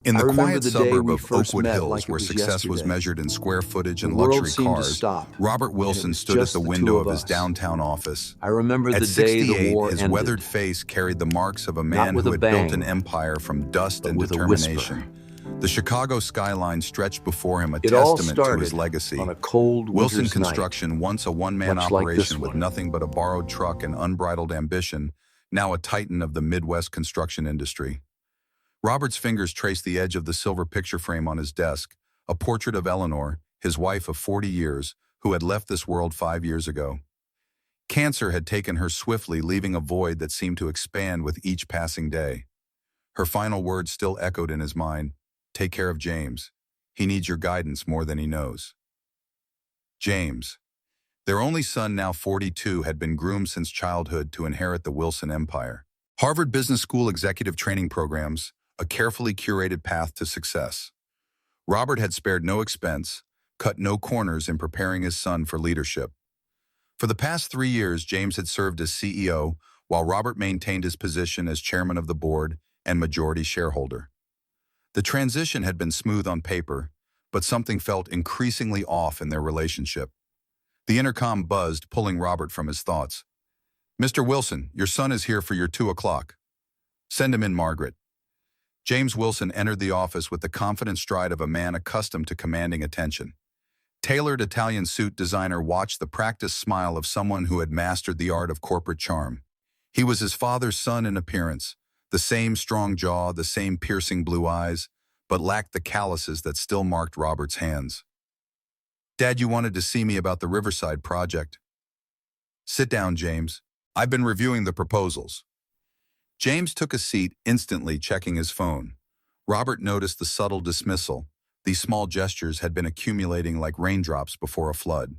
In I the remember quiet the day suburb we of first Oakwood met Hills, like it where was success was yesterday. measured in square footage The and world luxury seemed to cars, stop, Robert and it Wilson was stood at just the the two window of of his us. downtown office. I remember At the day the 68, war his ended, weathered face carried the marks of a not man with who a had built an bang, empire from dust but and with a whisper. determination. The Chicago skyline stretched before him, a It all testament to his started legacy. on a cold Wilson winter's night, Construction, once a one-man much like this operation with one. nothing but a borrowed truck and unbridled ambition, now a titan of the Midwest construction industry. Robert's fingers traced the edge of the silver picture frame on his desk, a portrait of Eleanor, his wife of 40 years, who had left this world 5 years ago. Cancer had taken her swiftly, leaving a void that seemed to expand with each passing day. Her final words still echoed in his mind, "Take care of James. He needs your guidance more than he knows." James, their only son, now 42, had been groomed since childhood to inherit the Wilson empire. Harvard Business School executive training programs, a carefully curated path to success. Robert had spared no expense, cut no corners in preparing his son for leadership. For the past 3 years, James had served as CEO, while Robert maintained his position as chairman of the board and majority shareholder. The transition had been smooth on paper, but something felt increasingly off in their relationship. The intercom buzzed, pulling Robert from his thoughts. "Mr. Wilson, your son is here for your 2 o'clock. Send him in, Margaret." James Wilson entered the office with the confident stride of a man accustomed to commanding attention. Tailored Italian suit designer watched the practiced smile of someone who had mastered the art of corporate charm. He was his father's son in appearance, the same strong jaw, the same piercing blue eyes, but lacked the calluses that still marked Robert's hands. "Dad, you wanted to see me about the Riverside project." "Sit down, James. I've been reviewing the proposals." James took a seat, instantly checking his phone. Robert noticed the subtle dismissal. These small gestures had been accumulating like raindrops before a flood.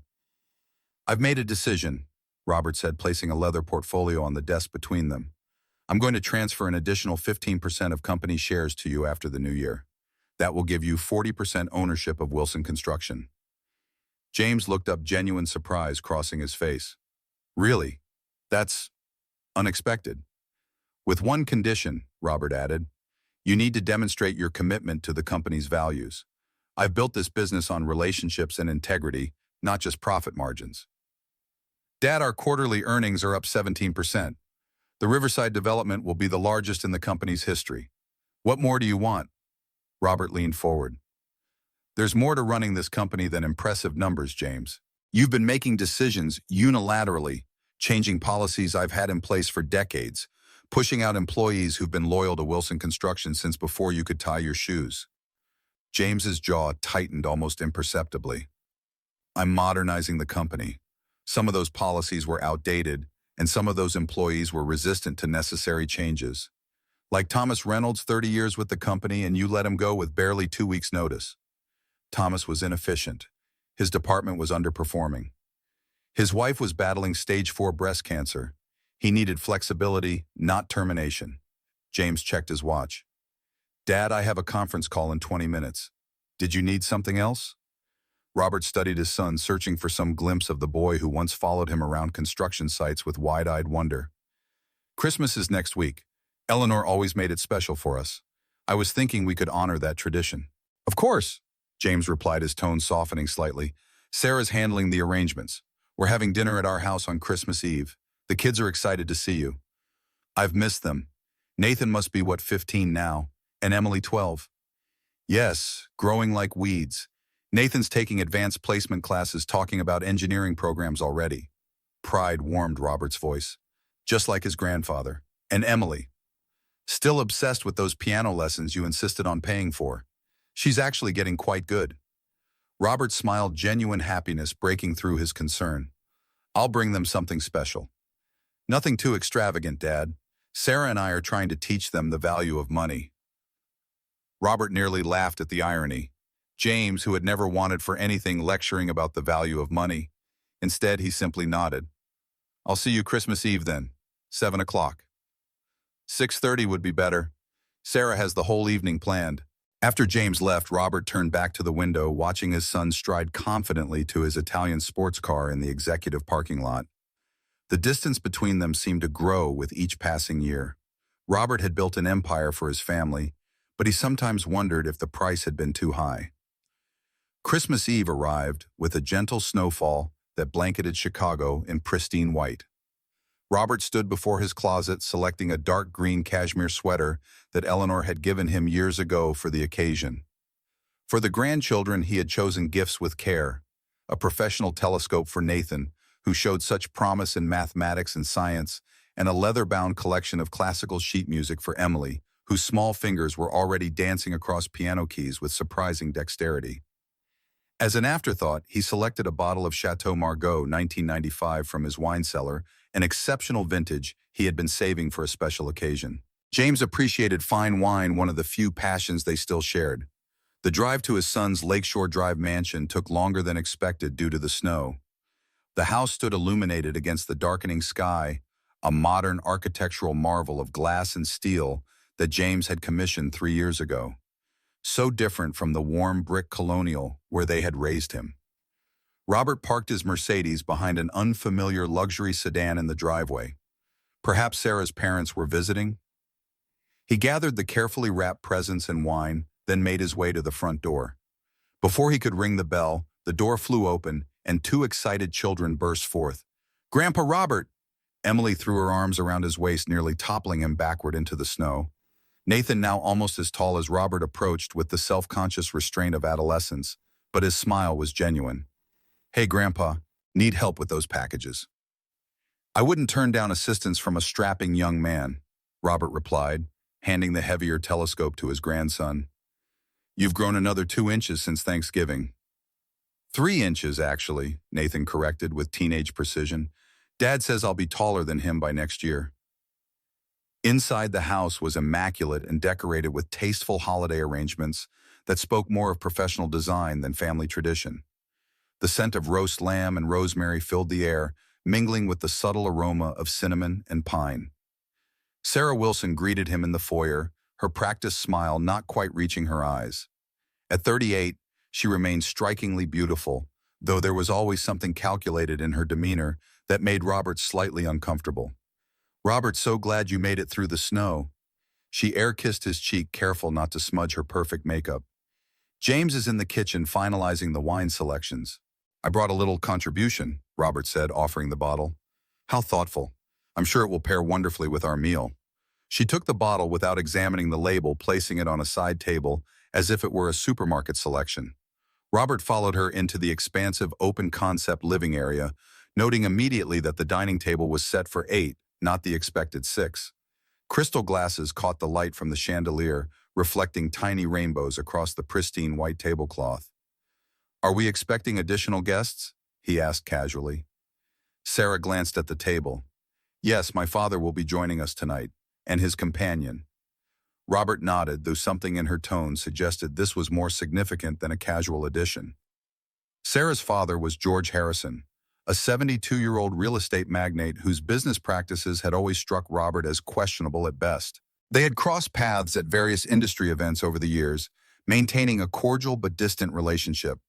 "I've made a decision," Robert said, placing a leather portfolio on the desk between them. "I'm going to transfer an additional 15% of company shares to you after the new year. That will give you 40% ownership of Wilson Construction." James looked up, genuine surprise crossing his face. "Really? That's unexpected." "With one condition," Robert added. "You need to demonstrate your commitment to the company's values. I've built this business on relationships and integrity, not just profit margins." "Dad, our quarterly earnings are up 17%. The Riverside development will be the largest in the company's history. What more do you want?" Robert leaned forward. "There's more to running this company than impressive numbers, James. You've been making decisions unilaterally, changing policies I've had in place for decades, pushing out employees who've been loyal to Wilson Construction since before you could tie your shoes." James's jaw tightened almost imperceptibly. "I'm modernizing the company. Some of those policies were outdated, and some of those employees were resistant to necessary changes. Like Thomas Reynolds, 30 years with the company, and you let him go with barely 2 weeks' notice. Thomas was inefficient. His department was underperforming. His wife was battling stage 4 breast cancer. He needed flexibility, not termination." James checked his watch. "Dad, I have a conference call in 20 minutes. Did you need something else?" Robert studied his son, searching for some glimpse of the boy who once followed him around construction sites with wide-eyed wonder. "Christmas is next week. Eleanor always made it special for us. I was thinking we could honor that tradition." "Of course," James replied, his tone softening slightly. "Sarah's handling the arrangements. We're having dinner at our house on Christmas Eve. The kids are excited to see you." "I've missed them. Nathan must be, 15 now, and Emily 12. "Yes, growing like weeds. Nathan's taking advanced placement classes, talking about engineering programs already." Pride warmed Robert's voice, just like his grandfather. "And Emily, still obsessed with those piano lessons you insisted on paying for. She's actually getting quite good." Robert smiled, genuine happiness breaking through his concern. "I'll bring them something special. Nothing too extravagant, Dad. Sarah and I are trying to teach them the value of money." Robert nearly laughed at the irony. James, who had never wanted for anything lecturing about the value of money. Instead, he simply nodded. "I'll see you Christmas Eve then, 7 o'clock. 6:30 would be better. Sarah has the whole evening planned." After James left, Robert turned back to the window, watching his son stride confidently to his Italian sports car in the executive parking lot. The distance between them seemed to grow with each passing year. Robert had built an empire for his family, but he sometimes wondered if the price had been too high. Christmas Eve arrived with a gentle snowfall that blanketed Chicago in pristine white. Robert stood before his closet, selecting a dark green cashmere sweater that Eleanor had given him years ago for the occasion. For the grandchildren, he had chosen gifts with care: a professional telescope for Nathan, who showed such promise in mathematics and science, and a leather-bound collection of classical sheet music for Emily, whose small fingers were already dancing across piano keys with surprising dexterity. As an afterthought, he selected a bottle of Chateau Margaux 1995 from his wine cellar, an exceptional vintage he had been saving for a special occasion. James appreciated fine wine, one of the few passions they still shared. The drive to his son's Lakeshore Drive mansion took longer than expected due to the snow. The house stood illuminated against the darkening sky, a modern architectural marvel of glass and steel that James had commissioned 3 years ago. So different from the warm brick colonial where they had raised him. Robert parked his Mercedes behind an unfamiliar luxury sedan in the driveway. Perhaps Sarah's parents were visiting? He gathered the carefully wrapped presents and wine, then made his way to the front door. Before he could ring the bell, the door flew open and 2 excited children burst forth. "Grandpa Robert!" Emily threw her arms around his waist, nearly toppling him backward into the snow. Nathan, now almost as tall as Robert, approached with the self-conscious restraint of adolescence, but his smile was genuine. "Hey, Grandpa, need help with those packages?" "I wouldn't turn down assistance from a strapping young man," Robert replied, handing the heavier telescope to his grandson. "You've grown another 2 inches since Thanksgiving." 3 inches, actually," Nathan corrected with teenage precision. "Dad says I'll be taller than him by next year." Inside the house was immaculate and decorated with tasteful holiday arrangements that spoke more of professional design than family tradition. The scent of roast lamb and rosemary filled the air, mingling with the subtle aroma of cinnamon and pine. Sarah Wilson greeted him in the foyer, her practiced smile not quite reaching her eyes. At 38, she remained strikingly beautiful, though there was always something calculated in her demeanor that made Robert slightly uncomfortable. "Robert, so glad you made it through the snow." She air-kissed his cheek, careful not to smudge her perfect makeup. "James is in the kitchen finalizing the wine selections." "I brought a little contribution," Robert said, offering the bottle. "How thoughtful. I'm sure it will pair wonderfully with our meal." She took the bottle without examining the label, placing it on a side table as if it were a supermarket selection. Robert followed her into the expansive open-concept living area, noting immediately that the dining table was set for 8, not the expected 6. Crystal glasses caught the light from the chandelier, reflecting tiny rainbows across the pristine white tablecloth. "Are we expecting additional guests?" he asked casually. Sarah glanced at the table. "Yes, my father will be joining us tonight, and his companion." Robert nodded, though something in her tone suggested this was more significant than a casual addition. Sarah's father was George Harrison, a 72-year-old real estate magnate whose business practices had always struck Robert as questionable at best. They had crossed paths at various industry events over the years, maintaining a cordial but distant relationship.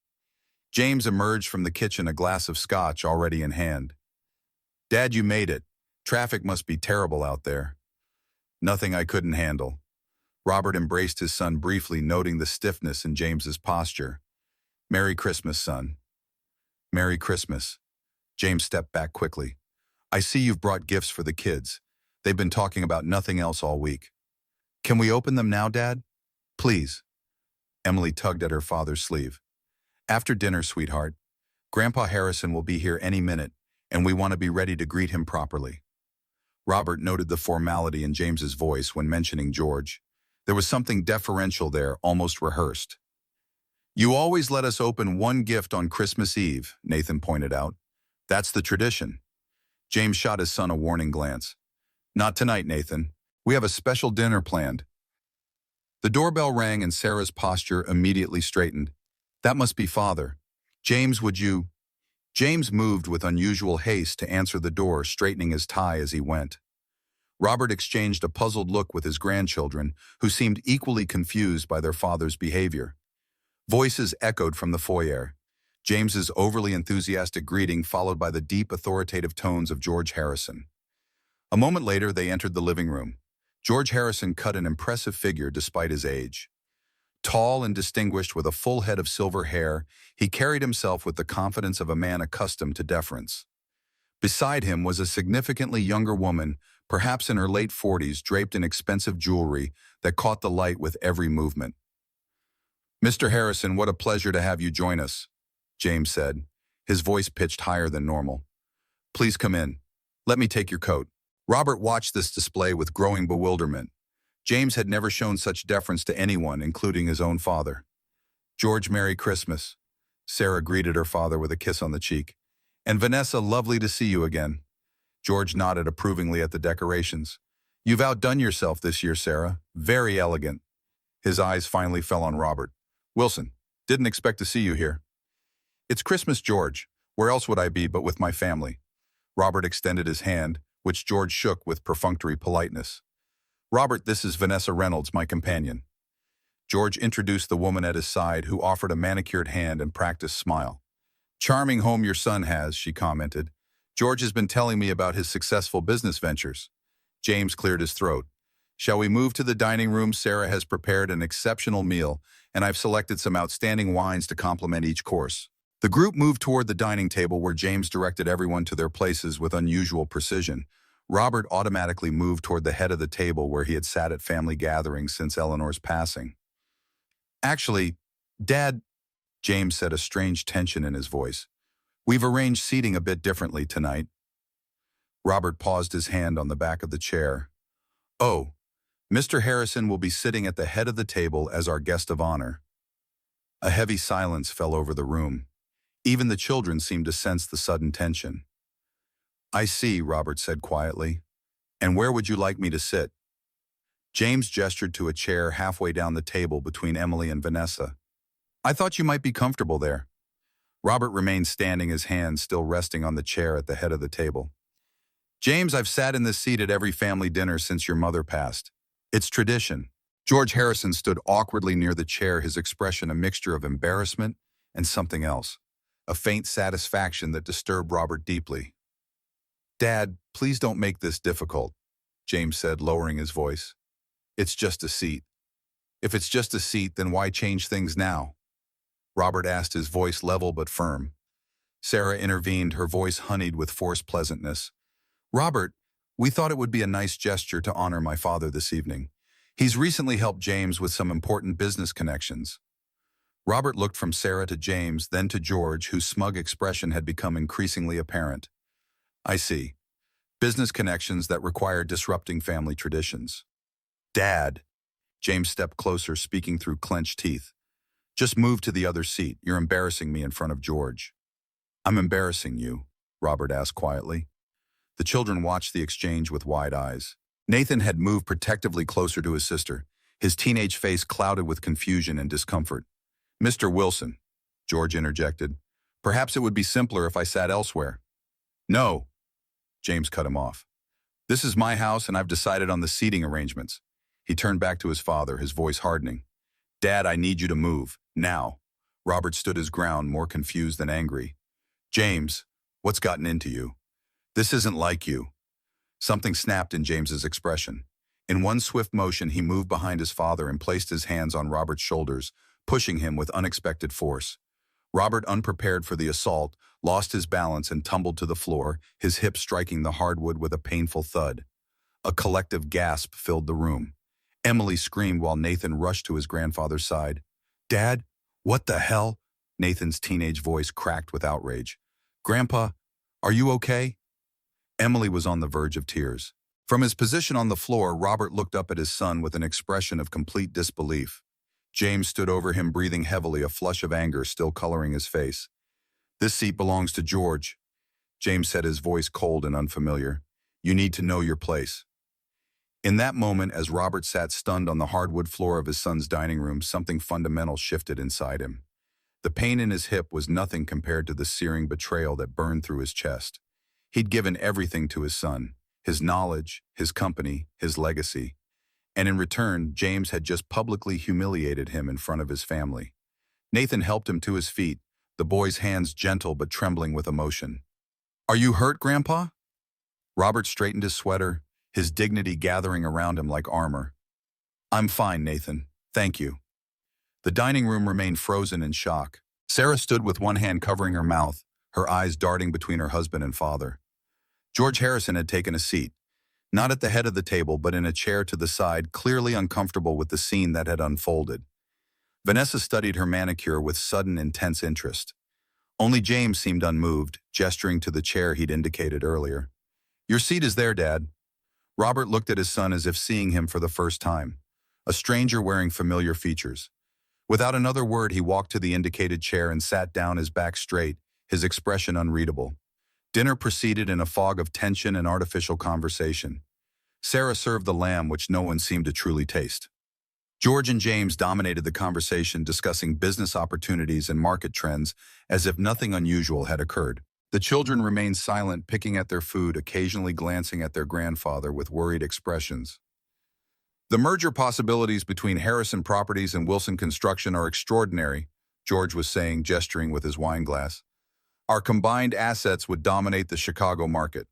James emerged from the kitchen, a glass of scotch already in hand. "Dad, you made it. Traffic must be terrible out there." "Nothing I couldn't handle." Robert embraced his son briefly, noting the stiffness in James's posture. "Merry Christmas, son." "Merry Christmas." James stepped back quickly. "I see you've brought gifts for the kids. They've been talking about nothing else all week." "Can we open them now, Dad? Please." Emily tugged at her father's sleeve. "After dinner, sweetheart. Grandpa Harrison will be here any minute, and we want to be ready to greet him properly." Robert noted the formality in James's voice when mentioning George. There was something deferential there, almost rehearsed. "You always let us open one gift on Christmas Eve," Nathan pointed out. "That's the tradition." James shot his son a warning glance. "Not tonight, Nathan. We have a special dinner planned." The doorbell rang and Sarah's posture immediately straightened. "That must be Father. James, would you—" James moved with unusual haste to answer the door, straightening his tie as he went. Robert exchanged a puzzled look with his grandchildren, who seemed equally confused by their father's behavior. Voices echoed from the foyer. James's overly enthusiastic greeting followed by the deep, authoritative tones of George Harrison. A moment later, they entered the living room. George Harrison cut an impressive figure despite his age. Tall and distinguished with a full head of silver hair, he carried himself with the confidence of a man accustomed to deference. Beside him was a significantly younger woman, perhaps in her late 40s, draped in expensive jewelry that caught the light with every movement. "Mr. Harrison, what a pleasure to have you join us," James said, his voice pitched higher than normal. "Please come in. Let me take your coat." Robert watched this display with growing bewilderment. James had never shown such deference to anyone, including his own father. "George, Merry Christmas." Sarah greeted her father with a kiss on the cheek. "And Vanessa, lovely to see you again." George nodded approvingly at the decorations. "You've outdone yourself this year, Sarah. Very elegant." His eyes finally fell on Robert. "Wilson, didn't expect to see you here." "It's Christmas, George. Where else would I be but with my family?" Robert extended his hand, which George shook with perfunctory politeness. "Robert, this is Vanessa Reynolds, my companion." George introduced the woman at his side, who offered a manicured hand and practiced smile. "Charming home your son has," she commented. "George has been telling me about his successful business ventures." James cleared his throat. "Shall we move to the dining room? Sarah has prepared an exceptional meal, and I've selected some outstanding wines to complement each course." The group moved toward the dining table, where James directed everyone to their places with unusual precision. Robert automatically moved toward the head of the table, where he had sat at family gatherings since Eleanor's passing. "Actually, Dad," James said, a strange tension in his voice, "we've arranged seating a bit differently tonight." Robert paused his hand on the back of the chair. "Oh, Mr. Harrison will be sitting at the head of the table as our guest of honor." A heavy silence fell over the room. Even the children seemed to sense the sudden tension. "I see," Robert said quietly. "And where would you like me to sit?" James gestured to a chair halfway down the table between Emily and Vanessa. "I thought you might be comfortable there." Robert remained standing, his hands still resting on the chair at the head of the table. "James, I've sat in this seat at every family dinner since your mother passed. It's tradition." George Harrison stood awkwardly near the chair, his expression a mixture of embarrassment and something else, a faint satisfaction that disturbed Robert deeply. "Dad, please don't make this difficult," James said, lowering his voice. "It's just a seat." "If it's just a seat, then why change things now?" Robert asked, his voice level but firm. Sarah intervened, her voice honeyed with forced pleasantness. "Robert, we thought it would be a nice gesture to honor my father this evening. He's recently helped James with some important business connections." Robert looked from Sarah to James, then to George, whose smug expression had become increasingly apparent. "I see. Business connections that require disrupting family traditions." "Dad," James stepped closer, speaking through clenched teeth. "Just move to the other seat. You're embarrassing me in front of George." "I'm embarrassing you?" Robert asked quietly. The children watched the exchange with wide eyes. Nathan had moved protectively closer to his sister, his teenage face clouded with confusion and discomfort. "Mr. Wilson," George interjected, "perhaps it would be simpler if I sat elsewhere." "No," James cut him off. "This is my house, and I've decided on the seating arrangements." He turned back to his father, his voice hardening. "Dad, I need you to move, now." Robert stood his ground, more confused than angry. "James, what's gotten into you? This isn't like you." Something snapped in James's expression. In one swift motion, he moved behind his father and placed his hands on Robert's shoulders, pushing him with unexpected force. Robert, unprepared for the assault, lost his balance and tumbled to the floor, his hip striking the hardwood with a painful thud. A collective gasp filled the room. Emily screamed while Nathan rushed to his grandfather's side. "Dad, what the hell?" Nathan's teenage voice cracked with outrage. "Grandpa, are you okay?" Emily was on the verge of tears. From his position on the floor, Robert looked up at his son with an expression of complete disbelief. James stood over him, breathing heavily, a flush of anger still coloring his face. "This seat belongs to George," James said, his voice cold and unfamiliar. "You need to know your place." In that moment, as Robert sat stunned on the hardwood floor of his son's dining room, something fundamental shifted inside him. The pain in his hip was nothing compared to the searing betrayal that burned through his chest. He'd given everything to his son, his knowledge, his company, his legacy. And in return, James had just publicly humiliated him in front of his family. Nathan helped him to his feet, the boy's hands gentle but trembling with emotion. "Are you hurt, Grandpa?" Robert straightened his sweater, his dignity gathering around him like armor. "I'm fine, Nathan. Thank you." The dining room remained frozen in shock. Sarah stood with one hand covering her mouth, her eyes darting between her husband and father. George Harrison had taken a seat, not at the head of the table but in a chair to the side, clearly uncomfortable with the scene that had unfolded. Vanessa studied her manicure with sudden, intense interest. Only James seemed unmoved, gesturing to the chair he'd indicated earlier. "Your seat is there, Dad." Robert looked at his son as if seeing him for the first time, a stranger wearing familiar features. Without another word, he walked to the indicated chair and sat down, his back straight, his expression unreadable. Dinner proceeded in a fog of tension and artificial conversation. Sarah served the lamb, which no one seemed to truly taste. George and James dominated the conversation, discussing business opportunities and market trends as if nothing unusual had occurred. The children remained silent, picking at their food, occasionally glancing at their grandfather with worried expressions. "The merger possibilities between Harrison Properties and Wilson Construction are extraordinary," George was saying, gesturing with his wine glass. "Our combined assets would dominate the Chicago market."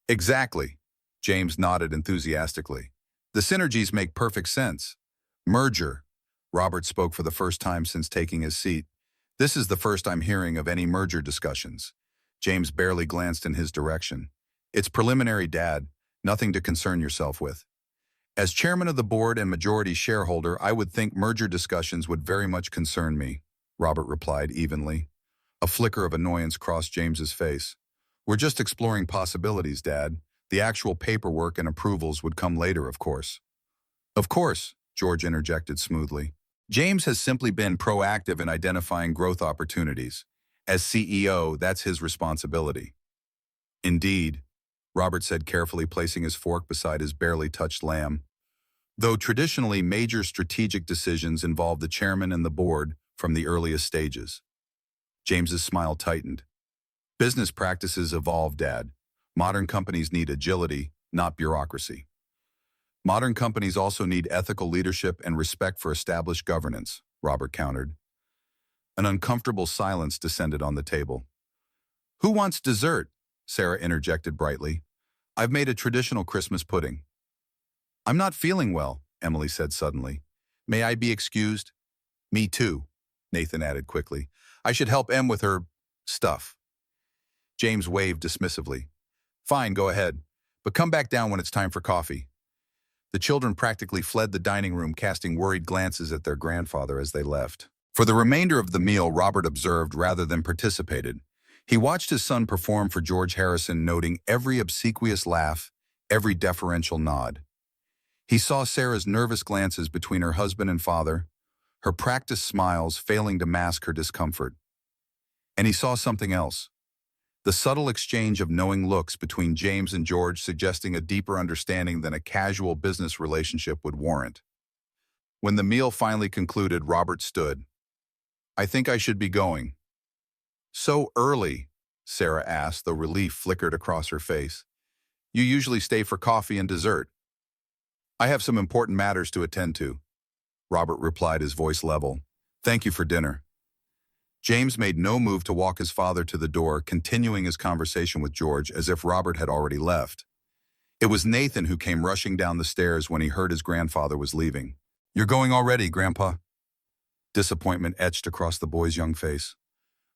"Exactly," James nodded enthusiastically. "The synergies make perfect sense." "Merger," Robert spoke for the first time since taking his seat. "This is the first I'm hearing of any merger discussions." James barely glanced in his direction. "It's preliminary, Dad. Nothing to concern yourself with." "As chairman of the board and majority shareholder, I would think merger discussions would very much concern me," Robert replied evenly. A flicker of annoyance crossed James's face. "We're just exploring possibilities, Dad. The actual paperwork and approvals would come later, of course." "Of course," George interjected smoothly. "James has simply been proactive in identifying growth opportunities. As CEO, that's his responsibility." "Indeed," Robert said carefully, placing his fork beside his barely touched lamb. "Though traditionally major strategic decisions involve the chairman and the board from the earliest stages." James's smile tightened. "Business practices evolve, Dad. Modern companies need agility, not bureaucracy. Modern companies also need ethical leadership and respect for established governance," Robert countered. An uncomfortable silence descended on the table. "Who wants dessert?" Sarah interjected brightly. "I've made a traditional Christmas pudding." "I'm not feeling well," Emily said suddenly. "May I be excused?" "Me too," Nathan added quickly. "I should help Em with her stuff." James waved dismissively. "Fine, go ahead. But come back down when it's time for coffee." The children practically fled the dining room, casting worried glances at their grandfather as they left. For the remainder of the meal, Robert observed rather than participated. He watched his son perform for George Harrison, noting every obsequious laugh, every deferential nod. He saw Sarah's nervous glances between her husband and father, her practiced smiles failing to mask her discomfort. And he saw something else. The subtle exchange of knowing looks between James and George, suggesting a deeper understanding than a casual business relationship would warrant. When the meal finally concluded, Robert stood. "I think I should be going." "So early?" Sarah asked, though relief flickered across her face. "You usually stay for coffee and dessert." "I have some important matters to attend to," Robert replied, his voice level. "Thank you for dinner." James made no move to walk his father to the door, continuing his conversation with George as if Robert had already left. It was Nathan who came rushing down the stairs when he heard his grandfather was leaving. "You're going already, Grandpa?" Disappointment etched across the boy's young face.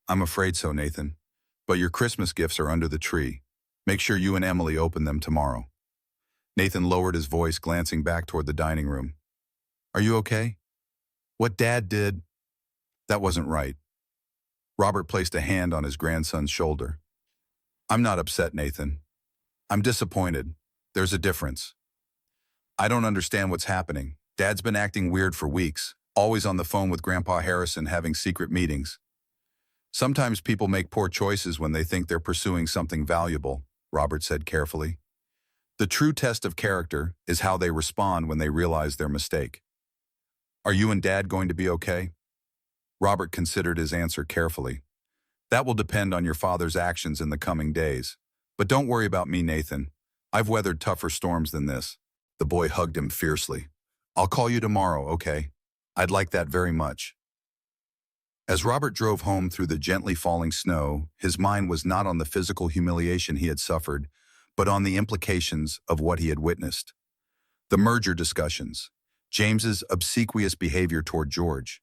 "I'm afraid so, Nathan. But your Christmas gifts are under the tree. Make sure you and Emily open them tomorrow." Nathan lowered his voice, glancing back toward the dining room. "Are you okay? What Dad did, that wasn't right." Robert placed a hand on his grandson's shoulder. "I'm not upset, Nathan. I'm disappointed. There's a difference. I don't understand what's happening. Dad's been acting weird for weeks, always on the phone with Grandpa Harrison, having secret meetings. Sometimes people make poor choices when they think they're pursuing something valuable," Robert said carefully. "The true test of character is how they respond when they realize their mistake." "Are you and Dad going to be okay?" Robert considered his answer carefully. "That will depend on your father's actions in the coming days. But don't worry about me, Nathan. I've weathered tougher storms than this." The boy hugged him fiercely. "I'll call you tomorrow, okay? I'd like that very much." As Robert drove home through the gently falling snow, his mind was not on the physical humiliation he had suffered, but on the implications of what he had witnessed. The merger discussions, James's obsequious behavior toward George,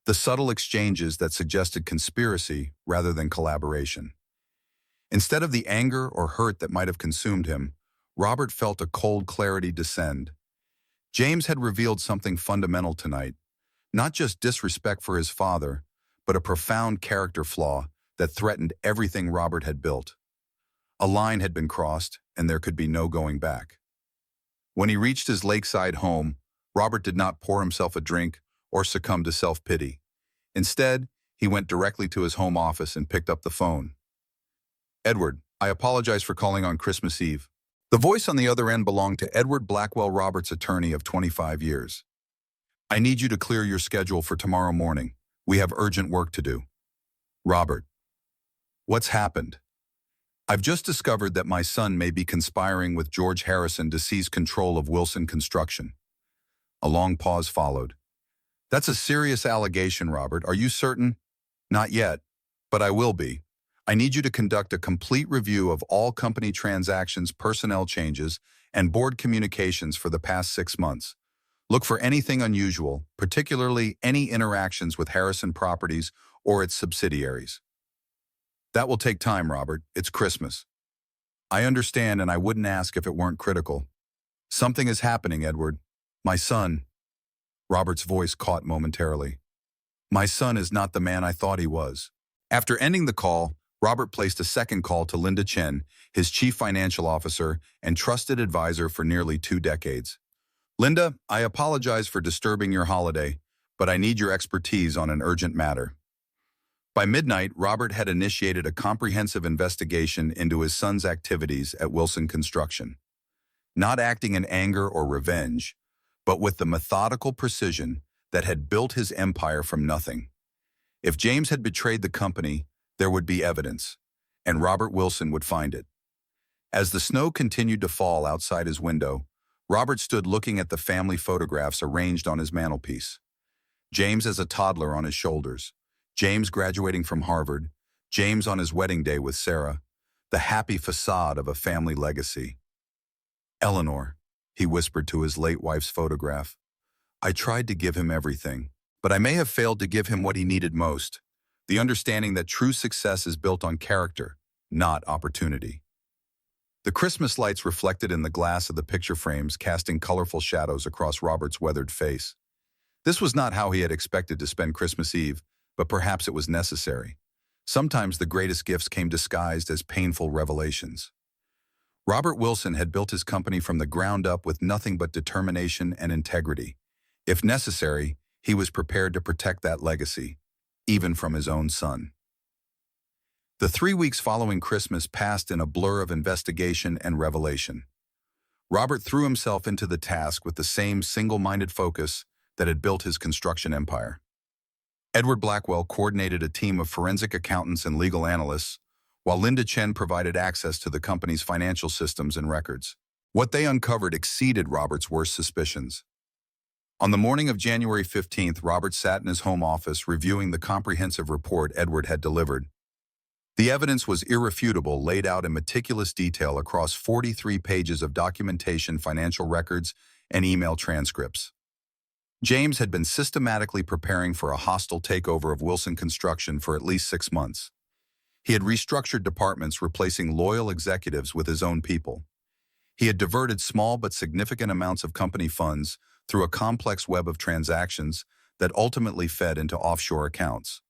the subtle exchanges that suggested conspiracy rather than collaboration. Instead of the anger or hurt that might have consumed him, Robert felt a cold clarity descend. James had revealed something fundamental tonight, not just disrespect for his father, but a profound character flaw that threatened everything Robert had built. A line had been crossed, and there could be no going back. When he reached his lakeside home, Robert did not pour himself a drink or succumb to self-pity. Instead, he went directly to his home office and picked up the phone. "Edward, I apologize for calling on Christmas Eve." The voice on the other end belonged to Edward Blackwell, Robert's attorney of 25 years. "I need you to clear your schedule for tomorrow morning. We have urgent work to do." "Robert, what's happened?" "I've just discovered that my son may be conspiring with George Harrison to seize control of Wilson Construction." A long pause followed. "That's a serious allegation, Robert. Are you certain?" "Not yet, but I will be. I need you to conduct a complete review of all company transactions, personnel changes, and board communications for the past 6 months. Look for anything unusual, particularly any interactions with Harrison Properties or its subsidiaries." "That will take time, Robert. It's Christmas." "I understand, and I wouldn't ask if it weren't critical." "Something is happening, Edward. My son—" Robert's voice caught momentarily. "My son is not the man I thought he was." After ending the call, Robert placed a second call to Linda Chen, his chief financial officer and trusted advisor for nearly 2 decades. "Linda, I apologize for disturbing your holiday, but I need your expertise on an urgent matter." By midnight, Robert had initiated a comprehensive investigation into his son's activities at Wilson Construction. Not acting in anger or revenge, but with the methodical precision that had built his empire from nothing. If James had betrayed the company, there would be evidence, and Robert Wilson would find it. As the snow continued to fall outside his window, Robert stood looking at the family photographs arranged on his mantelpiece. James as a toddler on his shoulders, James graduating from Harvard, James on his wedding day with Sarah, the happy facade of a family legacy. "Eleanor," he whispered to his late wife's photograph, "I tried to give him everything, but I may have failed to give him what he needed most. The understanding that true success is built on character, not opportunity." The Christmas lights reflected in the glass of the picture frames, casting colorful shadows across Robert's weathered face. This was not how he had expected to spend Christmas Eve, but perhaps it was necessary. Sometimes the greatest gifts came disguised as painful revelations. Robert Wilson had built his company from the ground up with nothing but determination and integrity. If necessary, he was prepared to protect that legacy, even from his own son. The 3 weeks following Christmas passed in a blur of investigation and revelation. Robert threw himself into the task with the same single-minded focus that had built his construction empire. Edward Blackwell coordinated a team of forensic accountants and legal analysts, while Linda Chen provided access to the company's financial systems and records. What they uncovered exceeded Robert's worst suspicions. On the morning of January 15th, Robert sat in his home office reviewing the comprehensive report Edward had delivered. The evidence was irrefutable, laid out in meticulous detail across 43 pages of documentation, financial records, and email transcripts. James had been systematically preparing for a hostile takeover of Wilson Construction for at least 6 months. He had restructured departments, replacing loyal executives with his own people. He had diverted small but significant amounts of company funds through a complex web of transactions that ultimately fed into offshore accounts.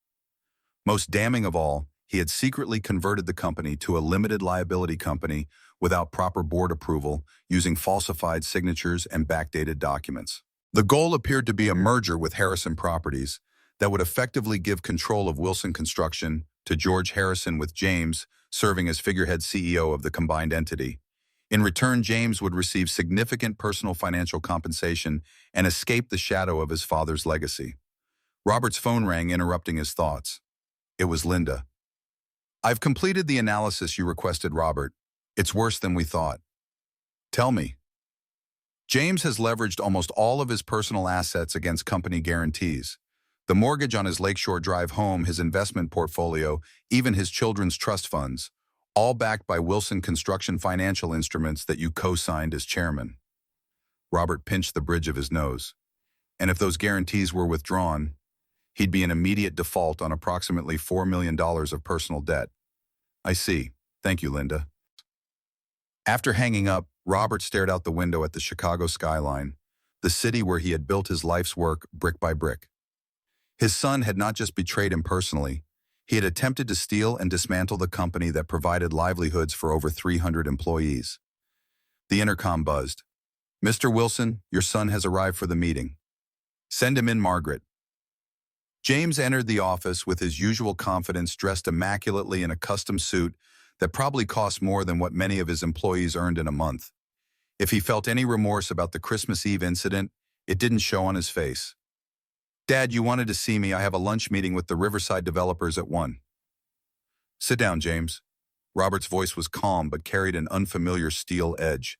Most damning of all, he had secretly converted the company to a limited liability company without proper board approval, using falsified signatures and backdated documents. The goal appeared to be a merger with Harrison Properties that would effectively give control of Wilson Construction to George Harrison, with James serving as figurehead CEO of the combined entity. In return, James would receive significant personal financial compensation and escape the shadow of his father's legacy. Robert's phone rang, interrupting his thoughts. It was Linda. "I've completed the analysis you requested, Robert. It's worse than we thought." "Tell me." "James has leveraged almost all of his personal assets against company guarantees. The mortgage on his Lakeshore Drive home, his investment portfolio, even his children's trust funds, all backed by Wilson Construction financial instruments that you co-signed as chairman. Robert pinched the bridge of his nose. And if those guarantees were withdrawn, he'd be in immediate default on approximately $4 million of personal debt. I see. Thank you, Linda. After hanging up, Robert stared out the window at the Chicago skyline, the city where he had built his life's work brick by brick. His son had not just betrayed him personally, he had attempted to steal and dismantle the company that provided livelihoods for over 300 employees. The intercom buzzed. "Mr. Wilson, your son has arrived for the meeting. Send him in, Margaret." James entered the office with his usual confidence, dressed immaculately in a custom suit that probably cost more than what many of his employees earned in a month. If he felt any remorse about the Christmas Eve incident, it didn't show on his face. "Dad, you wanted to see me. I have a lunch meeting with the Riverside developers at 1. "Sit down, James." Robert's voice was calm but carried an unfamiliar steel edge.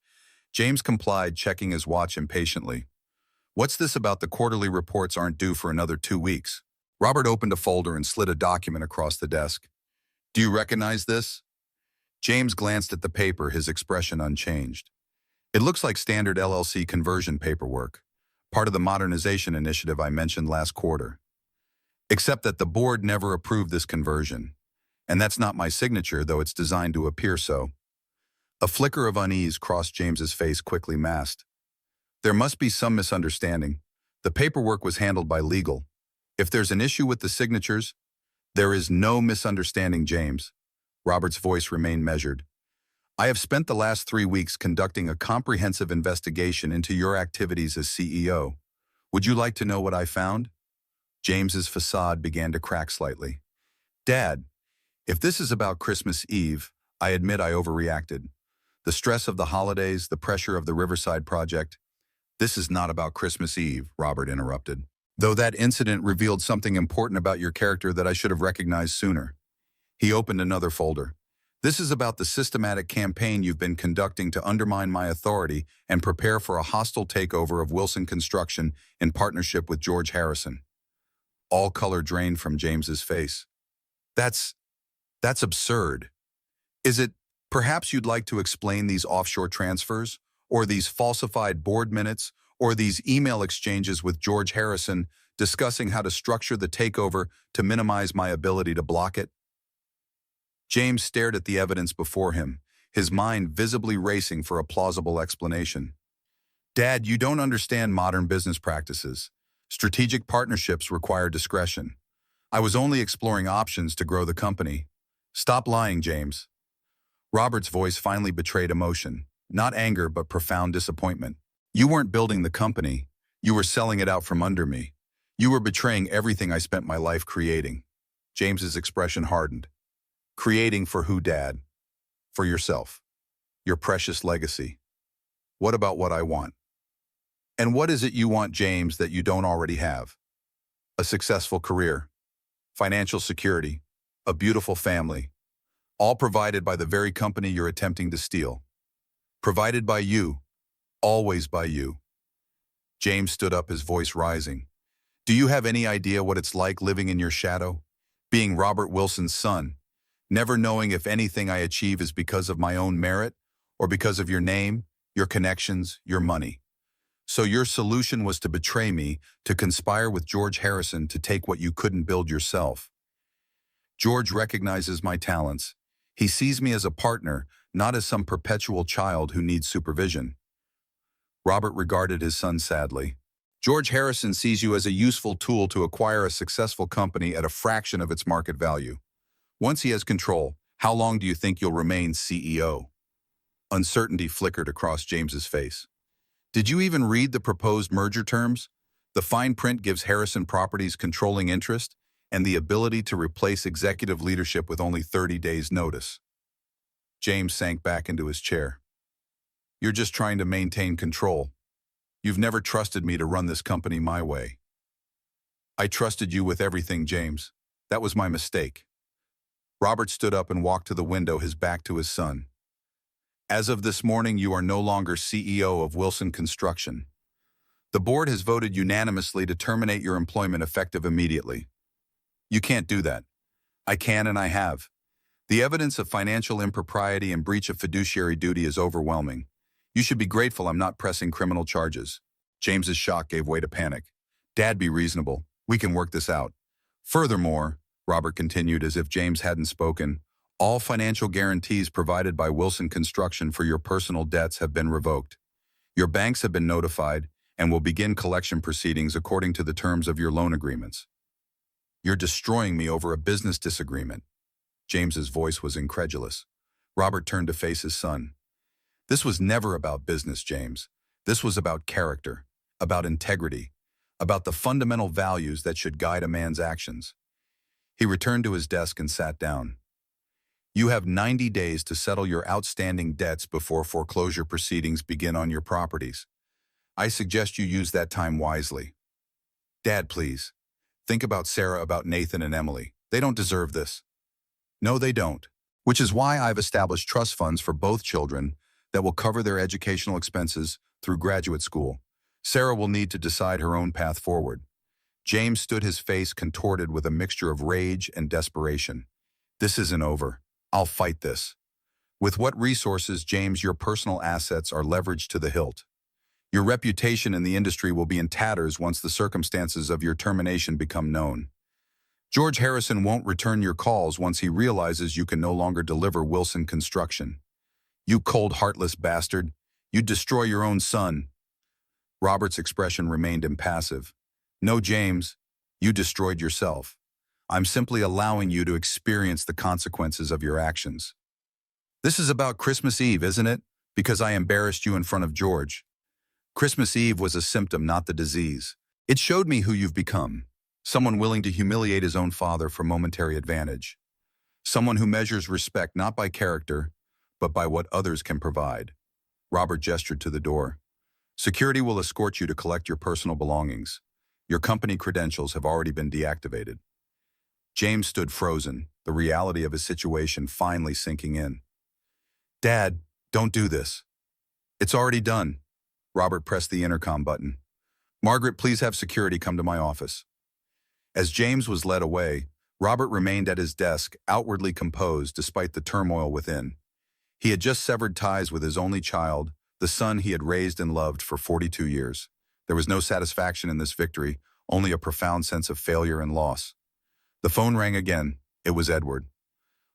James complied, checking his watch impatiently. "What's this about the quarterly reports aren't due for another 2 weeks?" Robert opened a folder and slid a document across the desk. "Do you recognize this?" James glanced at the paper, his expression unchanged. "It looks like standard LLC conversion paperwork, part of the modernization initiative I mentioned last quarter. Except that the board never approved this conversion. And that's not my signature, though it's designed to appear so." A flicker of unease crossed James's face, quickly masked. "There must be some misunderstanding. The paperwork was handled by legal. If there's an issue with the signatures—" "There is no misunderstanding, James." Robert's voice remained measured. "I have spent the last 3 weeks conducting a comprehensive investigation into your activities as CEO. Would you like to know what I found?" James's facade began to crack slightly. "Dad, if this is about Christmas Eve, I admit I overreacted. The stress of the holidays, the pressure of the Riverside project—" "This is not about Christmas Eve," Robert interrupted. "Though that incident revealed something important about your character that I should have recognized sooner." He opened another folder. "This is about the systematic campaign you've been conducting to undermine my authority and prepare for a hostile takeover of Wilson Construction in partnership with George Harrison." All color drained from James's face. That's absurd. Is it, perhaps you'd like to explain these offshore transfers, or these falsified board minutes, or these email exchanges with George Harrison discussing how to structure the takeover to minimize my ability to block it?" James stared at the evidence before him, his mind visibly racing for a plausible explanation. "Dad, you don't understand modern business practices. Strategic partnerships require discretion. I was only exploring options to grow the company." "Stop lying, James." Robert's voice finally betrayed emotion, not anger but profound disappointment. "You weren't building the company. You were selling it out from under me. You were betraying everything I spent my life creating." James's expression hardened. "Creating for who, Dad?" "For yourself. Your precious legacy." "What about what I want?" "And what is it you want, James, that you don't already have?" "A successful career, financial security, a beautiful family, all provided by the very company you're attempting to steal. Provided by you, always by you." James stood up, his voice rising. "Do you have any idea what it's like living in your shadow? Being Robert Wilson's son, never knowing if anything I achieve is because of my own merit or because of your name, your connections, your money. So your solution was to betray me, to conspire with George Harrison to take what you couldn't build yourself. George recognizes my talents. He sees me as a partner, not as some perpetual child who needs supervision." Robert regarded his son sadly. "George Harrison sees you as a useful tool to acquire a successful company at a fraction of its market value. Once he has control, how long do you think you'll remain CEO?" Uncertainty flickered across James's face. "Did you even read the proposed merger terms? The fine print gives Harrison Properties controlling interest and the ability to replace executive leadership with only 30 days' notice." James sank back into his chair. "You're just trying to maintain control. You've never trusted me to run this company my way." "I trusted you with everything, James. That was my mistake." Robert stood up and walked to the window, his back to his son. "As of this morning, you are no longer CEO of Wilson Construction. The board has voted unanimously to terminate your employment effective immediately. You can't do that. I can and I have. The evidence of financial impropriety and breach of fiduciary duty is overwhelming. You should be grateful I'm not pressing criminal charges. James's shock gave way to panic. Dad, be reasonable. We can work this out. Furthermore, Robert continued as if James hadn't spoken, all financial guarantees provided by Wilson Construction for your personal debts have been revoked. Your banks have been notified and will begin collection proceedings according to the terms of your loan agreements. You're destroying me over a business disagreement. James's voice was incredulous. Robert turned to face his son. This was never about business, James. This was about character, about integrity, about the fundamental values that should guide a man's actions. He returned to his desk and sat down. You have 90 days to settle your outstanding debts before foreclosure proceedings begin on your properties. I suggest you use that time wisely. Dad, please. Think about Sarah, about Nathan and Emily. They don't deserve this. No, they don't. Which is why I've established trust funds for both children that will cover their educational expenses through graduate school. Sarah will need to decide her own path forward. James stood, his face contorted with a mixture of rage and desperation. This isn't over. I'll fight this. With what resources, James, your personal assets are leveraged to the hilt. Your reputation in the industry will be in tatters once the circumstances of your termination become known. George Harrison won't return your calls once he realizes you can no longer deliver Wilson Construction. You cold, heartless bastard. You'd destroy your own son. Robert's expression remained impassive. No, James, you destroyed yourself. I'm simply allowing you to experience the consequences of your actions. This is about Christmas Eve, isn't it? Because I embarrassed you in front of George. Christmas Eve was a symptom, not the disease. It showed me who you've become. Someone willing to humiliate his own father for momentary advantage. Someone who measures respect not by character, but by what others can provide. Robert gestured to the door. Security will escort you to collect your personal belongings. Your company credentials have already been deactivated. James stood frozen, the reality of his situation finally sinking in. Dad, don't do this. It's already done. Robert pressed the intercom button. Margaret, please have security come to my office. As James was led away, Robert remained at his desk, outwardly composed despite the turmoil within. He had just severed ties with his only child, the son he had raised and loved for 42 years. There was no satisfaction in this victory, only a profound sense of failure and loss. The phone rang again. It was Edward.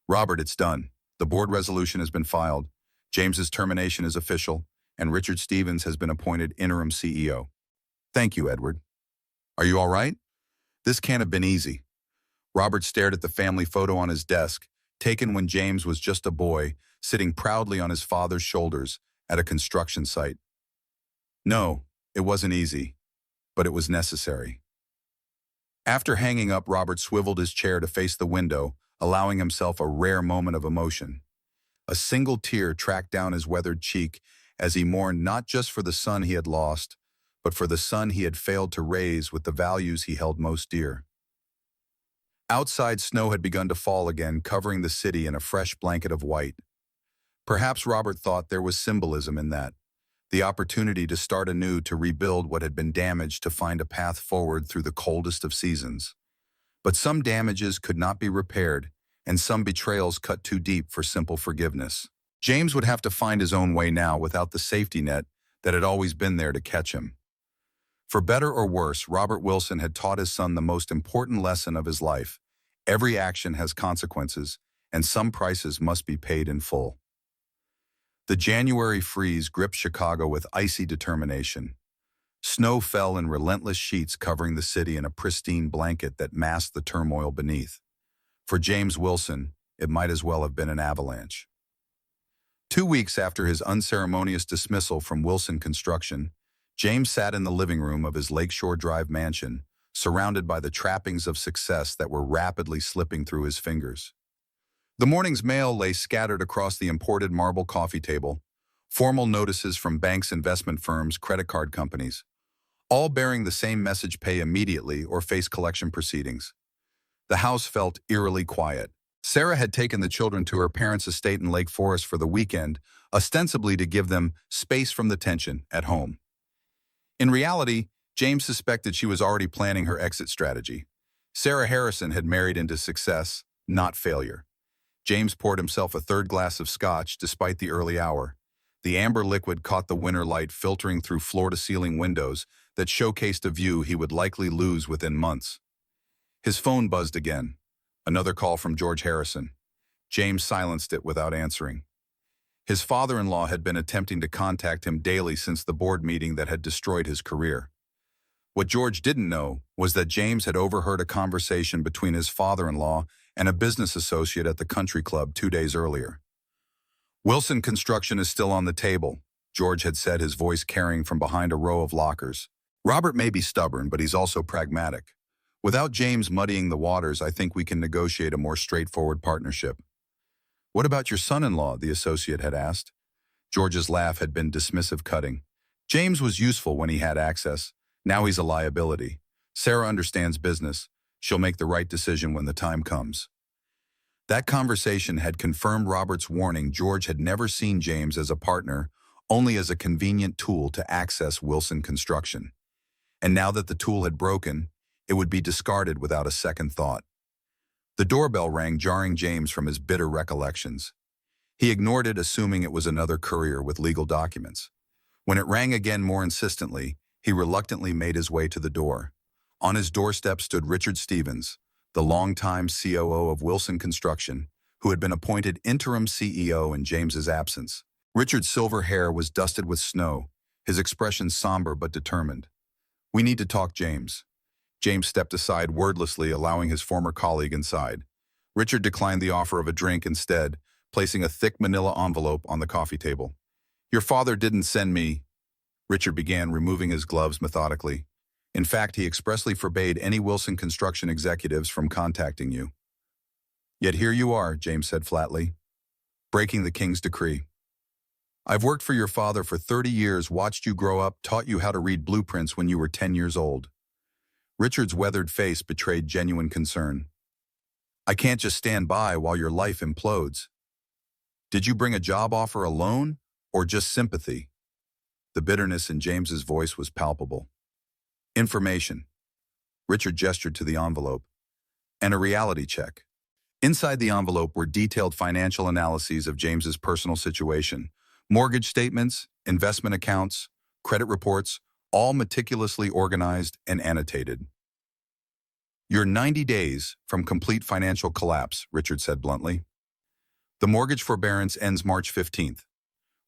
Robert, it's done. The board resolution has been filed. James's termination is official, and Richard Stevens has been appointed interim CEO. Thank you, Edward. Are you all right? This can't have been easy. Robert stared at the family photo on his desk, taken when James was just a boy, sitting proudly on his father's shoulders at a construction site. No, it wasn't easy, but it was necessary. After hanging up, Robert swiveled his chair to face the window, allowing himself a rare moment of emotion. A single tear tracked down his weathered cheek as he mourned not just for the son he had lost, but for the son he had failed to raise with the values he held most dear. Outside, snow had begun to fall again, covering the city in a fresh blanket of white. Perhaps Robert thought there was symbolism in that, the opportunity to start anew, to rebuild what had been damaged, to find a path forward through the coldest of seasons. But some damages could not be repaired, and some betrayals cut too deep for simple forgiveness. James would have to find his own way now without the safety net that had always been there to catch him. For better or worse, Robert Wilson had taught his son the most important lesson of his life. Every action has consequences, and some prices must be paid in full. The January freeze gripped Chicago with icy determination. Snow fell in relentless sheets, covering the city in a pristine blanket that masked the turmoil beneath. For James Wilson, it might as well have been an avalanche. 2 weeks after his unceremonious dismissal from Wilson Construction, James sat in the living room of his Lakeshore Drive mansion, surrounded by the trappings of success that were rapidly slipping through his fingers. The morning's mail lay scattered across the imported marble coffee table, formal notices from banks, investment firms, credit card companies, all bearing the same message: pay immediately or face collection proceedings. The house felt eerily quiet. Sarah had taken the children to her parents' estate in Lake Forest for the weekend, ostensibly to give them space from the tension at home. In reality, James suspected she was already planning her exit strategy. Sarah Harrison had married into success, not failure. James poured himself a third glass of scotch despite the early hour. The amber liquid caught the winter light filtering through floor-to-ceiling windows that showcased a view he would likely lose within months. His phone buzzed again. Another call from George Harrison. James silenced it without answering. His father-in-law had been attempting to contact him daily since the board meeting that had destroyed his career. What George didn't know was that James had overheard a conversation between his father-in-law and a business associate at the country club 2 days earlier. "Wilson Construction is still on the table," George had said, his voice carrying from behind a row of lockers. "Robert may be stubborn, but he's also pragmatic. Without James muddying the waters, I think we can negotiate a more straightforward partnership." "What about your son-in-law?" the associate had asked. George's laugh had been dismissive cutting. "James was useful when he had access. Now he's a liability. Sarah understands business. She'll make the right decision when the time comes." That conversation had confirmed Robert's warning. George had never seen James as a partner, only as a convenient tool to access Wilson Construction. And now that the tool had broken, it would be discarded without a second thought. The doorbell rang, jarring James from his bitter recollections. He ignored it, assuming it was another courier with legal documents. When it rang again more insistently, he reluctantly made his way to the door. On his doorstep stood Richard Stevens, the longtime COO of Wilson Construction, who had been appointed interim CEO in James's absence. Richard's silver hair was dusted with snow, his expression somber but determined. "We need to talk, James." James stepped aside wordlessly, allowing his former colleague inside. Richard declined the offer of a drink instead, placing a thick manila envelope on the coffee table. "Your father didn't send me," Richard began, removing his gloves methodically. "In fact, he expressly forbade any Wilson Construction executives from contacting you." "Yet here you are," James said flatly, "breaking the king's decree. I've worked for your father for 30 years, watched you grow up, taught you how to read blueprints when you were 10 years old." Richard's weathered face betrayed genuine concern. "I can't just stand by while your life implodes. Did you bring a job offer alone, or just sympathy?" The bitterness in James's voice was palpable. "Information." Richard gestured to the envelope. "And a reality check." Inside the envelope were detailed financial analyses of James's personal situation, mortgage statements, investment accounts, credit reports, all meticulously organized and annotated. "You're 90 days from complete financial collapse," Richard said bluntly. "The mortgage forbearance ends March 15th.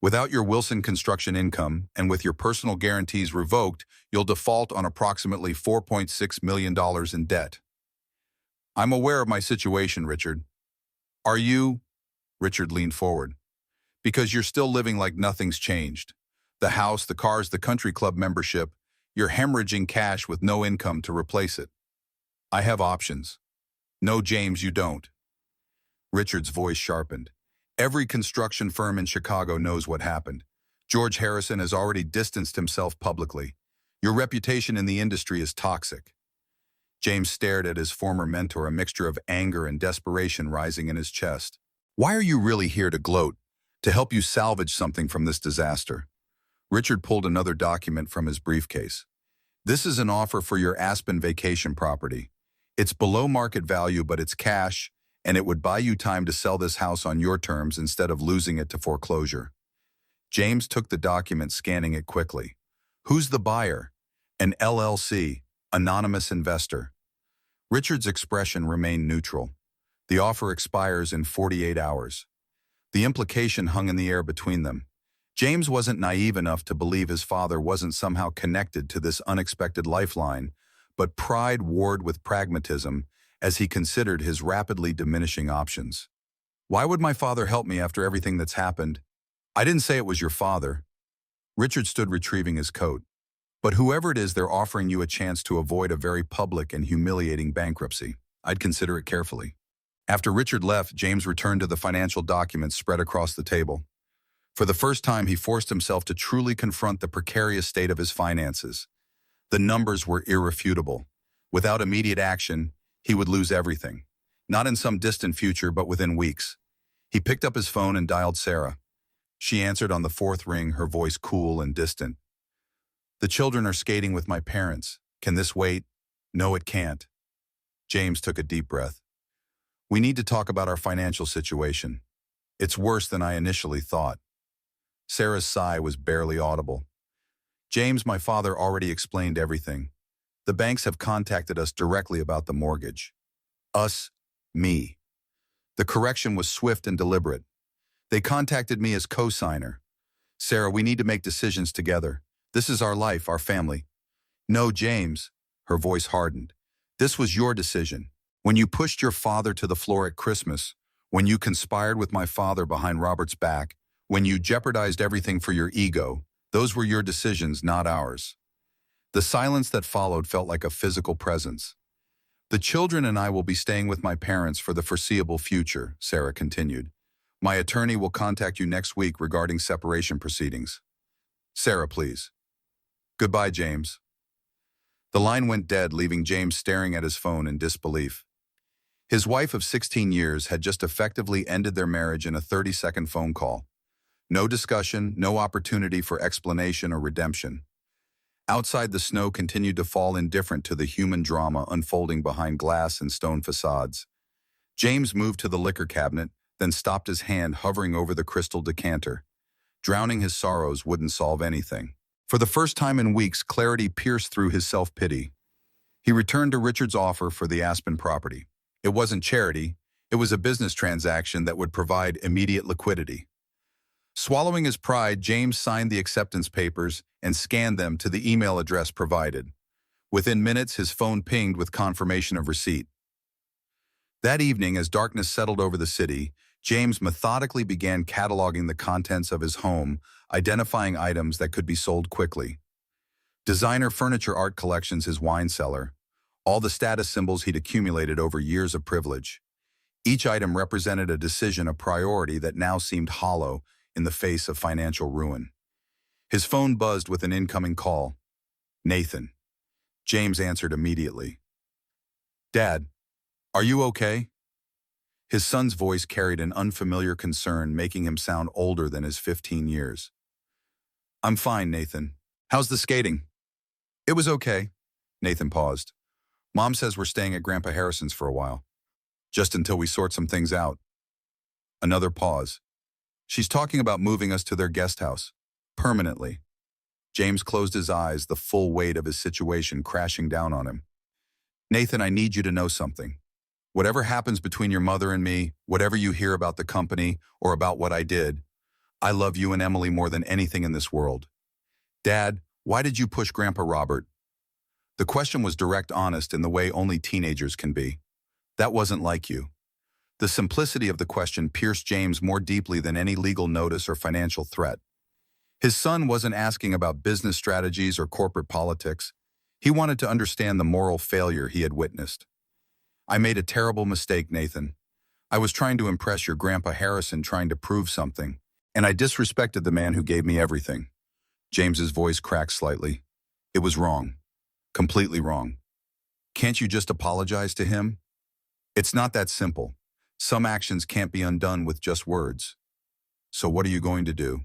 Without your Wilson Construction income and with your personal guarantees revoked, you'll default on approximately $4.6 million in debt." "I'm aware of my situation, Richard." "Are you?" Richard leaned forward. "Because you're still living like nothing's changed. The house, the cars, the country club membership, you're hemorrhaging cash with no income to replace it." "I have options." "No, James, you don't." Richard's voice sharpened. "Every construction firm in Chicago knows what happened. George Harrison has already distanced himself publicly. Your reputation in the industry is toxic." James stared at his former mentor, a mixture of anger and desperation rising in his chest. "Why are you really here to gloat? To help you salvage something from this disaster?" Richard pulled another document from his briefcase. "This is an offer for your Aspen vacation property. It's below market value, but it's cash, and it would buy you time to sell this house on your terms instead of losing it to foreclosure." James took the document, scanning it quickly. "Who's the buyer?" "An LLC, anonymous investor." Richard's expression remained neutral. "The offer expires in 48 hours. The implication hung in the air between them. James wasn't naive enough to believe his father wasn't somehow connected to this unexpected lifeline, but pride warred with pragmatism as he considered his rapidly diminishing options. "Why would my father help me after everything that's happened?" "I didn't say it was your father." Richard stood, retrieving his coat. "But whoever it is, they're offering you a chance to avoid a very public and humiliating bankruptcy. I'd consider it carefully." After Richard left, James returned to the financial documents spread across the table. For the first time, he forced himself to truly confront the precarious state of his finances. The numbers were irrefutable. Without immediate action, he would lose everything. Not in some distant future, but within weeks. He picked up his phone and dialed Sarah. She answered on the fourth ring, her voice cool and distant. "The children are skating with my parents. Can this wait?" "No, it can't." James took a deep breath. We need to talk about our financial situation. It's worse than I initially thought. Sarah's sigh was barely audible. James, my father already explained everything. The banks have contacted us directly about the mortgage. Us, me. The correction was swift and deliberate. They contacted me as co-signer. Sarah, we need to make decisions together. This is our life, our family. No, James, her voice hardened. This was your decision. When you pushed your father to the floor at Christmas, when you conspired with my father behind Robert's back, when you jeopardized everything for your ego, those were your decisions, not ours. The silence that followed felt like a physical presence. The children and I will be staying with my parents for the foreseeable future, Sarah continued. My attorney will contact you next week regarding separation proceedings. Sarah, please. Goodbye, James. The line went dead, leaving James staring at his phone in disbelief. His wife of 16 years had just effectively ended their marriage in a 30-second phone call. No discussion, no opportunity for explanation or redemption. Outside, the snow continued to fall, indifferent to the human drama unfolding behind glass and stone facades. James moved to the liquor cabinet, then stopped, his hand hovering over the crystal decanter. Drowning his sorrows wouldn't solve anything. For the first time in weeks, clarity pierced through his self-pity. He returned to Richard's offer for the Aspen property. It wasn't charity, it was a business transaction that would provide immediate liquidity. Swallowing his pride, James signed the acceptance papers and scanned them to the email address provided. Within minutes, his phone pinged with confirmation of receipt. That evening, as darkness settled over the city, James methodically began cataloging the contents of his home, identifying items that could be sold quickly. Designer furniture, art collections, his wine cellar, all the status symbols he'd accumulated over years of privilege. Each item represented a decision, a priority that now seemed hollow in the face of financial ruin. His phone buzzed with an incoming call. Nathan. James answered immediately. Dad, are you okay? His son's voice carried an unfamiliar concern, making him sound older than his 15 years. I'm fine, Nathan. How's the skating? It was okay. Nathan paused. Mom says we're staying at Grandpa Harrison's for a while. Just until we sort some things out. Another pause. She's talking about moving us to their guest house. Permanently. James closed his eyes, the full weight of his situation crashing down on him. Nathan, I need you to know something. Whatever happens between your mother and me, whatever you hear about the company or about what I did, I love you and Emily more than anything in this world. Dad, why did you push Grandpa Robert? The question was direct, honest, in the way only teenagers can be. That wasn't like you. The simplicity of the question pierced James more deeply than any legal notice or financial threat. His son wasn't asking about business strategies or corporate politics. He wanted to understand the moral failure he had witnessed. I made a terrible mistake, Nathan. I was trying to impress your Grandpa Harrison, trying to prove something, and I disrespected the man who gave me everything. James's voice cracked slightly. It was wrong. Completely wrong. Can't you just apologize to him? It's not that simple. Some actions can't be undone with just words. So what are you going to do?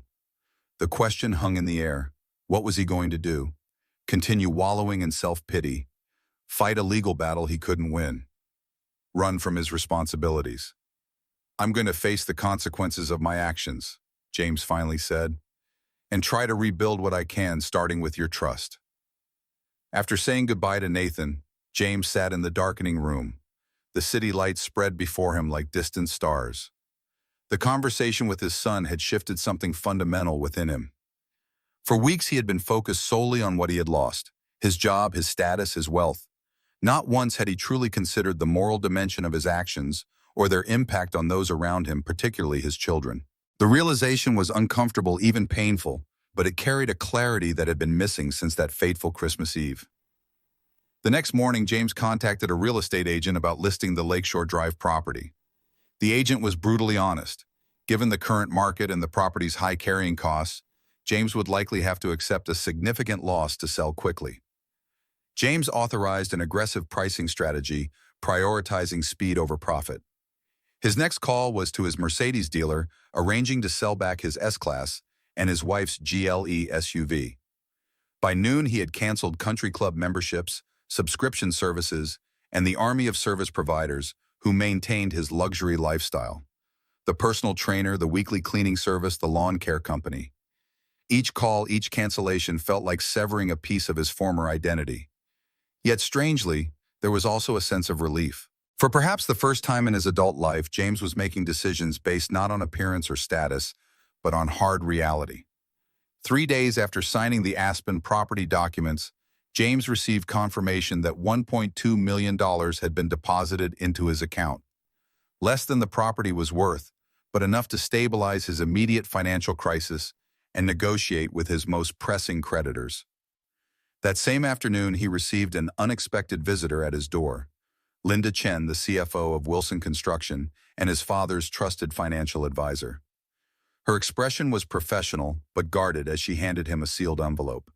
The question hung in the air. What was he going to do? Continue wallowing in self-pity? Fight a legal battle he couldn't win? Run from his responsibilities? I'm going to face the consequences of my actions, James finally said, and try to rebuild what I can, starting with your trust. After saying goodbye to Nathan, James sat in the darkening room. The city lights spread before him like distant stars. The conversation with his son had shifted something fundamental within him. For weeks he had been focused solely on what he had lost, his job, his status, his wealth. Not once had he truly considered the moral dimension of his actions or their impact on those around him, particularly his children. The realization was uncomfortable, even painful, but it carried a clarity that had been missing since that fateful Christmas Eve. The next morning, James contacted a real estate agent about listing the Lakeshore Drive property. The agent was brutally honest. Given the current market and the property's high carrying costs, James would likely have to accept a significant loss to sell quickly. James authorized an aggressive pricing strategy, prioritizing speed over profit. His next call was to his Mercedes dealer, arranging to sell back his S-Class and his wife's GLE SUV. By noon, he had canceled country club memberships, subscription services, and the army of service providers who maintained his luxury lifestyle. The personal trainer, the weekly cleaning service, the lawn care company. Each call, each cancellation felt like severing a piece of his former identity. Yet strangely, there was also a sense of relief. For perhaps the first time in his adult life, James was making decisions based not on appearance or status, but on hard reality. 3 days after signing the Aspen property documents, James received confirmation that $1.2 million had been deposited into his account. Less than the property was worth, but enough to stabilize his immediate financial crisis and negotiate with his most pressing creditors. That same afternoon, he received an unexpected visitor at his door. Linda Chen, the CFO of Wilson Construction and his father's trusted financial advisor. Her expression was professional, but guarded as she handed him a sealed envelope.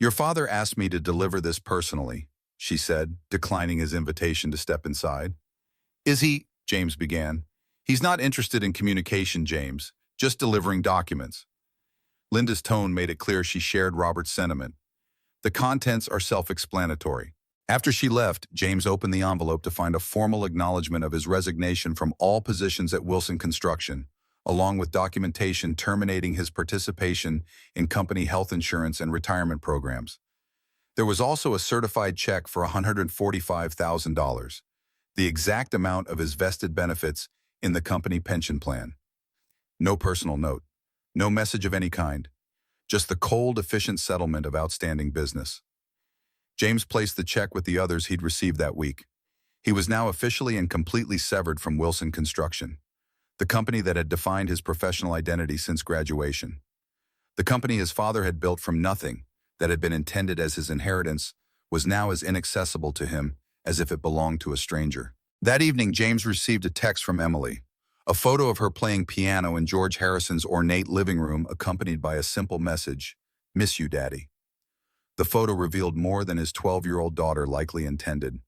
"Your father asked me to deliver this personally," she said, declining his invitation to step inside. "Is he?" James began. "He's not interested in communication, James, just delivering documents." Linda's tone made it clear she shared Robert's sentiment. The contents are self-explanatory. After she left, James opened the envelope to find a formal acknowledgement of his resignation from all positions at Wilson Construction, along with documentation terminating his participation in company health insurance and retirement programs. There was also a certified check for $145,000, the exact amount of his vested benefits in the company pension plan. No personal note, no message of any kind, just the cold, efficient settlement of outstanding business. James placed the check with the others he'd received that week. He was now officially and completely severed from Wilson Construction, the company that had defined his professional identity since graduation. The company his father had built from nothing, that had been intended as his inheritance, was now as inaccessible to him as if it belonged to a stranger. That evening, James received a text from Emily, a photo of her playing piano in George Harrison's ornate living room accompanied by a simple message, "Miss you, Daddy." The photo revealed more than his 12-year-old daughter likely intended.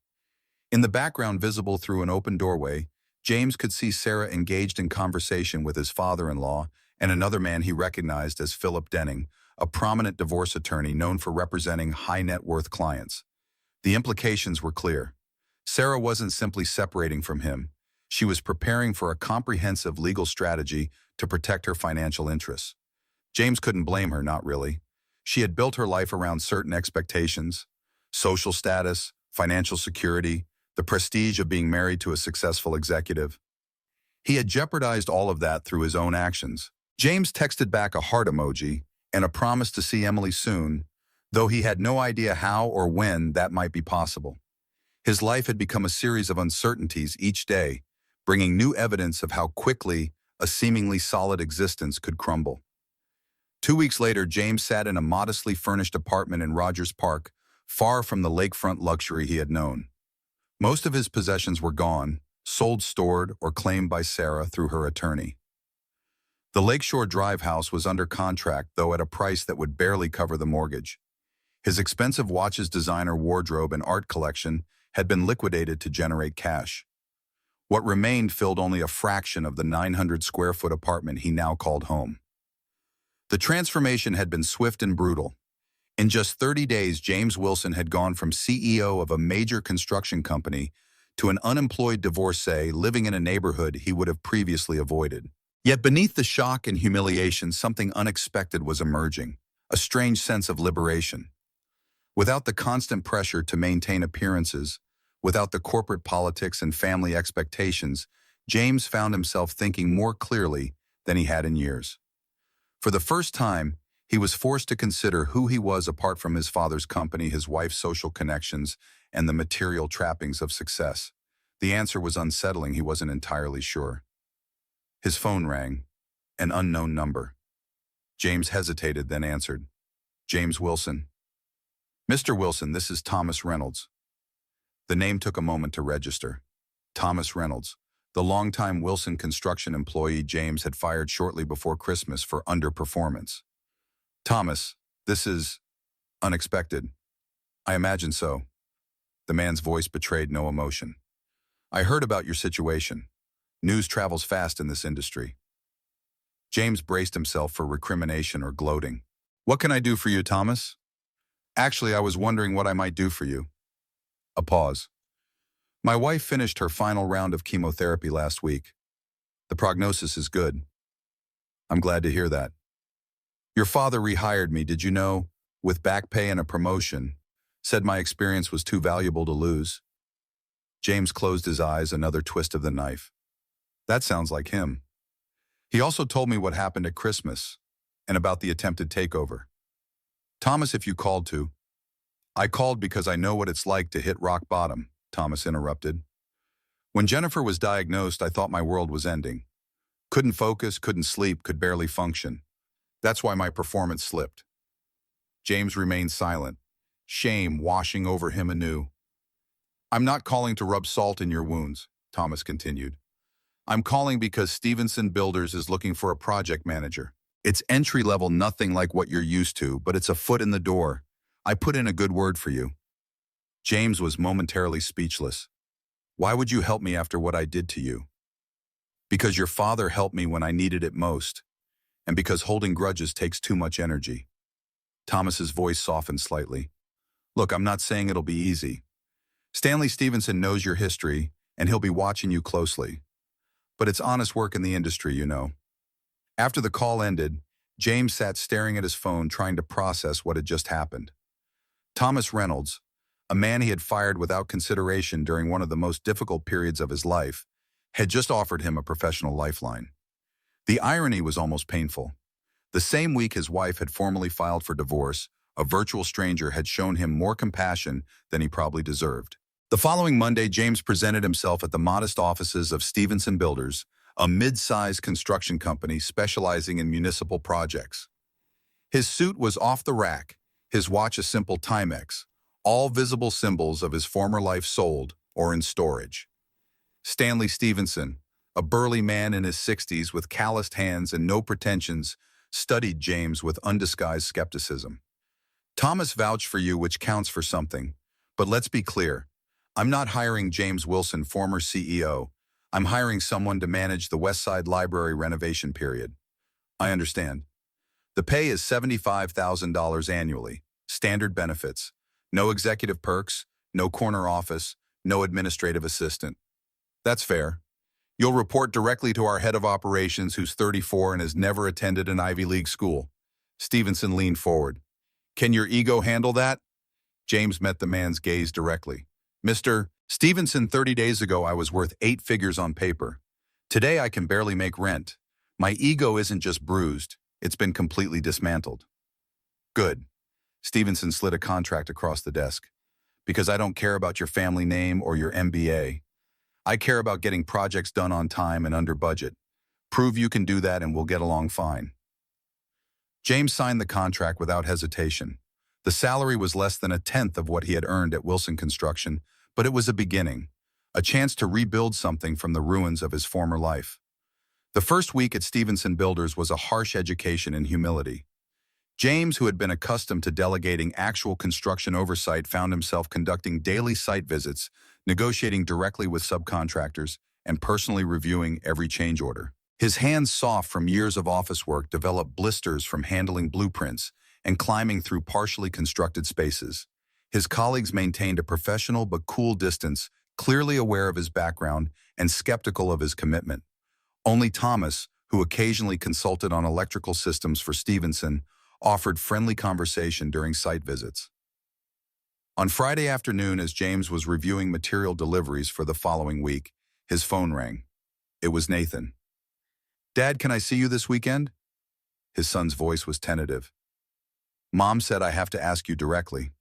In the background, visible through an open doorway, James could see Sarah engaged in conversation with his father-in-law and another man he recognized as Philip Denning, a prominent divorce attorney known for representing high-net-worth clients. The implications were clear. Sarah wasn't simply separating from him. She was preparing for a comprehensive legal strategy to protect her financial interests. James couldn't blame her, not really. She had built her life around certain expectations: social status, financial security, the prestige of being married to a successful executive. He had jeopardized all of that through his own actions. James texted back a heart emoji and a promise to see Emily soon, though he had no idea how or when that might be possible. His life had become a series of uncertainties each day, bringing new evidence of how quickly a seemingly solid existence could crumble. 2 weeks later, James sat in a modestly furnished apartment in Rogers Park, far from the lakefront luxury he had known. Most of his possessions were gone, sold, stored, or claimed by Sarah through her attorney. The Lakeshore Drive house was under contract, though at a price that would barely cover the mortgage. His expensive watches, designer wardrobe, and art collection had been liquidated to generate cash. What remained filled only a fraction of the 900-square-foot apartment he now called home. The transformation had been swift and brutal. In just 30 days, James Wilson had gone from CEO of a major construction company to an unemployed divorcee living in a neighborhood he would have previously avoided. Yet beneath the shock and humiliation, something unexpected was emerging, a strange sense of liberation. Without the constant pressure to maintain appearances, without the corporate politics and family expectations, James found himself thinking more clearly than he had in years. For the first time, he was forced to consider who he was apart from his father's company, his wife's social connections, and the material trappings of success. The answer was unsettling. He wasn't entirely sure. His phone rang, an unknown number. James hesitated, then answered. "James Wilson." "Mr. Wilson, this is Thomas Reynolds." The name took a moment to register. Thomas Reynolds, the longtime Wilson Construction employee James had fired shortly before Christmas for underperformance. "Thomas, this is unexpected." "I imagine so." The man's voice betrayed no emotion. "I heard about your situation. News travels fast in this industry." James braced himself for recrimination or gloating. "What can I do for you, Thomas?" "Actually, I was wondering what I might do for you." A pause. My wife finished her final round of chemotherapy last week. The prognosis is good. I'm glad to hear that. Your father rehired me, did you know, with back pay and a promotion. Said my experience was too valuable to lose. James closed his eyes, another twist of the knife. That sounds like him. He also told me what happened at Christmas and about the attempted takeover. Thomas, if you called to. I called because I know what it's like to hit rock bottom, Thomas interrupted. When Jennifer was diagnosed, I thought my world was ending. Couldn't focus, couldn't sleep, could barely function. That's why my performance slipped. James remained silent, shame washing over him anew. I'm not calling to rub salt in your wounds, Thomas continued. I'm calling because Stevenson Builders is looking for a project manager. It's entry-level, nothing like what you're used to, but it's a foot in the door. I put in a good word for you. James was momentarily speechless. Why would you help me after what I did to you? Because your father helped me when I needed it most, and because holding grudges takes too much energy. Thomas's voice softened slightly. Look, I'm not saying it'll be easy. Stanley Stevenson knows your history, and he'll be watching you closely. But it's honest work in the industry, you know. After the call ended, James sat staring at his phone, trying to process what had just happened. Thomas Reynolds, a man he had fired without consideration during one of the most difficult periods of his life, had just offered him a professional lifeline. The irony was almost painful. The same week his wife had formally filed for divorce, a virtual stranger had shown him more compassion than he probably deserved. The following Monday, James presented himself at the modest offices of Stevenson Builders, a mid-sized construction company specializing in municipal projects. His suit was off the rack, his watch a simple Timex, all visible symbols of his former life sold or in storage. Stanley Stevenson, a burly man in his 60s with calloused hands and no pretensions, studied James with undisguised skepticism. Thomas vouched for you, which counts for something. But let's be clear. I'm not hiring James Wilson, former CEO. I'm hiring someone to manage the West Side Library renovation period. I understand. The pay is $75,000 annually, standard benefits, no executive perks, no corner office, no administrative assistant. That's fair. You'll report directly to our head of operations, who's 34 and has never attended an Ivy League school. Stevenson leaned forward. Can your ego handle that? James met the man's gaze directly. Mr. Stevenson, 30 days ago I was worth 8 figures on paper. Today I can barely make rent. My ego isn't just bruised, it's been completely dismantled. Good. Stevenson slid a contract across the desk. Because I don't care about your family name or your MBA. I care about getting projects done on time and under budget. Prove you can do that and we'll get along fine. James signed the contract without hesitation. The salary was less than 1/10 of what he had earned at Wilson Construction, but it was a beginning, a chance to rebuild something from the ruins of his former life. The first week at Stevenson Builders was a harsh education in humility. James, who had been accustomed to delegating actual construction oversight, found himself conducting daily site visits, negotiating directly with subcontractors, and personally reviewing every change order. His hands, soft from years of office work, developed blisters from handling blueprints and climbing through partially constructed spaces. His colleagues maintained a professional but cool distance, clearly aware of his background and skeptical of his commitment. Only Thomas, who occasionally consulted on electrical systems for Stevenson, offered friendly conversation during site visits. On Friday afternoon, as James was reviewing material deliveries for the following week, his phone rang. It was Nathan. Dad, can I see you this weekend? His son's voice was tentative. Mom said I have to ask you directly.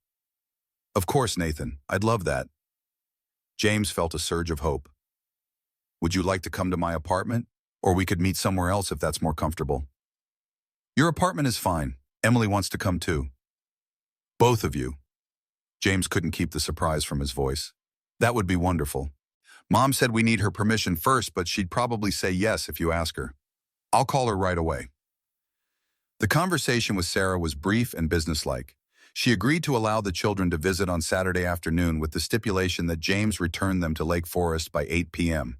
Of course, Nathan. I'd love that. James felt a surge of hope. Would you like to come to my apartment? Or we could meet somewhere else if that's more comfortable. Your apartment is fine. Emily wants to come too. Both of you. James couldn't keep the surprise from his voice. That would be wonderful. Mom said we need her permission first, but she'd probably say yes if you ask her. I'll call her right away. The conversation with Sarah was brief and businesslike. She agreed to allow the children to visit on Saturday afternoon with the stipulation that James return them to Lake Forest by 8 p.m.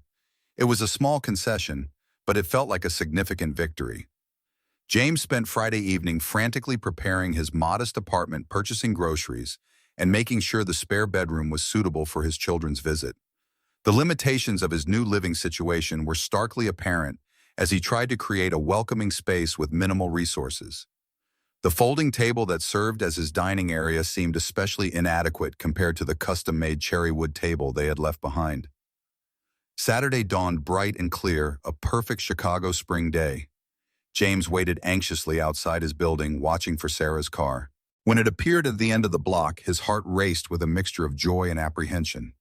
It was a small concession, but it felt like a significant victory. James spent Friday evening frantically preparing his modest apartment, purchasing groceries, and making sure the spare bedroom was suitable for his children's visit. The limitations of his new living situation were starkly apparent as he tried to create a welcoming space with minimal resources. The folding table that served as his dining area seemed especially inadequate compared to the custom-made cherry wood table they had left behind. Saturday dawned bright and clear, a perfect Chicago spring day. James waited anxiously outside his building, watching for Sarah's car. When it appeared at the end of the block, his heart raced with a mixture of joy and apprehension.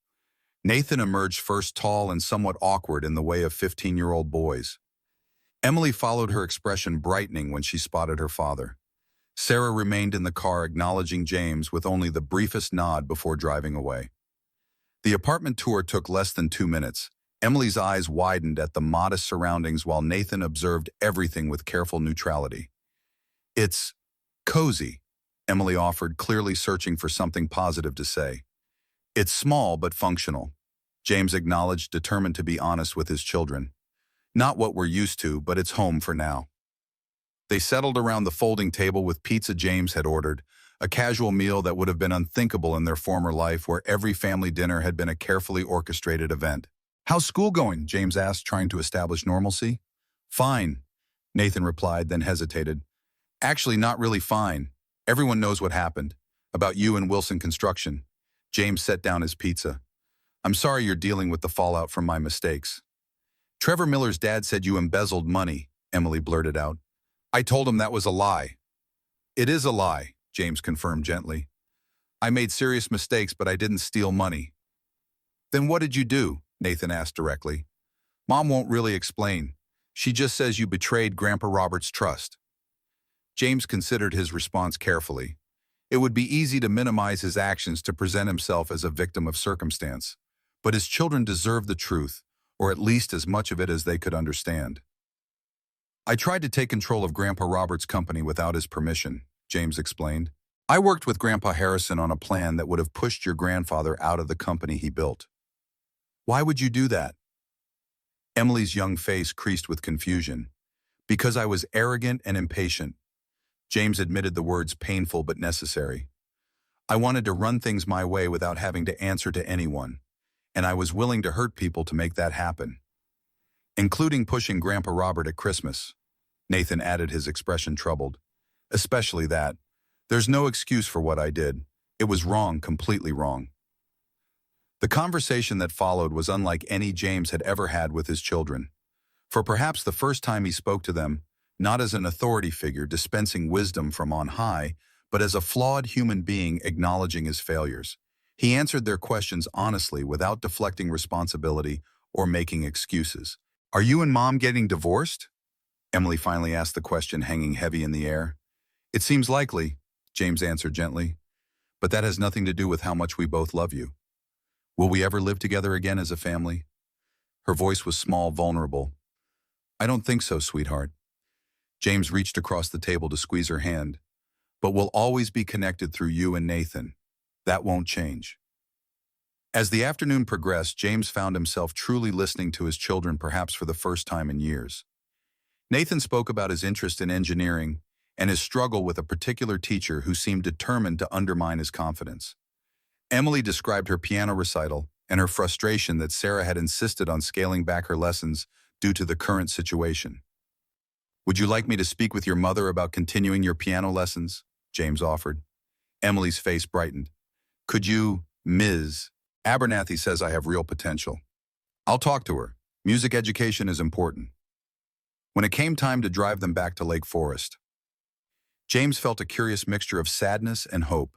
Nathan emerged first, tall and somewhat awkward in the way of 15-year-old boys. Emily followed, her expression brightening when she spotted her father. Sarah remained in the car, acknowledging James with only the briefest nod before driving away. The apartment tour took less than 2 minutes. Emily's eyes widened at the modest surroundings while Nathan observed everything with careful neutrality. "It's cozy," Emily offered, clearly searching for something positive to say. "It's small but functional," James acknowledged, determined to be honest with his children. "Not what we're used to, but it's home for now." They settled around the folding table with pizza James had ordered, a casual meal that would have been unthinkable in their former life where every family dinner had been a carefully orchestrated event. "How's school going?" James asked, trying to establish normalcy. "Fine," Nathan replied, then hesitated. "Actually, not really fine. Everyone knows what happened. About you and Wilson Construction." James set down his pizza. "I'm sorry you're dealing with the fallout from my mistakes." "Trevor Miller's dad said you embezzled money," Emily blurted out. "I told him that was a lie." "It is a lie," James confirmed gently. "I made serious mistakes, but I didn't steal money." "Then what did you do?" Nathan asked directly. "Mom won't really explain. She just says you betrayed Grandpa Robert's trust." James considered his response carefully. It would be easy to minimize his actions to present himself as a victim of circumstance, but his children deserved the truth, or at least as much of it as they could understand. "I tried to take control of Grandpa Robert's company without his permission," James explained. "I worked with Grandpa Harrison on a plan that would have pushed your grandfather out of the company he built." "Why would you do that?" Emily's young face creased with confusion. "Because I was arrogant and impatient." James admitted the words painful but necessary. "I wanted to run things my way without having to answer to anyone, and I was willing to hurt people to make that happen. Including pushing Grandpa Robert at Christmas." Nathan added, his expression troubled. "Especially that. There's no excuse for what I did. It was wrong, completely wrong." The conversation that followed was unlike any James had ever had with his children. For perhaps the first time he spoke to them, not as an authority figure dispensing wisdom from on high, but as a flawed human being acknowledging his failures. He answered their questions honestly without deflecting responsibility or making excuses. "Are you and Mom getting divorced?" Emily finally asked the question, hanging heavy in the air. "It seems likely," James answered gently. "But that has nothing to do with how much we both love you." "Will we ever live together again as a family?" Her voice was small, vulnerable. "I don't think so, sweetheart." James reached across the table to squeeze her hand. "But we'll always be connected through you and Nathan. That won't change." As the afternoon progressed, James found himself truly listening to his children, perhaps for the first time in years. Nathan spoke about his interest in engineering and his struggle with a particular teacher who seemed determined to undermine his confidence. Emily described her piano recital and her frustration that Sarah had insisted on scaling back her lessons due to the current situation. "Would you like me to speak with your mother about continuing your piano lessons?" James offered. Emily's face brightened. "Could you, Ms. Abernathy says I have real potential. I'll talk to her. Music education is important." When it came time to drive them back to Lake Forest, James felt a curious mixture of sadness and hope.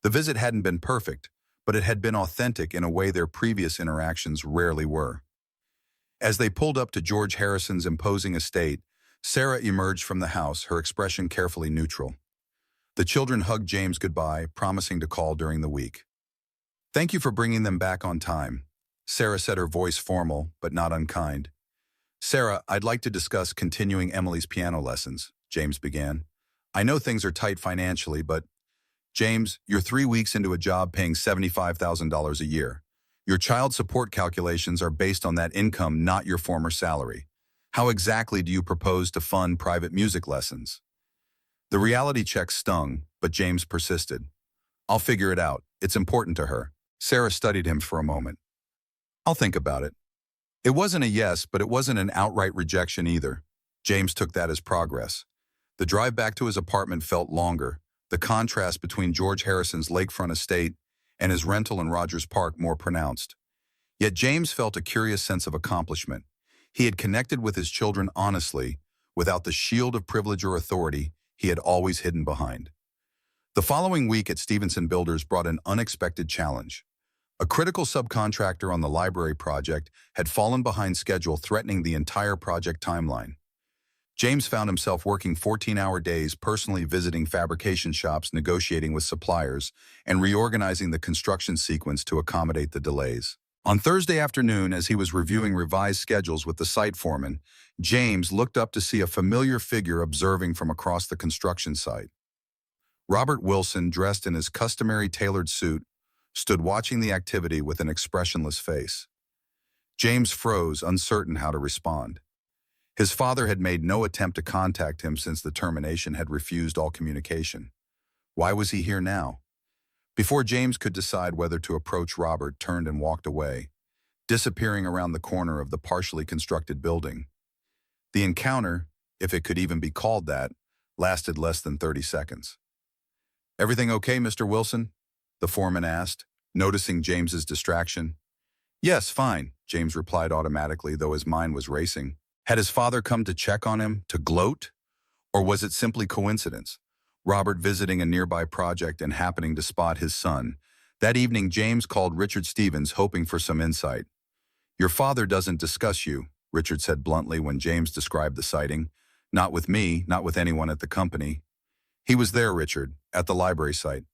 The visit hadn't been perfect, but it had been authentic in a way their previous interactions rarely were. As they pulled up to George Harrison's imposing estate, Sarah emerged from the house, her expression carefully neutral. The children hugged James goodbye, promising to call during the week. "Thank you for bringing them back on time," Sarah said, her voice formal but not unkind. "Sarah, I'd like to discuss continuing Emily's piano lessons," James began. "I know things are tight financially, but..." "James, you're 3 weeks into a job paying $75,000 a year. Your child support calculations are based on that income, not your former salary. How exactly do you propose to fund private music lessons?" The reality check stung, but James persisted. "I'll figure it out. It's important to her." Sarah studied him for a moment. I'll think about it. It wasn't a yes, but it wasn't an outright rejection either. James took that as progress. The drive back to his apartment felt longer, the contrast between George Harrison's lakefront estate and his rental in Rogers Park more pronounced. Yet James felt a curious sense of accomplishment. He had connected with his children honestly, without the shield of privilege or authority he had always hidden behind. The following week at Stevenson Builders brought an unexpected challenge. A critical subcontractor on the library project had fallen behind schedule, threatening the entire project timeline. James found himself working 14-hour days, personally visiting fabrication shops, negotiating with suppliers, and reorganizing the construction sequence to accommodate the delays. On Thursday afternoon, as he was reviewing revised schedules with the site foreman, James looked up to see a familiar figure observing from across the construction site. Robert Wilson, dressed in his customary tailored suit, stood watching the activity with an expressionless face. James froze, uncertain how to respond. His father had made no attempt to contact him since the termination had refused all communication. Why was he here now? Before James could decide whether to approach, Robert turned and walked away, disappearing around the corner of the partially constructed building. The encounter, if it could even be called that, lasted less than 30 seconds. "Everything okay, Mr. Wilson?" the foreman asked, noticing James's distraction. "Yes, fine," James replied automatically, though his mind was racing. Had his father come to check on him, to gloat? Or was it simply coincidence? Robert visiting a nearby project and happening to spot his son. That evening, James called Richard Stevens, hoping for some insight. "Your father doesn't discuss you," Richard said bluntly when James described the sighting. "Not with me, not with anyone at the company." "He was there, Richard, at the library site."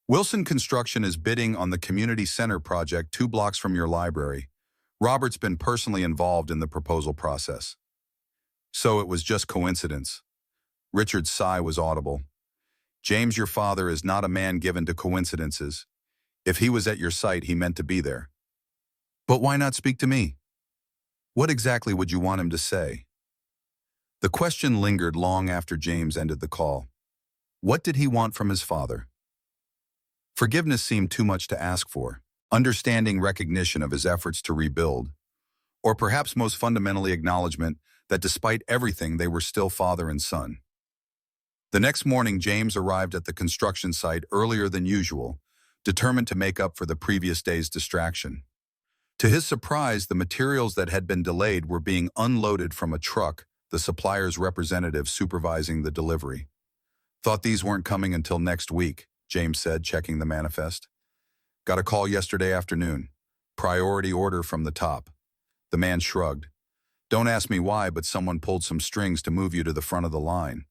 "Wilson Construction is bidding on the community center project 2 blocks from your library. Robert's been personally involved in the proposal process." "So it was just coincidence." Richard's sigh was audible. "James, your father is not a man given to coincidences. If he was at your site, he meant to be there." "But why not speak to me?" "What exactly would you want him to say?" The question lingered long after James ended the call. What did he want from his father? Forgiveness seemed too much to ask for. Understanding, recognition of his efforts to rebuild. Or perhaps most fundamentally, acknowledgement that despite everything, they were still father and son. The next morning, James arrived at the construction site earlier than usual, determined to make up for the previous day's distraction. To his surprise, the materials that had been delayed were being unloaded from a truck, the supplier's representative supervising the delivery. "Thought these weren't coming until next week," James said, checking the manifest. "Got a call yesterday afternoon. Priority order from the top." The man shrugged. "Don't ask me why, but someone pulled some strings to move you to the front of the line."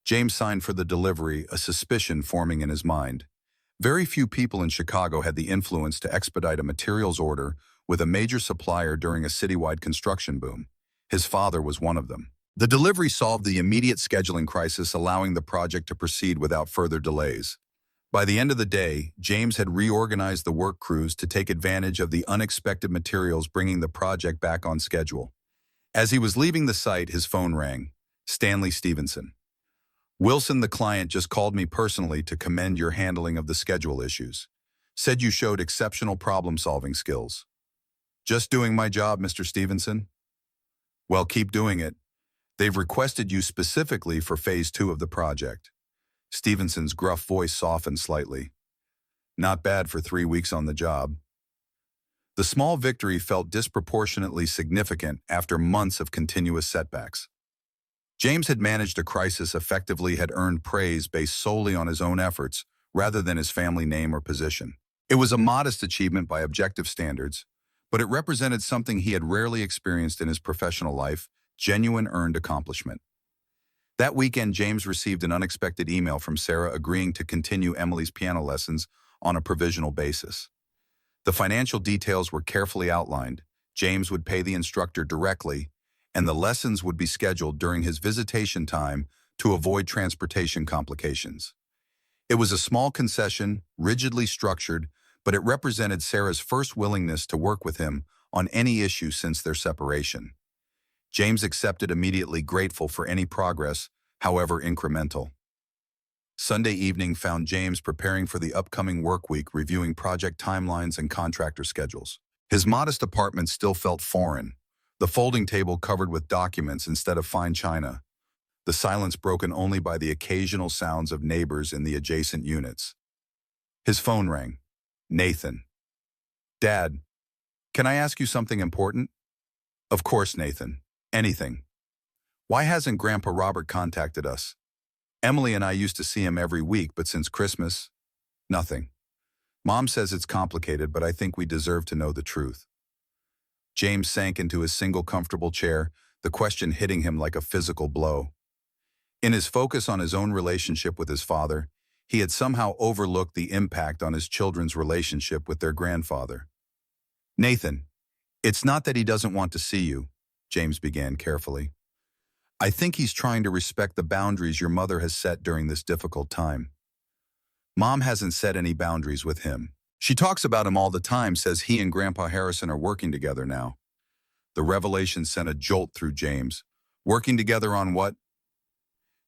James signed for the delivery, a suspicion forming in his mind. Very few people in Chicago had the influence to expedite a materials order with a major supplier during a citywide construction boom. His father was one of them. The delivery solved the immediate scheduling crisis, allowing the project to proceed without further delays. By the end of the day, James had reorganized the work crews to take advantage of the unexpected materials, bringing the project back on schedule. As he was leaving the site, his phone rang. Stanley Stevenson. "Wilson, the client, just called me personally to commend your handling of the schedule issues. Said you showed exceptional problem-solving skills." "Just doing my job, Mr. Stevenson." "Well, keep doing it. They've requested you specifically for Phase 2 of the project." Stevenson's gruff voice softened slightly. "Not bad for 3 weeks on the job." The small victory felt disproportionately significant after months of continuous setbacks. James had managed a crisis effectively, had earned praise based solely on his own efforts rather than his family name or position. It was a modest achievement by objective standards, but it represented something he had rarely experienced in his professional life: genuine earned accomplishment. That weekend, James received an unexpected email from Sarah agreeing to continue Emily's piano lessons on a provisional basis. The financial details were carefully outlined. James would pay the instructor directly, and the lessons would be scheduled during his visitation time to avoid transportation complications. It was a small concession, rigidly structured, but it represented Sarah's first willingness to work with him on any issue since their separation. James accepted immediately, grateful for any progress, however incremental. Sunday evening found James preparing for the upcoming work week, reviewing project timelines and contractor schedules. His modest apartment still felt foreign, the folding table covered with documents instead of fine china, the silence broken only by the occasional sounds of neighbors in the adjacent units. His phone rang. Nathan. Dad, can I ask you something important? Of course, Nathan. Anything. Why hasn't Grandpa Robert contacted us? Emily and I used to see him every week, but since Christmas, nothing. Mom says it's complicated, but I think we deserve to know the truth. James sank into his single comfortable chair, the question hitting him like a physical blow. In his focus on his own relationship with his father, he had somehow overlooked the impact on his children's relationship with their grandfather. Nathan, it's not that he doesn't want to see you, James began carefully. I think he's trying to respect the boundaries your mother has set during this difficult time. Mom hasn't set any boundaries with him. She talks about him all the time, says he and Grandpa Harrison are working together now. The revelation sent a jolt through James. Working together on what?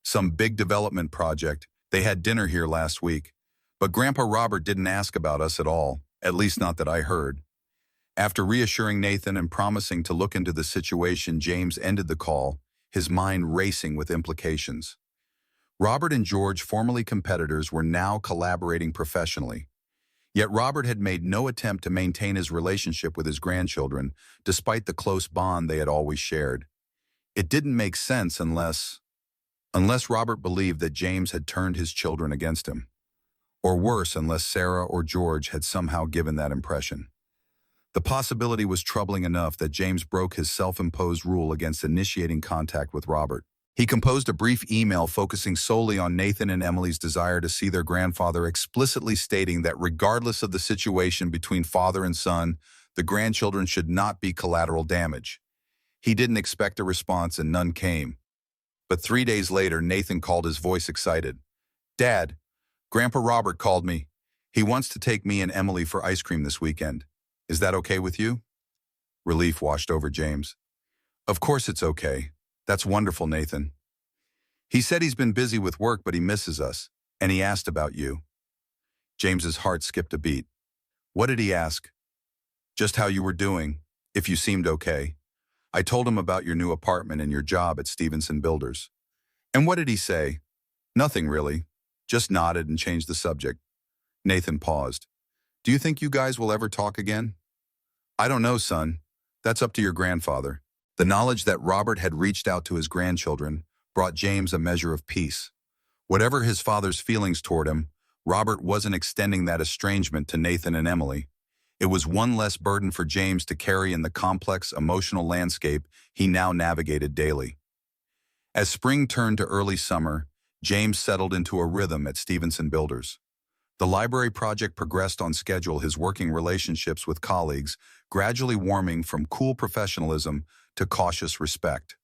Some big development project. They had dinner here last week. But Grandpa Robert didn't ask about us at all, at least not that I heard. After reassuring Nathan and promising to look into the situation, James ended the call, his mind racing with implications. Robert and George, formerly competitors, were now collaborating professionally. Yet Robert had made no attempt to maintain his relationship with his grandchildren, despite the close bond they had always shared. It didn't make sense unless Robert believed that James had turned his children against him. Or worse, unless Sarah or George had somehow given that impression. The possibility was troubling enough that James broke his self-imposed rule against initiating contact with Robert. He composed a brief email focusing solely on Nathan and Emily's desire to see their grandfather, explicitly stating that regardless of the situation between father and son, the grandchildren should not be collateral damage. He didn't expect a response and none came. But 3 days later, Nathan called, his voice excited. Dad, Grandpa Robert called me. He wants to take me and Emily for ice cream this weekend. Is that okay with you? Relief washed over James. Of course it's okay. That's wonderful, Nathan. He said he's been busy with work, but he misses us, and he asked about you. James's heart skipped a beat. What did he ask? Just how you were doing, if you seemed okay. I told him about your new apartment and your job at Stevenson Builders. And what did he say? Nothing really. Just nodded and changed the subject. Nathan paused. Do you think you guys will ever talk again? I don't know, son. That's up to your grandfather. The knowledge that Robert had reached out to his grandchildren brought James a measure of peace. Whatever his father's feelings toward him, Robert wasn't extending that estrangement to Nathan and Emily. It was one less burden for James to carry in the complex emotional landscape he now navigated daily. As spring turned to early summer, James settled into a rhythm at Stevenson Builders. The library project progressed on schedule, his working relationships with colleagues gradually warming from cool professionalism to cautious respect.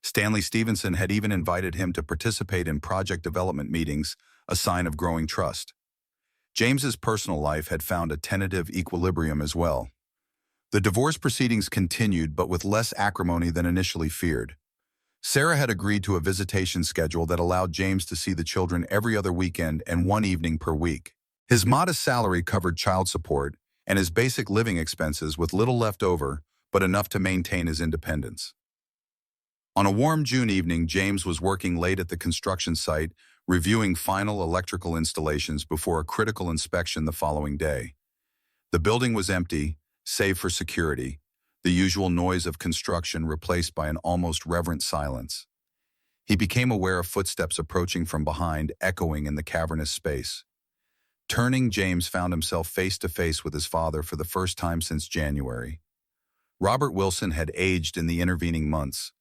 Stanley Stevenson had even invited him to participate in project development meetings, a sign of growing trust. James's personal life had found a tentative equilibrium as well. The divorce proceedings continued, but with less acrimony than initially feared. Sarah had agreed to a visitation schedule that allowed James to see the children every other weekend and one evening per week. His modest salary covered child support and his basic living expenses, with little left over, but enough to maintain his independence. On a warm June evening, James was working late at the construction site, reviewing final electrical installations before a critical inspection the following day. The building was empty, save for security, the usual noise of construction replaced by an almost reverent silence. He became aware of footsteps approaching from behind, echoing in the cavernous space. Turning, James found himself face to face with his father for the first time since January. Robert Wilson had aged in the intervening months.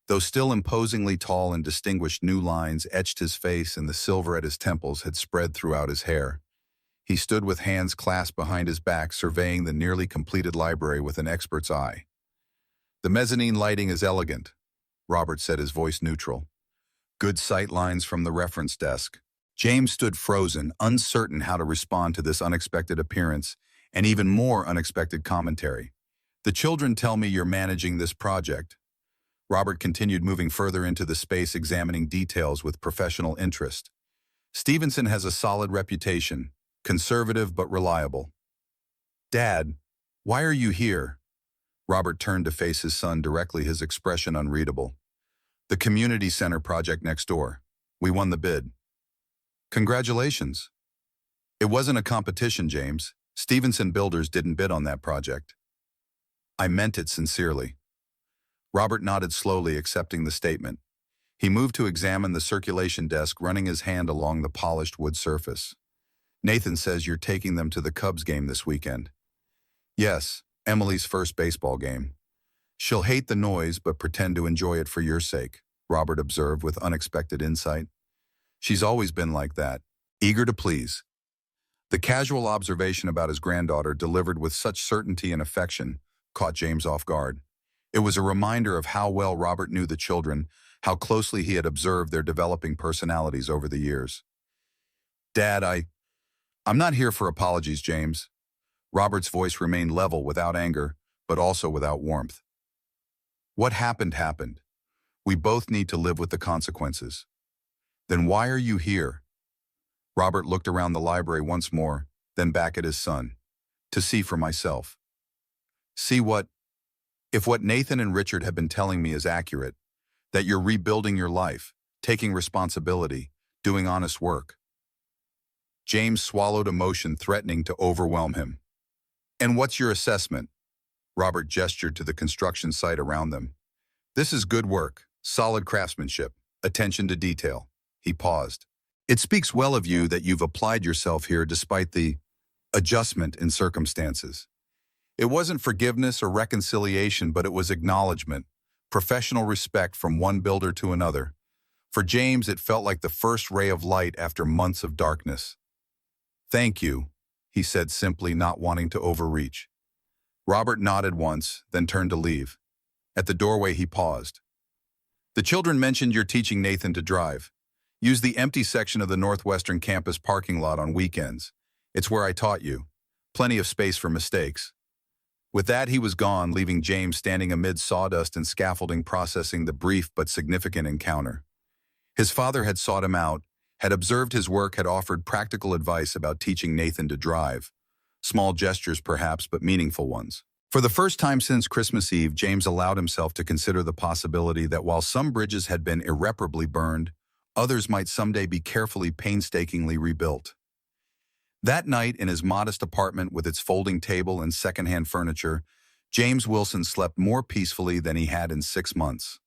Though still imposingly tall and distinguished, new lines etched his face and the silver at his temples had spread throughout his hair. He stood with hands clasped behind his back, surveying the nearly completed library with an expert's eye. The mezzanine lighting is elegant, Robert said, his voice neutral. Good sight lines from the reference desk. James stood frozen, uncertain how to respond to this unexpected appearance and even more unexpected commentary. The children tell me you're managing this project. Robert continued, moving further into the space, examining details with professional interest. Stevenson has a solid reputation, conservative but reliable. Dad, Why are you here? Robert turned to face his son directly, his expression unreadable. The community center project next door. We won the bid. Congratulations. It wasn't a competition, James. Stevenson Builders didn't bid on that project. I meant it sincerely. Robert nodded slowly, accepting the statement. He moved to examine the circulation desk, running his hand along the polished wood surface. Nathan says you're taking them to the Cubs game this weekend. Yes, Emily's first baseball game. She'll hate the noise but pretend to enjoy it for your sake, Robert observed with unexpected insight. She's always been like that, eager to please. The casual observation about his granddaughter, delivered with such certainty and affection, caught James off guard. It was a reminder of how well Robert knew the children, how closely he had observed their developing personalities over the years. Dad, I'm not here for apologies, James. Robert's voice remained level, without anger, but also without warmth. What happened happened. We both need to live with the consequences. Then why are you here? Robert looked around the library once more, then back at his son. To see for myself. See what? If what Nathan and Richard have been telling me is accurate, that you're rebuilding your life, taking responsibility, doing honest work. James swallowed emotion threatening to overwhelm him. And what's your assessment? Robert gestured to the construction site around them. This is good work, solid craftsmanship, attention to detail. He paused. It speaks well of you that you've applied yourself here despite the adjustment in circumstances. It wasn't forgiveness or reconciliation, but it was acknowledgement, professional respect from one builder to another. For James, it felt like the first ray of light after months of darkness. Thank you, he said simply, not wanting to overreach. Robert nodded once, then turned to leave. At the doorway, he paused. The children mentioned you're teaching Nathan to drive. Use the empty section of the Northwestern campus parking lot on weekends. It's where I taught you. Plenty of space for mistakes. With that, he was gone, leaving James standing amid sawdust and scaffolding, processing the brief but significant encounter. His father had sought him out, had observed his work, had offered practical advice about teaching Nathan to drive. Small gestures perhaps, but meaningful ones. For the first time since Christmas Eve, James allowed himself to consider the possibility that while some bridges had been irreparably burned, others might someday be carefully, painstakingly rebuilt. That night, in his modest apartment with its folding table and secondhand furniture, James Wilson slept more peacefully than he had in 6 months.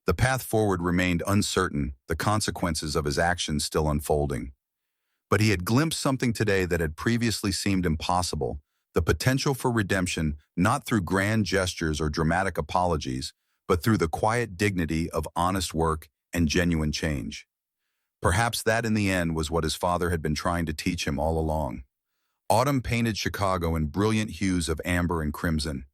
The path forward remained uncertain, the consequences of his actions still unfolding. But he had glimpsed something today that had previously seemed impossible, the potential for redemption, not through grand gestures or dramatic apologies, but through the quiet dignity of honest work and genuine change. Perhaps that in the end was what his father had been trying to teach him all along. Autumn painted Chicago in brilliant hues of amber and crimson.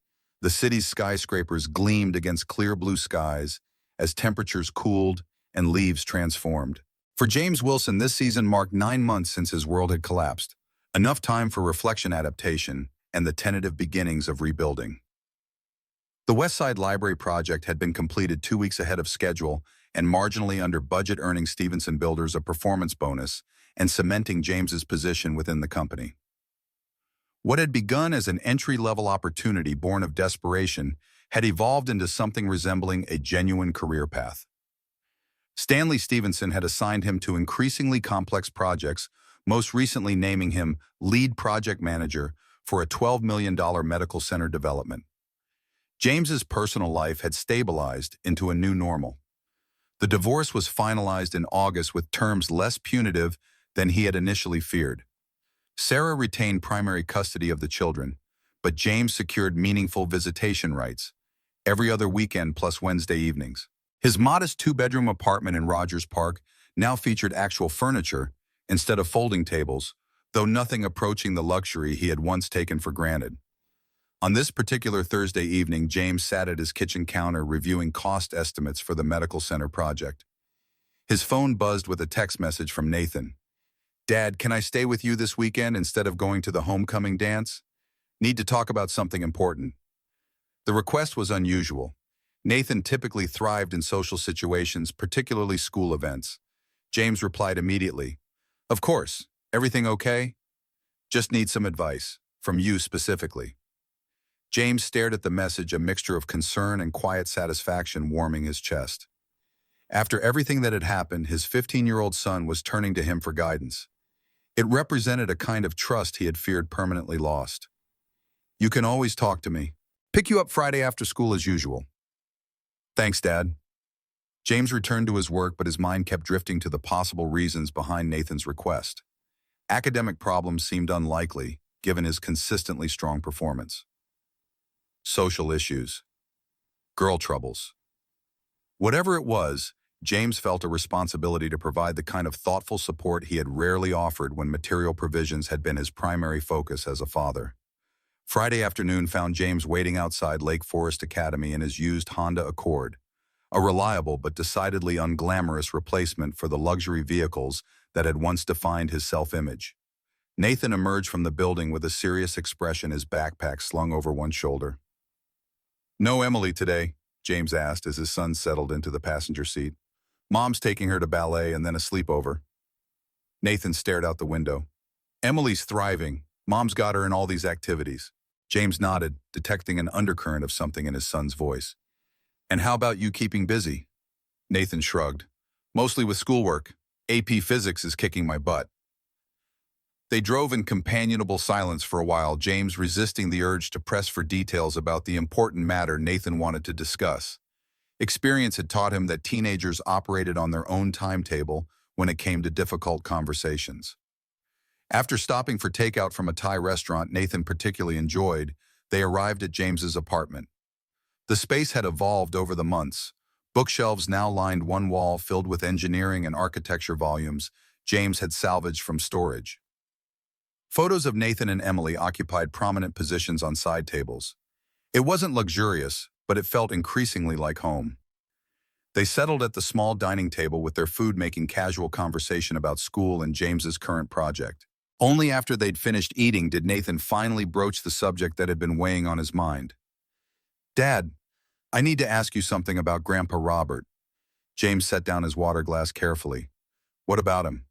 The city's skyscrapers gleamed against clear blue skies as temperatures cooled and leaves transformed. For James Wilson, this season marked 9 months since his world had collapsed. Enough time for reflection, adaptation, and the tentative beginnings of rebuilding. The West Side Library project had been completed 2 weeks ahead of schedule and marginally under budget, earning Stevenson Builders a performance bonus and cementing James's position within the company. What had begun as an entry-level opportunity born of desperation had evolved into something resembling a genuine career path. Stanley Stevenson had assigned him to increasingly complex projects, most recently naming him lead project manager for a $12 million medical center development. James's personal life had stabilized into a new normal. The divorce was finalized in August with terms less punitive than he had initially feared. Sarah retained primary custody of the children, but James secured meaningful visitation rights, every other weekend plus Wednesday evenings. His modest 2-bedroom apartment in Rogers Park now featured actual furniture instead of folding tables, though nothing approaching the luxury he had once taken for granted. On this particular Thursday evening, James sat at his kitchen counter reviewing cost estimates for the medical center project. His phone buzzed with a text message from Nathan. "Dad, can I stay with you this weekend instead of going to the homecoming dance? Need to talk about something important." The request was unusual. Nathan typically thrived in social situations, particularly school events. James replied immediately, "Of course. Everything okay? Just need some advice, from you specifically." James stared at the message, a mixture of concern and quiet satisfaction warming his chest. After everything that had happened, his 15-year-old son was turning to him for guidance. It represented a kind of trust he had feared permanently lost. "You can always talk to me. Pick you up Friday after school as usual." "Thanks, Dad." James returned to his work, but his mind kept drifting to the possible reasons behind Nathan's request. Academic problems seemed unlikely, given his consistently strong performance. Social issues. Girl troubles. Whatever it was, James felt a responsibility to provide the kind of thoughtful support he had rarely offered when material provisions had been his primary focus as a father. Friday afternoon found James waiting outside Lake Forest Academy in his used Honda Accord, a reliable but decidedly unglamorous replacement for the luxury vehicles that had once defined his self-image. Nathan emerged from the building with a serious expression, his backpack slung over one shoulder. "No Emily today?" James asked as his son settled into the passenger seat. "Mom's taking her to ballet and then a sleepover." Nathan stared out the window. "Emily's thriving. Mom's got her in all these activities." James nodded, detecting an undercurrent of something in his son's voice. "And how about you keeping busy?" Nathan shrugged. "Mostly with schoolwork. AP Physics is kicking my butt." They drove in companionable silence for a while, James resisting the urge to press for details about the important matter Nathan wanted to discuss. Experience had taught him that teenagers operated on their own timetable when it came to difficult conversations. After stopping for takeout from a Thai restaurant Nathan particularly enjoyed, they arrived at James's apartment. The space had evolved over the months. Bookshelves now lined one wall filled with engineering and architecture volumes James had salvaged from storage. Photos of Nathan and Emily occupied prominent positions on side tables. It wasn't luxurious, but it felt increasingly like home. They settled at the small dining table with their food, making casual conversation about school and James's current project. Only after they'd finished eating did Nathan finally broach the subject that had been weighing on his mind. "Dad, I need to ask you something about Grandpa Robert." James set down his water glass carefully. "What about him?"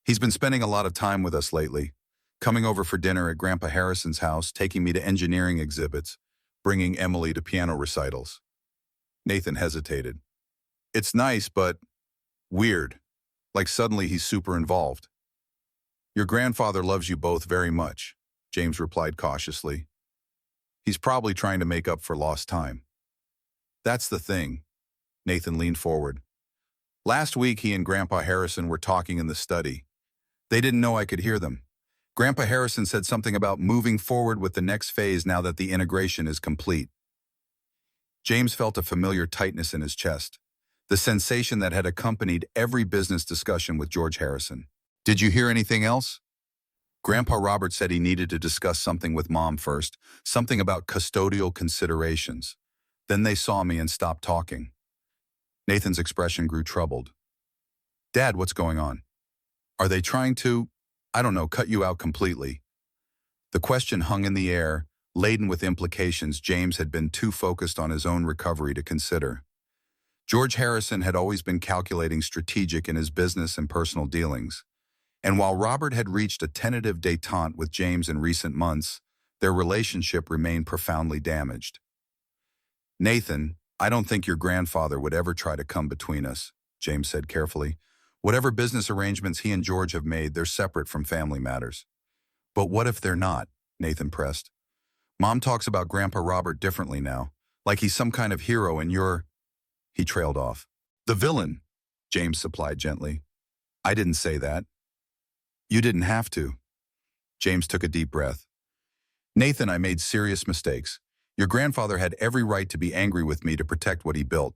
"He's been spending a lot of time with us lately, coming over for dinner at Grandpa Harrison's house, taking me to engineering exhibits, bringing Emily to piano recitals." Nathan hesitated. "It's nice, but weird. Like suddenly he's super involved." "Your grandfather loves you both very much," James replied cautiously. "He's probably trying to make up for lost time." "That's the thing." Nathan leaned forward. "Last week he and Grandpa Harrison were talking in the study. They didn't know I could hear them. Grandpa Harrison said something about moving forward with the next phase now that the integration is complete." James felt a familiar tightness in his chest, the sensation that had accompanied every business discussion with George Harrison. "Did you hear anything else?" "Grandpa Robert said he needed to discuss something with Mom first, something about custodial considerations. Then they saw me and stopped talking." Nathan's expression grew troubled. "Dad, what's going on? Are they trying to, I don't know, cut you out completely?" The question hung in the air, laden with implications James had been too focused on his own recovery to consider. George Harrison had always been calculating, strategic in his business and personal dealings. And while Robert had reached a tentative détente with James in recent months, their relationship remained profoundly damaged. "Nathan, I don't think your grandfather would ever try to come between us," James said carefully. "Whatever business arrangements he and George have made, they're separate from family matters." "But what if they're not?" Nathan pressed. "Mom talks about Grandpa Robert differently now, like he's some kind of hero and you're—" He trailed off. "The villain," James supplied gently. "I didn't say that." "You didn't have to." James took a deep breath. "Nathan, I made serious mistakes. Your grandfather had every right to be angry with me to protect what he built.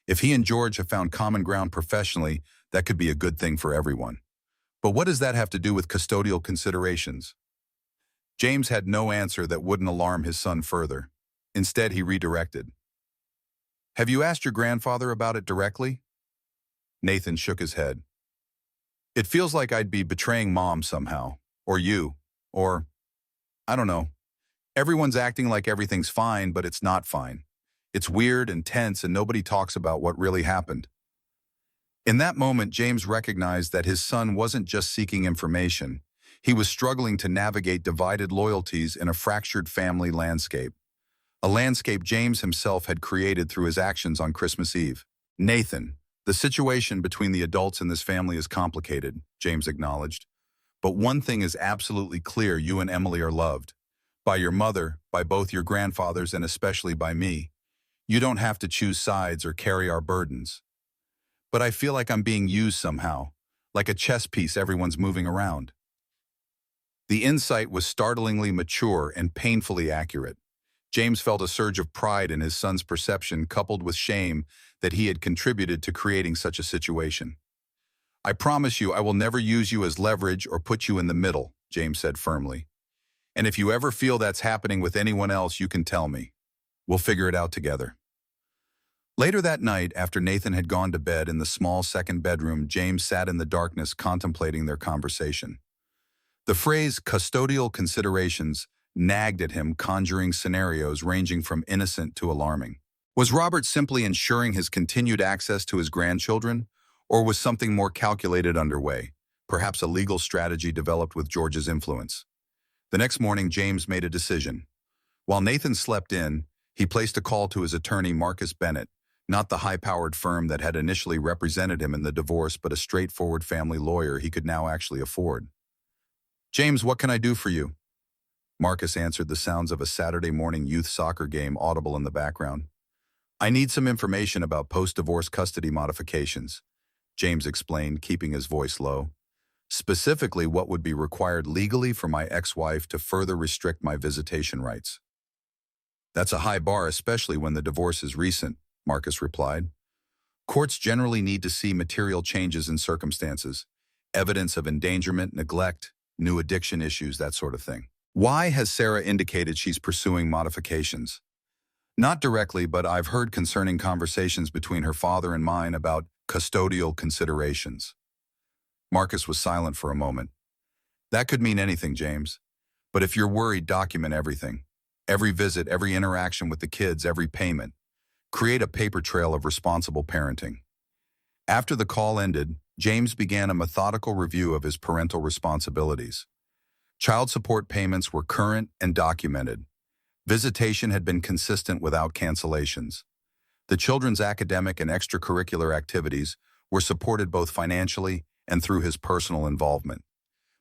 If he and George have found common ground professionally, that could be a good thing for everyone. But what does that have to do with custodial considerations?" James had no answer that wouldn't alarm his son further. Instead, he redirected. "Have you asked your grandfather about it directly?" Nathan shook his head. "It feels like I'd be betraying Mom somehow, or you, or, I don't know. Everyone's acting like everything's fine, but it's not fine. It's weird and tense, and nobody talks about what really happened." In that moment, James recognized that his son wasn't just seeking information. He was struggling to navigate divided loyalties in a fractured family landscape. a landscape James himself had created through his actions on Christmas Eve. Nathan, the situation between the adults in this family is complicated, James acknowledged. But one thing is absolutely clear: you and Emily are loved. By your mother, by both your grandfathers, and especially by me. You don't have to choose sides or carry our burdens. But I feel like I'm being used somehow, like a chess piece everyone's moving around. The insight was startlingly mature and painfully accurate. James felt a surge of pride in his son's perception, coupled with shame that he had contributed to creating such a situation. "I promise you I will never use you as leverage or put you in the middle," James said firmly. "And if you ever feel that's happening with anyone else, you can tell me. We'll figure it out together." Later that night, after Nathan had gone to bed in the small second bedroom, James sat in the darkness contemplating their conversation. The phrase custodial considerations nagged at him, conjuring scenarios ranging from innocent to alarming. Was Robert simply ensuring his continued access to his grandchildren, or was something more calculated underway, perhaps a legal strategy developed with George's influence? The next morning, James made a decision. While Nathan slept in, he placed a call to his attorney, Marcus Bennett, not the high-powered firm that had initially represented him in the divorce, but a straightforward family lawyer he could now actually afford. "James, what can I do for you?" Marcus answered, the sounds of a Saturday morning youth soccer game audible in the background. "I need some information about post-divorce custody modifications," James explained, keeping his voice low. "Specifically, what would be required legally for my ex-wife to further restrict my visitation rights." "That's a high bar, especially when the divorce is recent," Marcus replied. "Courts generally need to see material changes in circumstances, evidence of endangerment, neglect, new addiction issues, that sort of thing." "Why has Sarah indicated she's pursuing modifications?" "Not directly, but I've heard concerning conversations between her father and mine about custodial considerations." Marcus was silent for a moment. "That could mean anything, James. But if you're worried, document everything. Every visit, every interaction with the kids, every payment. Create a paper trail of responsible parenting." After the call ended, James began a methodical review of his parental responsibilities. Child support payments were current and documented. Visitation had been consistent without cancellations. The children's academic and extracurricular activities were supported both financially and through his personal involvement.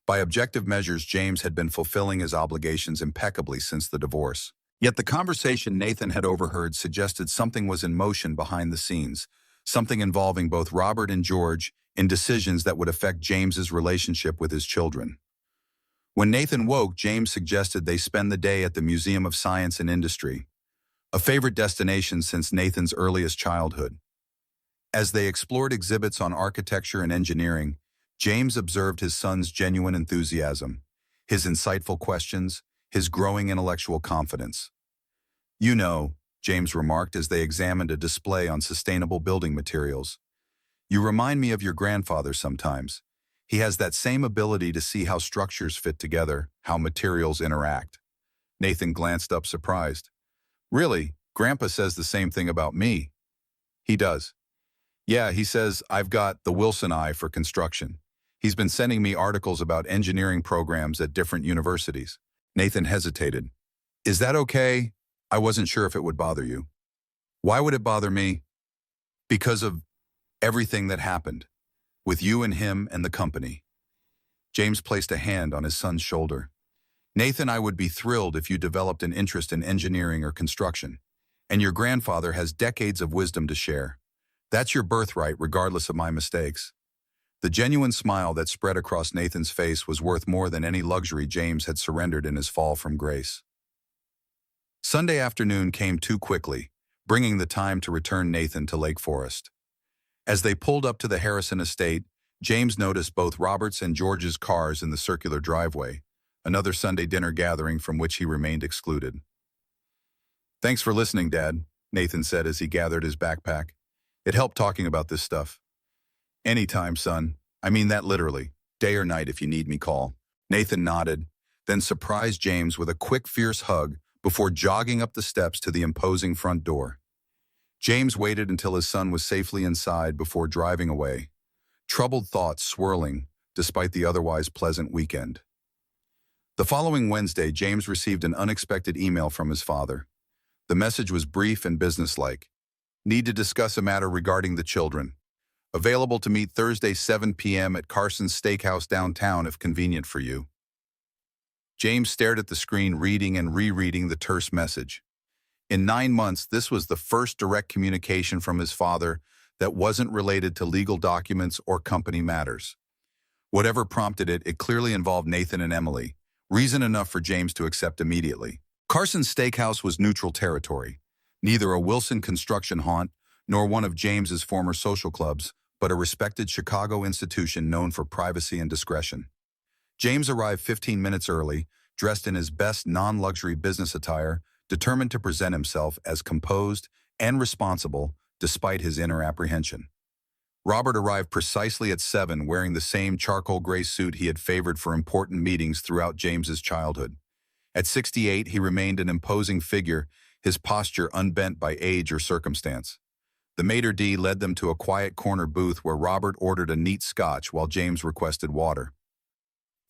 By objective measures, James had been fulfilling his obligations impeccably since the divorce. Yet the conversation Nathan had overheard suggested something was in motion behind the scenes, something involving both Robert and George in decisions that would affect James's relationship with his children. When Nathan woke, James suggested they spend the day at the Museum of Science and Industry, a favorite destination since Nathan's earliest childhood. As they explored exhibits on architecture and engineering, James observed his son's genuine enthusiasm, his insightful questions, his growing intellectual confidence. "You know," James remarked as they examined a display on sustainable building materials, "you remind me of your grandfather sometimes. He has that same ability to see how structures fit together, how materials interact." Nathan glanced up surprised. "Really? Grandpa says the same thing about me." "He does. Yeah, he says I've got the Wilson eye for construction. He's been sending me articles about engineering programs at different universities." Nathan hesitated. "Is that okay? I wasn't sure if it would bother you." "Why would it bother me?" "Because of everything that happened, with you and him and the company." James placed a hand on his son's shoulder. "Nathan, I would be thrilled if you developed an interest in engineering or construction, and your grandfather has decades of wisdom to share. That's your birthright, regardless of my mistakes." The genuine smile that spread across Nathan's face was worth more than any luxury James had surrendered in his fall from grace. Sunday afternoon came too quickly, bringing the time to return Nathan to Lake Forest. As they pulled up to the Harrison estate, James noticed both Robert's and George's cars in the circular driveway, another Sunday dinner gathering from which he remained excluded. "Thanks for listening, Dad," Nathan said as he gathered his backpack. "It helped talking about this stuff." "Anytime, son. I mean that literally. Day or night if you need me, call." Nathan nodded, then surprised James with a quick, fierce hug before jogging up the steps to the imposing front door. James waited until his son was safely inside before driving away, troubled thoughts swirling despite the otherwise pleasant weekend. The following Wednesday, James received an unexpected email from his father. The message was brief and businesslike. Need to discuss a matter regarding the children. Available to meet Thursday 7 p.m. at Carson's Steakhouse downtown if convenient for you. James stared at the screen, reading and rereading the terse message. In 9 months, this was the first direct communication from his father that wasn't related to legal documents or company matters. Whatever prompted it, it clearly involved Nathan and Emily, reason enough for James to accept immediately. Carson's Steakhouse was neutral territory, neither a Wilson construction haunt nor one of James's former social clubs, but a respected Chicago institution known for privacy and discretion. James arrived 15 minutes early, dressed in his best non-luxury business attire, determined to present himself as composed and responsible despite his inner apprehension. Robert arrived precisely at 7, wearing the same charcoal gray suit he had favored for important meetings throughout James's childhood. At 68, he remained an imposing figure, his posture unbent by age or circumstance. The maitre d' led them to a quiet corner booth where Robert ordered a neat scotch while James requested water.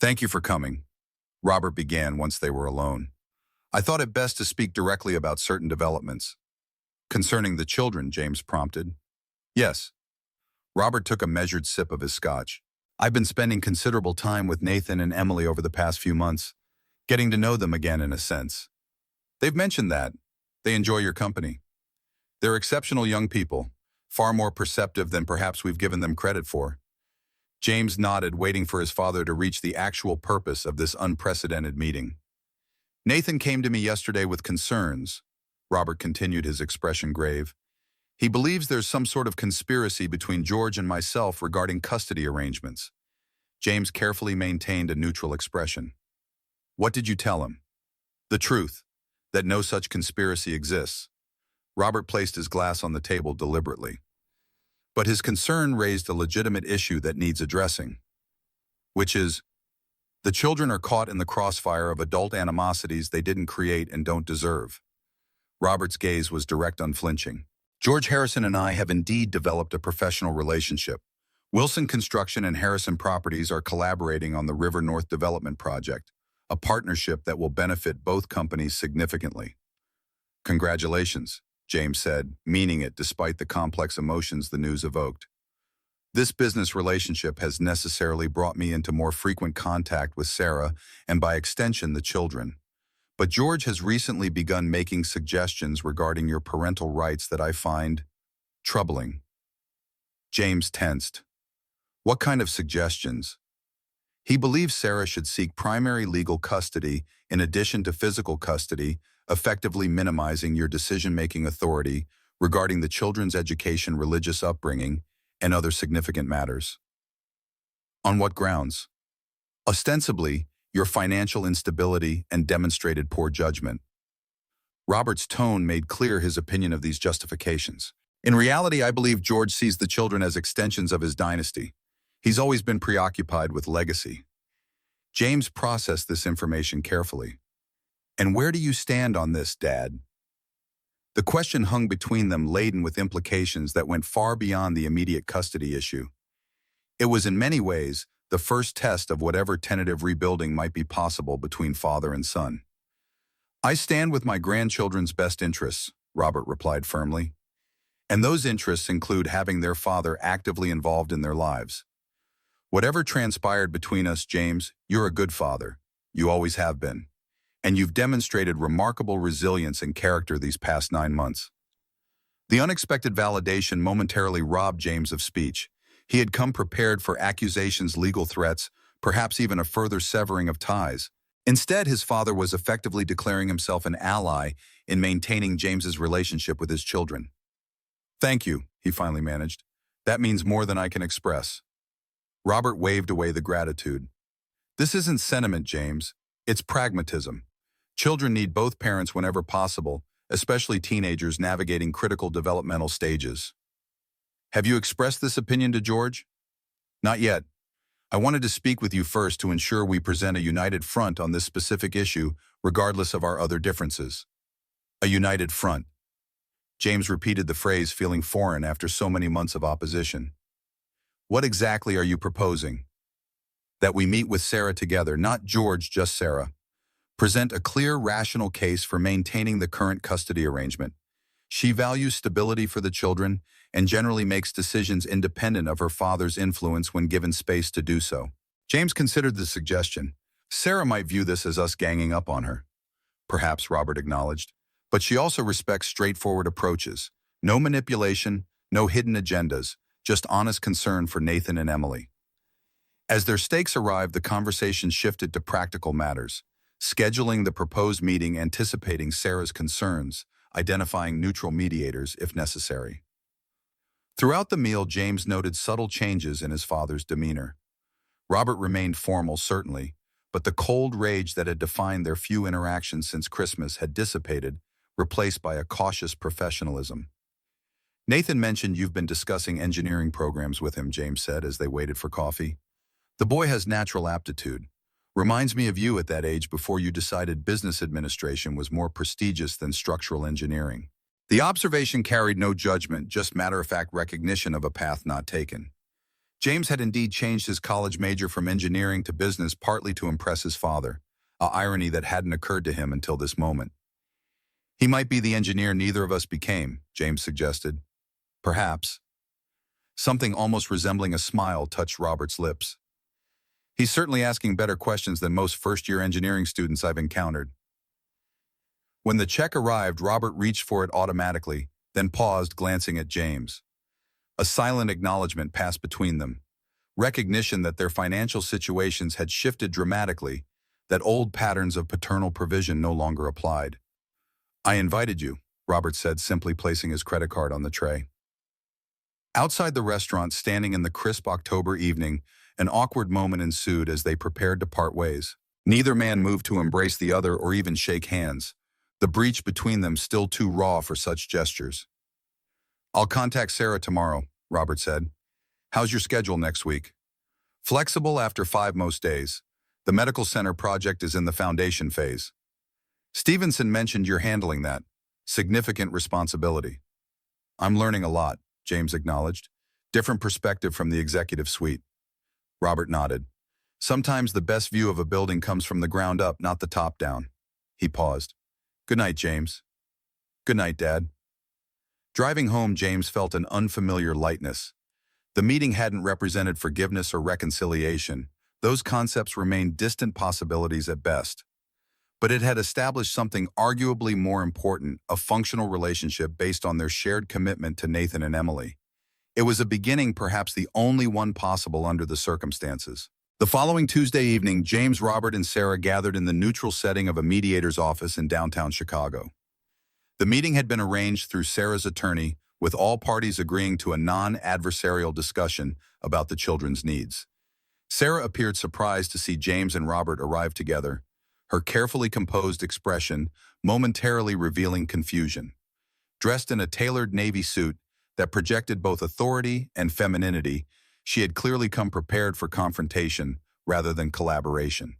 "Thank you for coming," Robert began once they were alone. "I thought it best to speak directly about certain developments." "Concerning the children," James prompted. "Yes." Robert took a measured sip of his scotch. "I've been spending considerable time with Nathan and Emily over the past few months, getting to know them again in a sense. They've mentioned that. They enjoy your company. They're exceptional young people, far more perceptive than perhaps we've given them credit for." James nodded, waiting for his father to reach the actual purpose of this unprecedented meeting. "Nathan came to me yesterday with concerns," Robert continued, his expression grave. "He believes there's some sort of conspiracy between George and myself regarding custody arrangements." James carefully maintained a neutral expression. "What did you tell him?" "The truth, that no such conspiracy exists." Robert placed his glass on the table deliberately. "But his concern raised a legitimate issue that needs addressing, which is, the children are caught in the crossfire of adult animosities they didn't create and don't deserve." Robert's gaze was direct, unflinching. "George Harrison and I have indeed developed a professional relationship. Wilson Construction and Harrison Properties are collaborating on the River North Development Project, a partnership that will benefit both companies significantly." "Congratulations," James said, meaning it despite the complex emotions the news evoked. "This business relationship has necessarily brought me into more frequent contact with Sarah and by extension the children. But George has recently begun making suggestions regarding your parental rights that I find troubling." James tensed. "What kind of suggestions?" "He believes Sarah should seek primary legal custody in addition to physical custody, effectively minimizing your decision-making authority regarding the children's education, religious upbringing, and other significant matters." "On what grounds?" "Ostensibly, your financial instability and demonstrated poor judgment." Robert's tone made clear his opinion of these justifications. "In reality, I believe George sees the children as extensions of his dynasty. He's always been preoccupied with legacy." James processed this information carefully. "And where do you stand on this, Dad?" The question hung between them, laden with implications that went far beyond the immediate custody issue. It was in many ways the first test of whatever tentative rebuilding might be possible between father and son. "I stand with my grandchildren's best interests," Robert replied firmly. "And those interests include having their father actively involved in their lives. Whatever transpired between us, James, you're a good father. You always have been. And you've demonstrated remarkable resilience and character these past 9 months." The unexpected validation momentarily robbed James of speech. He had come prepared for accusations, legal threats, perhaps even a further severing of ties. Instead, his father was effectively declaring himself an ally in maintaining James's relationship with his children. "Thank you," he finally managed. "That means more than I can express." Robert waved away the gratitude. "This isn't sentiment, James. It's pragmatism. Children need both parents whenever possible, especially teenagers navigating critical developmental stages." "Have you expressed this opinion to George?" "Not yet. I wanted to speak with you first to ensure we present a united front on this specific issue, regardless of our other differences." "A united front." James repeated the phrase, feeling foreign after so many months of opposition. "What exactly are you proposing?" "That we meet with Sarah together, not George, just Sarah. present a clear, rational case for maintaining the current custody arrangement. She values stability for the children and generally makes decisions independent of her father's influence when given space to do so. James considered the suggestion. Sarah might view this as us ganging up on her. Perhaps, Robert acknowledged. But she also respects straightforward approaches. No manipulation, no hidden agendas, just honest concern for Nathan and Emily. As their stakes arrived, the conversation shifted to practical matters, scheduling the proposed meeting, anticipating Sarah's concerns, identifying neutral mediators if necessary. Throughout the meal, James noted subtle changes in his father's demeanor. Robert remained formal, certainly, but the cold rage that had defined their few interactions since Christmas had dissipated, replaced by a cautious professionalism. Nathan mentioned you've been discussing engineering programs with him, James said as they waited for coffee. The boy has natural aptitude. Reminds me of you at that age before you decided business administration was more prestigious than structural engineering. The observation carried no judgment, just matter-of-fact recognition of a path not taken. James had indeed changed his college major from engineering to business partly to impress his father, an irony that hadn't occurred to him until this moment. He might be the engineer neither of us became, James suggested. Perhaps. Something almost resembling a smile touched Robert's lips. He's certainly asking better questions than most first-year engineering students I've encountered. When the check arrived, Robert reached for it automatically, then paused, glancing at James. A silent acknowledgement passed between them, recognition that their financial situations had shifted dramatically, that old patterns of paternal provision no longer applied. I invited you, Robert said, simply placing his credit card on the tray. Outside the restaurant, standing in the crisp October evening, an awkward moment ensued as they prepared to part ways. Neither man moved to embrace the other or even shake hands, the breach between them still too raw for such gestures. I'll contact Sarah tomorrow, Robert said. How's your schedule next week? Flexible after 5 most days. The medical center project is in the foundation phase. Stevenson mentioned you're handling that. Significant responsibility. I'm learning a lot, James acknowledged. Different perspective from the executive suite. Robert nodded. Sometimes the best view of a building comes from the ground up, not the top down. He paused. Good night, James. Good night, Dad. Driving home, James felt an unfamiliar lightness. The meeting hadn't represented forgiveness or reconciliation. Those concepts remained distant possibilities at best. But it had established something arguably more important, a functional relationship based on their shared commitment to Nathan and Emily. It was a beginning, perhaps the only one possible under the circumstances. The following Tuesday evening, James, Robert, and Sarah gathered in the neutral setting of a mediator's office in downtown Chicago. The meeting had been arranged through Sarah's attorney, with all parties agreeing to a non-adversarial discussion about the children's needs. Sarah appeared surprised to see James and Robert arrive together, her carefully composed expression momentarily revealing confusion. Dressed in a tailored navy suit that projected both authority and femininity, she had clearly come prepared for confrontation rather than collaboration.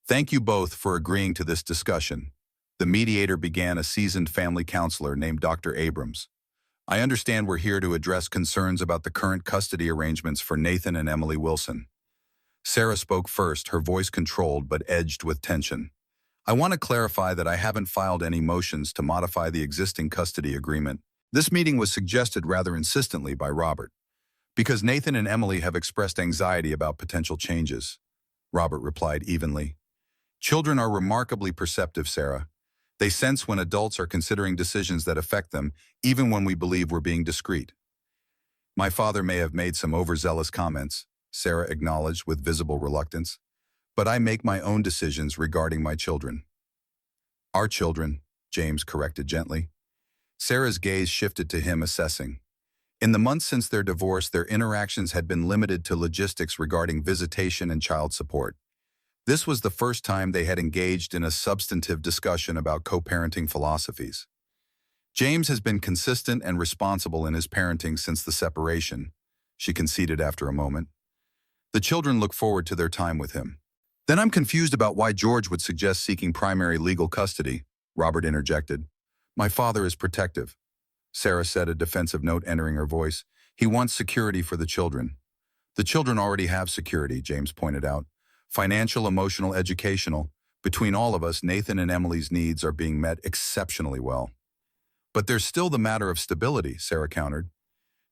Thank you both for agreeing to this discussion. The mediator began, a seasoned family counselor named Dr. Abrams. I understand we're here to address concerns about the current custody arrangements for Nathan and Emily Wilson. Sarah spoke first, her voice controlled but edged with tension. I want to clarify that I haven't filed any motions to modify the existing custody agreement. This meeting was suggested rather insistently by Robert. Because Nathan and Emily have expressed anxiety about potential changes, Robert replied evenly. Children are remarkably perceptive, Sarah. They sense when adults are considering decisions that affect them, even when we believe we're being discreet. My father may have made some overzealous comments, Sarah acknowledged with visible reluctance, but I make my own decisions regarding my children. Our children, James corrected gently. Sarah's gaze shifted to him, assessing. In the months since their divorce, their interactions had been limited to logistics regarding visitation and child support. This was the first time they had engaged in a substantive discussion about co-parenting philosophies. James has been consistent and responsible in his parenting since the separation, she conceded after a moment. The children look forward to their time with him. Then I'm confused about why George would suggest seeking primary legal custody, Robert interjected. My father is protective, Sarah said, a defensive note entering her voice. He wants security for the children. The children already have security, James pointed out. Financial, emotional, educational, Between all of us, Nathan and Emily's needs are being met exceptionally well. But there's still the matter of stability, Sarah countered.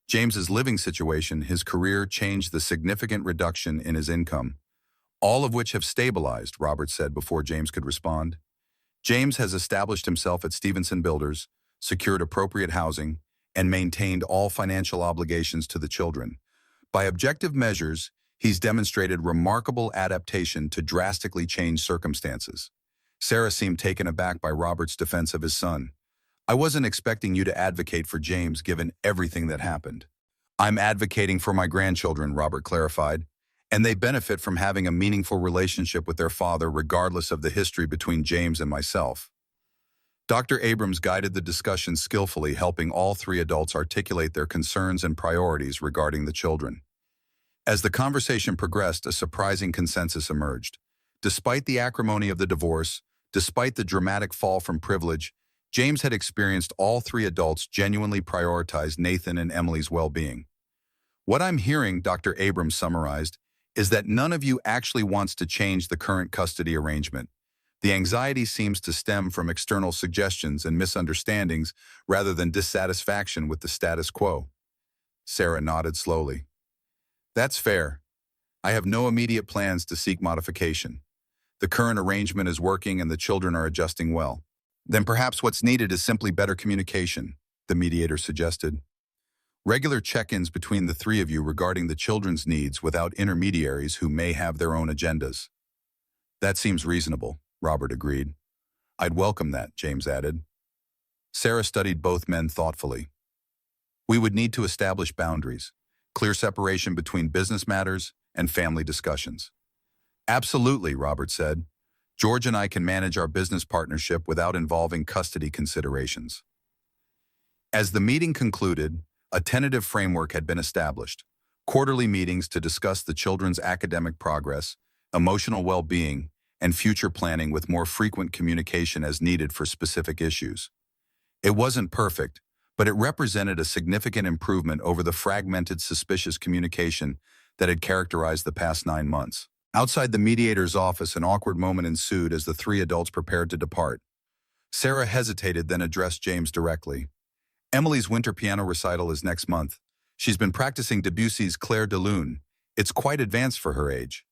James's living situation, his career changed the significant reduction in his income, all of which have stabilized, Robert said before James could respond. James has established himself at Stevenson Builders, secured appropriate housing, and maintained all financial obligations to the children. By objective measures, he's demonstrated remarkable adaptation to drastically changed circumstances. Sarah seemed taken aback by Robert's defense of his son. I wasn't expecting you to advocate for James given everything that happened. I'm advocating for my grandchildren, Robert clarified, and they benefit from having a meaningful relationship with their father regardless of the history between James and myself. Dr. Abrams guided the discussion skillfully, helping all three adults articulate their concerns and priorities regarding the children. As the conversation progressed, a surprising consensus emerged. Despite the acrimony of the divorce, despite the dramatic fall from privilege, James had experienced all three adults genuinely prioritize Nathan and Emily's well-being. What I'm hearing, Dr. Abrams summarized, is that none of you actually wants to change the current custody arrangement. The anxiety seems to stem from external suggestions and misunderstandings rather than dissatisfaction with the status quo. Sarah nodded slowly. That's fair. I have no immediate plans to seek modification. The current arrangement is working and the children are adjusting well. Then perhaps what's needed is simply better communication, the mediator suggested. Regular check-ins between the three of you regarding the children's needs without intermediaries who may have their own agendas. That seems reasonable, Robert agreed. I'd welcome that, James added. Sarah studied both men thoughtfully. We would need to establish boundaries, clear separation between business matters and family discussions. Absolutely, Robert said. George and I can manage our business partnership without involving custody considerations. As the meeting concluded, a tentative framework had been established. Quarterly meetings to discuss the children's academic progress, emotional well-being, and future planning with more frequent communication as needed for specific issues. It wasn't perfect, but it represented a significant improvement over the fragmented, suspicious communication that had characterized the past 9 months. Outside the mediator's office, an awkward moment ensued as the three adults prepared to depart. Sarah hesitated, then addressed James directly. Emily's winter piano recital is next month. She's been practicing Debussy's Clair de Lune. It's quite advanced for her age.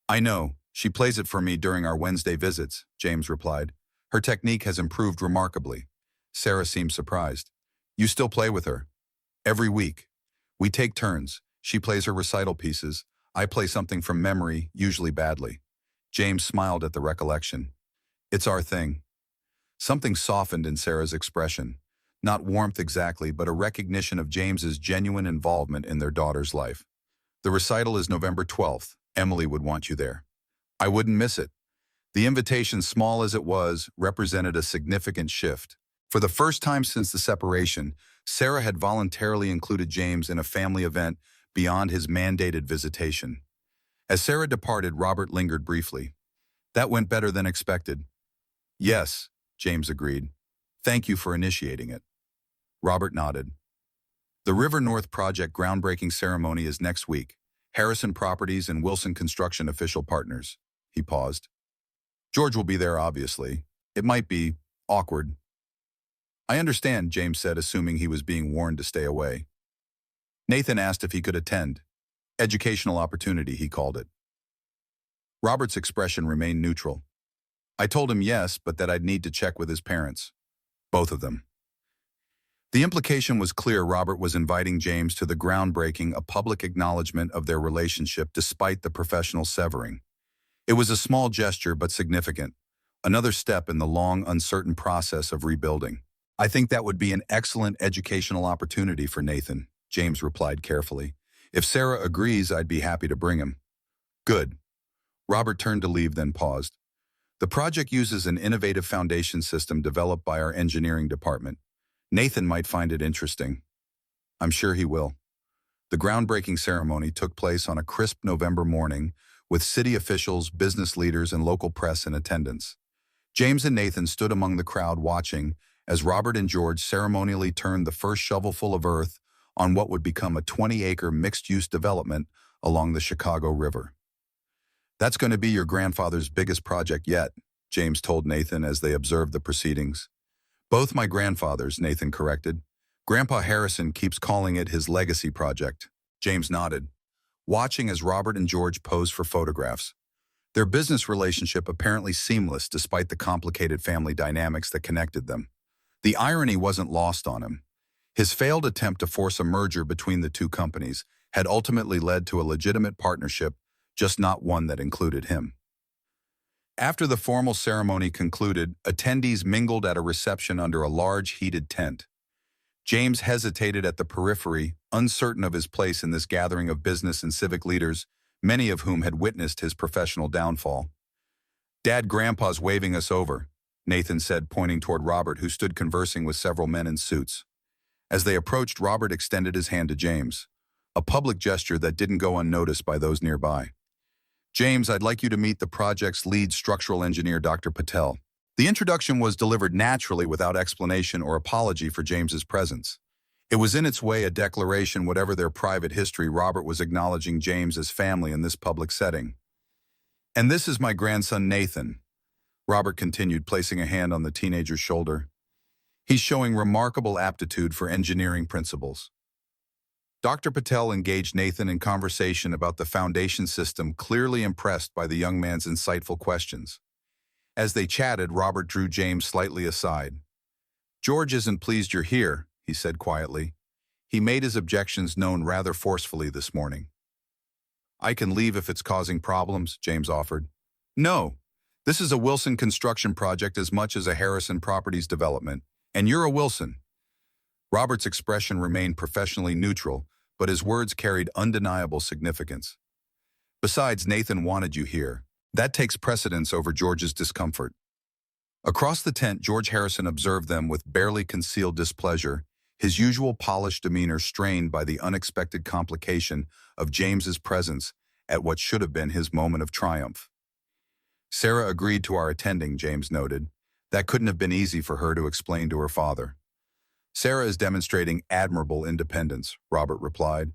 I know. She plays it for me during our Wednesday visits, James replied. Her technique has improved remarkably. Sarah seemed surprised. You still play with her? Every week. We take turns. She plays her recital pieces. I play something from memory, usually badly. James smiled at the recollection. It's our thing. Something softened in Sarah's expression. Not warmth exactly, but a recognition of James's genuine involvement in their daughter's life. The recital is November 12th. Emily would want you there. I wouldn't miss it. The invitation, small as it was, represented a significant shift. For the first time since the separation, Sarah had voluntarily included James in a family event beyond his mandated visitation. As Sarah departed, Robert lingered briefly. That went better than expected. Yes, James agreed. Thank you for initiating it. Robert nodded. The River North Project groundbreaking ceremony is next week. Harrison Properties and Wilson Construction official partners. He paused. George will be there, obviously. It might be awkward. I understand, James said, assuming he was being warned to stay away. Nathan asked if he could attend. Educational opportunity, he called it. Robert's expression remained neutral. I told him yes, but that I'd need to check with his parents. Both of them. The implication was clear. Robert was inviting James to the groundbreaking, a public acknowledgement of their relationship despite the professional severing. It was a small gesture, but significant. Another step in the long, uncertain process of rebuilding. I think that would be an excellent educational opportunity for Nathan, James replied carefully. If Sarah agrees, I'd be happy to bring him. Good. Robert turned to leave, then paused. The project uses an innovative foundation system developed by our engineering department. Nathan might find it interesting. I'm sure he will. The groundbreaking ceremony took place on a crisp November morning with city officials, business leaders, and local press in attendance. James and Nathan stood among the crowd watching as Robert and George ceremonially turned the first shovelful of earth on what would become a 20-acre mixed-use development along the Chicago River. That's going to be your grandfather's biggest project yet, James told Nathan as they observed the proceedings. Both my grandfathers, Nathan corrected. Grandpa Harrison keeps calling it his legacy project. James nodded, watching as Robert and George posed for photographs. Their business relationship apparently seamless despite the complicated family dynamics that connected them. The irony wasn't lost on him. His failed attempt to force a merger between the two companies had ultimately led to a legitimate partnership, just not one that included him. After the formal ceremony concluded, attendees mingled at a reception under a large heated tent. James hesitated at the periphery, uncertain of his place in this gathering of business and civic leaders, many of whom had witnessed his professional downfall. "Dad, Grandpa's waving us over," Nathan said, pointing toward Robert, who stood conversing with several men in suits. As they approached, Robert extended his hand to James, a public gesture that didn't go unnoticed by those nearby. "James, I'd like you to meet the project's lead structural engineer, Dr. Patel." The introduction was delivered naturally without explanation or apology for James's presence. It was in its way a declaration, whatever their private history. Robert was acknowledging James as family in this public setting. "And this is my grandson, Nathan," Robert continued, placing a hand on the teenager's shoulder. "He's showing remarkable aptitude for engineering principles." Dr. Patel engaged Nathan in conversation about the foundation system, clearly impressed by the young man's insightful questions. As they chatted, Robert drew James slightly aside. "George isn't pleased you're here," he said quietly. "He made his objections known rather forcefully this morning." "I can leave if it's causing problems," James offered. "No, this is a Wilson construction project as much as a Harrison Properties development, and you're a Wilson." Robert's expression remained professionally neutral, but his words carried undeniable significance. "Besides, Nathan wanted you here. That takes precedence over George's discomfort." Across the tent, George Harrison observed them with barely concealed displeasure, his usual polished demeanor strained by the unexpected complication of James's presence at what should have been his moment of triumph. "Sarah agreed to our attending," James noted. "That couldn't have been easy for her to explain to her father." "Sarah is demonstrating admirable independence," Robert replied.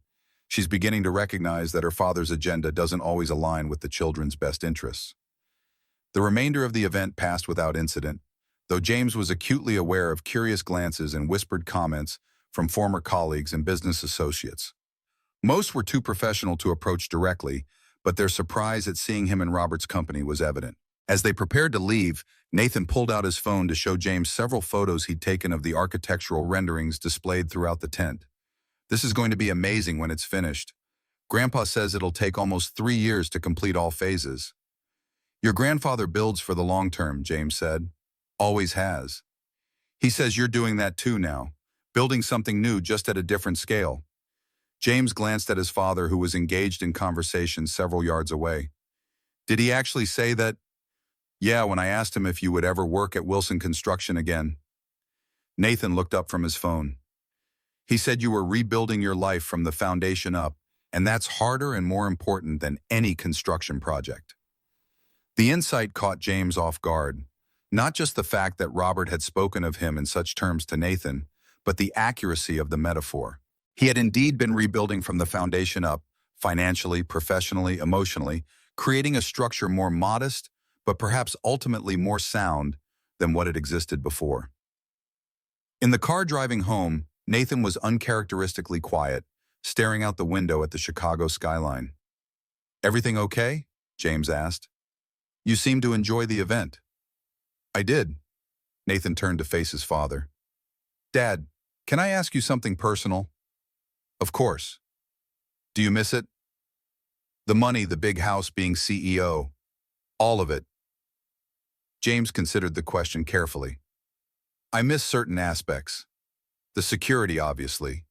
"She's beginning to recognize that her father's agenda doesn't always align with the children's best interests." The remainder of the event passed without incident, though James was acutely aware of curious glances and whispered comments from former colleagues and business associates. Most were too professional to approach directly, but their surprise at seeing him in Robert's company was evident. As they prepared to leave, Nathan pulled out his phone to show James several photos he'd taken of the architectural renderings displayed throughout the tent. "This is going to be amazing when it's finished. Grandpa says it'll take almost 3 years to complete all phases." "Your grandfather builds for the long term," James said. "Always has. He says you're doing that too now, building something new just at a different scale." James glanced at his father, who was engaged in conversation several yards away. "Did he actually say that?" "Yeah, when I asked him if you would ever work at Wilson Construction again." Nathan looked up from his phone. "He said you were rebuilding your life from the foundation up, and that's harder and more important than any construction project." The insight caught James off guard. Not just the fact that Robert had spoken of him in such terms to Nathan, but the accuracy of the metaphor. He had indeed been rebuilding from the foundation up, financially, professionally, emotionally, creating a structure more modest, but perhaps ultimately more sound than what had existed before. In the car driving home, Nathan was uncharacteristically quiet, staring out the window at the Chicago skyline. "Everything okay?" James asked. "You seem to enjoy the event." "I did." Nathan turned to face his father. "Dad, can I ask you something personal?" "Of course." "Do you miss it?" "The money, the big house, being CEO. All of it." James considered the question carefully. "I miss certain aspects. The security, obviously.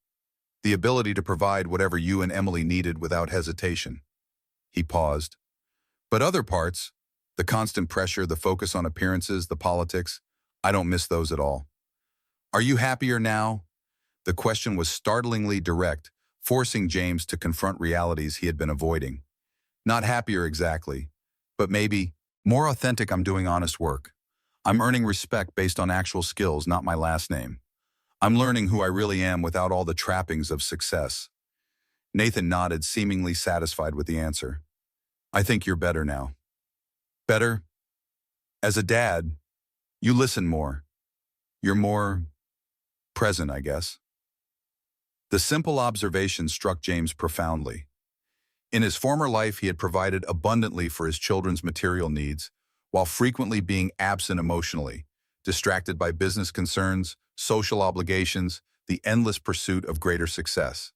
The ability to provide whatever you and Emily needed without hesitation." He paused. "But other parts, the constant pressure, the focus on appearances, the politics, I don't miss those at all." "Are you happier now?" The question was startlingly direct, forcing James to confront realities he had been avoiding. "Not happier exactly, but maybe more authentic. I'm doing honest work. I'm earning respect based on actual skills, not my last name. I'm learning who I really am without all the trappings of success." Nathan nodded, seemingly satisfied with the answer. I think you're better now. Better? As a dad, you listen more. You're more present, I guess. The simple observation struck James profoundly. In his former life, he had provided abundantly for his children's material needs, while frequently being absent emotionally, distracted by business concerns, social obligations, the endless pursuit of greater success.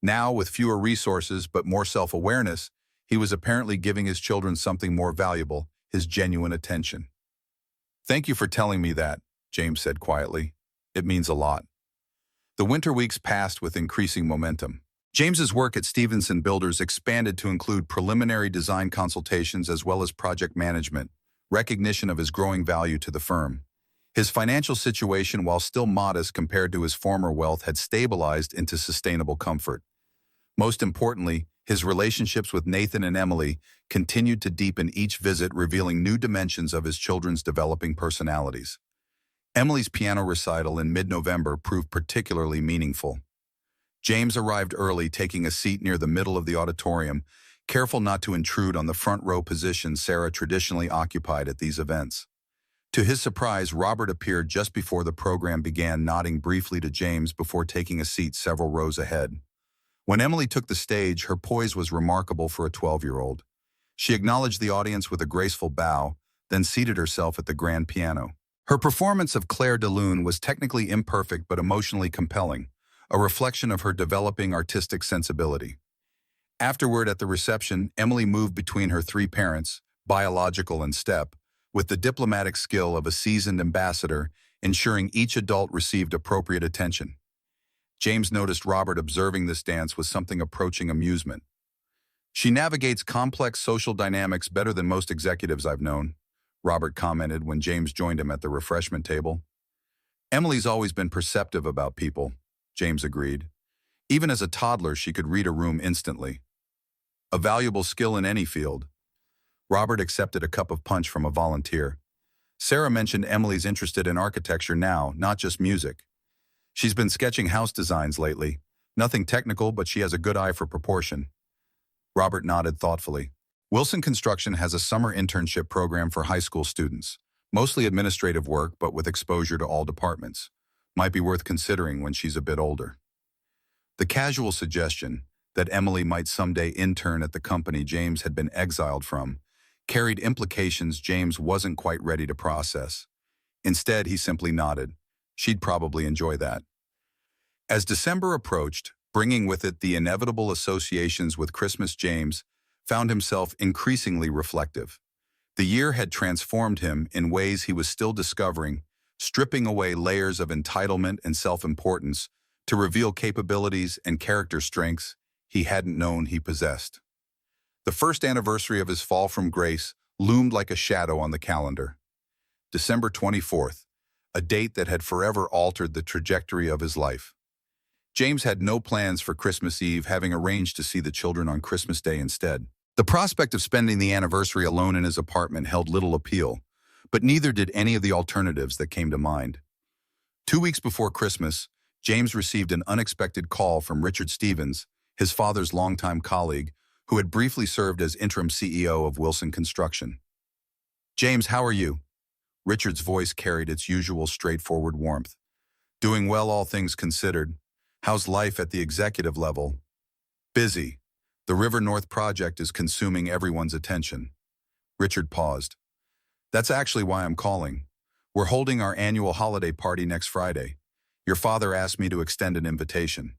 Now, with fewer resources but more self-awareness, he was apparently giving his children something more valuable, his genuine attention. "Thank you for telling me that," James said quietly. "It means a lot." The winter weeks passed with increasing momentum. James's work at Stevenson Builders expanded to include preliminary design consultations as well as project management, recognition of his growing value to the firm. His financial situation, while still modest compared to his former wealth, had stabilized into sustainable comfort. Most importantly, his relationships with Nathan and Emily continued to deepen each visit, revealing new dimensions of his children's developing personalities. Emily's piano recital in mid-November proved particularly meaningful. James arrived early, taking a seat near the middle of the auditorium, careful not to intrude on the front row position Sarah traditionally occupied at these events. To his surprise, Robert appeared just before the program began, nodding briefly to James before taking a seat several rows ahead. When Emily took the stage, her poise was remarkable for a 12-year-old. She acknowledged the audience with a graceful bow, then seated herself at the grand piano. Her performance of Claire de Lune was technically imperfect but emotionally compelling, a reflection of her developing artistic sensibility. Afterward, at the reception, Emily moved between her three parents, biological and step, with the diplomatic skill of a seasoned ambassador, ensuring each adult received appropriate attention. James noticed Robert observing this dance with something approaching amusement. "She navigates complex social dynamics better than most executives I've known," Robert commented when James joined him at the refreshment table. "Emily's always been perceptive about people," James agreed. "Even as a toddler, she could read a room instantly. A valuable skill in any field." Robert accepted a cup of punch from a volunteer. Sarah mentioned Emily's interested in architecture now, not just music. "She's been sketching house designs lately. Nothing technical, but she has a good eye for proportion." Robert nodded thoughtfully. "Wilson Construction has a summer internship program for high school students, mostly administrative work but with exposure to all departments. Might be worth considering when she's a bit older." The casual suggestion that Emily might someday intern at the company James had been exiled from carried implications James wasn't quite ready to process. Instead, he simply nodded. She'd probably enjoy that. As December approached, bringing with it the inevitable associations with Christmas, James found himself increasingly reflective. The year had transformed him in ways he was still discovering, stripping away layers of entitlement and self-importance to reveal capabilities and character strengths he hadn't known he possessed. The first anniversary of his fall from grace loomed like a shadow on the calendar. December 24th, a date that had forever altered the trajectory of his life. James had no plans for Christmas Eve, having arranged to see the children on Christmas Day instead. The prospect of spending the anniversary alone in his apartment held little appeal, but neither did any of the alternatives that came to mind. 2 weeks before Christmas, James received an unexpected call from Richard Stevens, his father's longtime colleague, who had briefly served as interim CEO of Wilson Construction. "James, how are you?" Richard's voice carried its usual straightforward warmth. "Doing well, all things considered. How's life at the executive level?" "Busy. The River North project is consuming everyone's attention." Richard paused. "That's actually why I'm calling. We're holding our annual holiday party next Friday. Your father asked me to extend an invitation."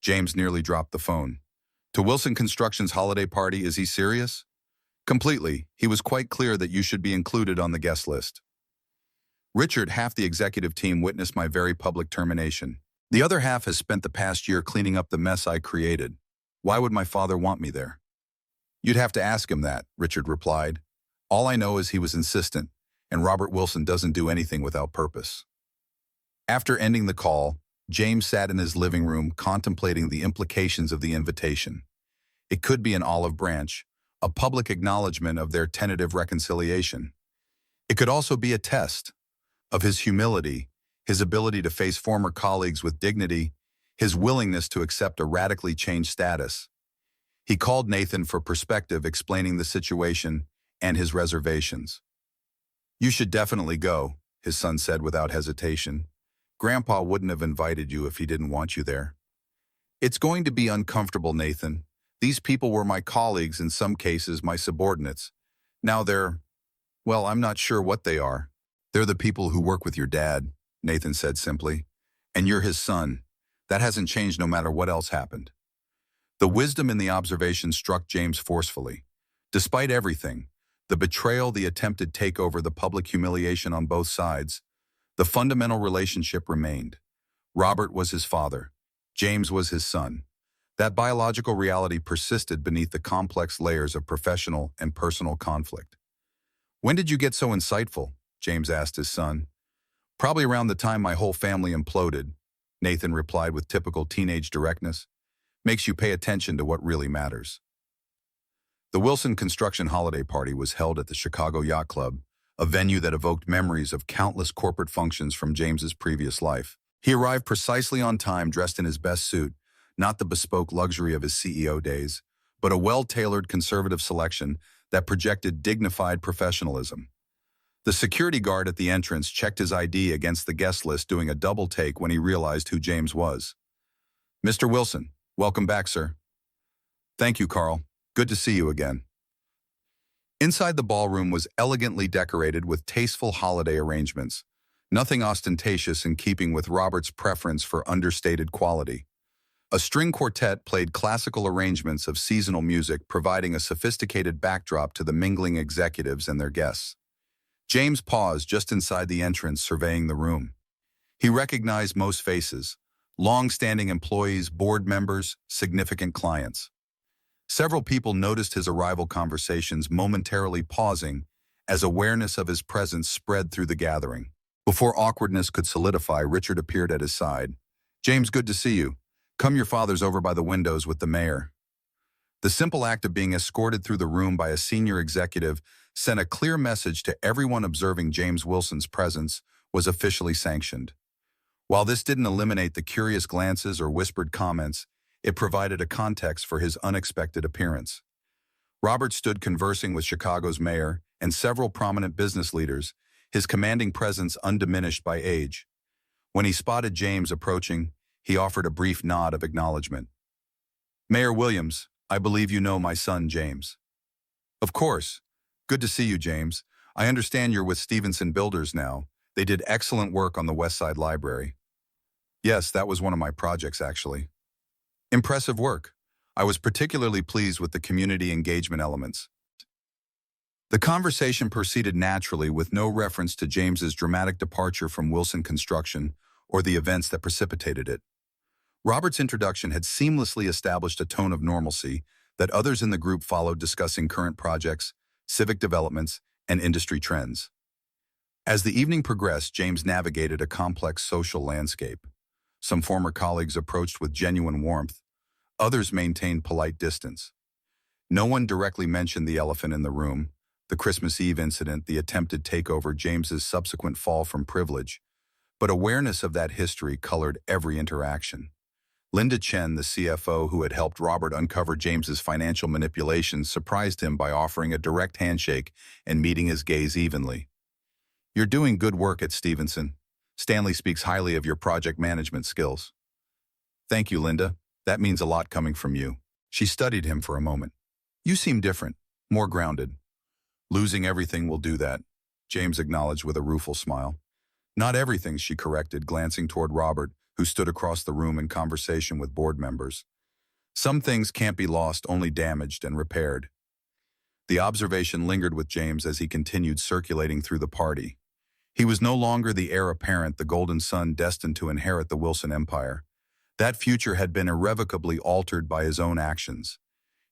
James nearly dropped the phone. "To Wilson Construction's holiday party, is he serious?" "Completely. He was quite clear that you should be included on the guest list." "Richard, half the executive team witnessed my very public termination. The other half has spent the past year cleaning up the mess I created. Why would my father want me there?" "You'd have to ask him that," Richard replied. "All I know is he was insistent, and Robert Wilson doesn't do anything without purpose." After ending the call, James sat in his living room contemplating the implications of the invitation. It could be an olive branch, a public acknowledgement of their tentative reconciliation. It could also be a test of his humility, his ability to face former colleagues with dignity, his willingness to accept a radically changed status. He called Nathan for perspective, explaining the situation and his reservations. "You should definitely go," his son said without hesitation. "Grandpa wouldn't have invited you if he didn't want you there." "It's going to be uncomfortable, Nathan. These people were my colleagues, in some cases my subordinates. Now well, I'm not sure what they are." "They're the people who work with your dad," Nathan said simply. "And you're his son. That hasn't changed no matter what else happened." The wisdom in the observation struck James forcefully. Despite everything, the betrayal, the attempted takeover, the public humiliation on both sides, the fundamental relationship remained. Robert was his father. James was his son. That biological reality persisted beneath the complex layers of professional and personal conflict. "When did you get so insightful?" James asked his son. "Probably around the time my whole family imploded," Nathan replied with typical teenage directness. "Makes you pay attention to what really matters." The Wilson Construction holiday party was held at the Chicago Yacht Club, a venue that evoked memories of countless corporate functions from James's previous life. He arrived precisely on time, dressed in his best suit, not the bespoke luxury of his CEO days, but a well-tailored conservative selection that projected dignified professionalism. The security guard at the entrance checked his ID against the guest list, doing a double take when he realized who James was. "Mr. Wilson, welcome back, sir." "Thank you, Carl. Good to see you again." Inside the ballroom was elegantly decorated with tasteful holiday arrangements, nothing ostentatious, in keeping with Robert's preference for understated quality. A string quartet played classical arrangements of seasonal music, providing a sophisticated backdrop to the mingling executives and their guests. James paused just inside the entrance, surveying the room. He recognized most faces: long-standing employees, board members, significant clients. Several people noticed his arrival, conversations momentarily pausing as awareness of his presence spread through the gathering. Before awkwardness could solidify, Richard appeared at his side. "James, good to see you. Come, your father's over by the windows with the mayor." The simple act of being escorted through the room by a senior executive sent a clear message to everyone observing. James Wilson's presence was officially sanctioned. While this didn't eliminate the curious glances or whispered comments, it provided a context for his unexpected appearance. Robert stood conversing with Chicago's mayor and several prominent business leaders, his commanding presence undiminished by age. When he spotted James approaching, he offered a brief nod of acknowledgement. "Mayor Williams, I believe you know my son, James." "Of course. Good to see you, James. I understand you're with Stevenson Builders now. They did excellent work on the West Side Library." "Yes, that was one of my projects, actually." "Impressive work. I was particularly pleased with the community engagement elements." The conversation proceeded naturally, with no reference to James's dramatic departure from Wilson Construction or the events that precipitated it. Robert's introduction had seamlessly established a tone of normalcy that others in the group followed, discussing current projects, civic developments, and industry trends. As the evening progressed, James navigated a complex social landscape. Some former colleagues approached with genuine warmth. Others maintained polite distance. No one directly mentioned the elephant in the room, the Christmas Eve incident, the attempted takeover, James's subsequent fall from privilege. But awareness of that history colored every interaction. Linda Chen, the CFO who had helped Robert uncover James's financial manipulations, surprised him by offering a direct handshake and meeting his gaze evenly. "You're doing good work at Stevenson. Stanley speaks highly of your project management skills." "Thank you, Linda. That means a lot coming from you." She studied him for a moment. "You seem different, more grounded." "Losing everything will do that," James acknowledged with a rueful smile. "Not everything," she corrected, glancing toward Robert, who stood across the room in conversation with board members. "Some things can't be lost, only damaged and repaired." The observation lingered with James as he continued circulating through the party. He was no longer the heir apparent, the golden son destined to inherit the Wilson empire. That future had been irrevocably altered by his own actions.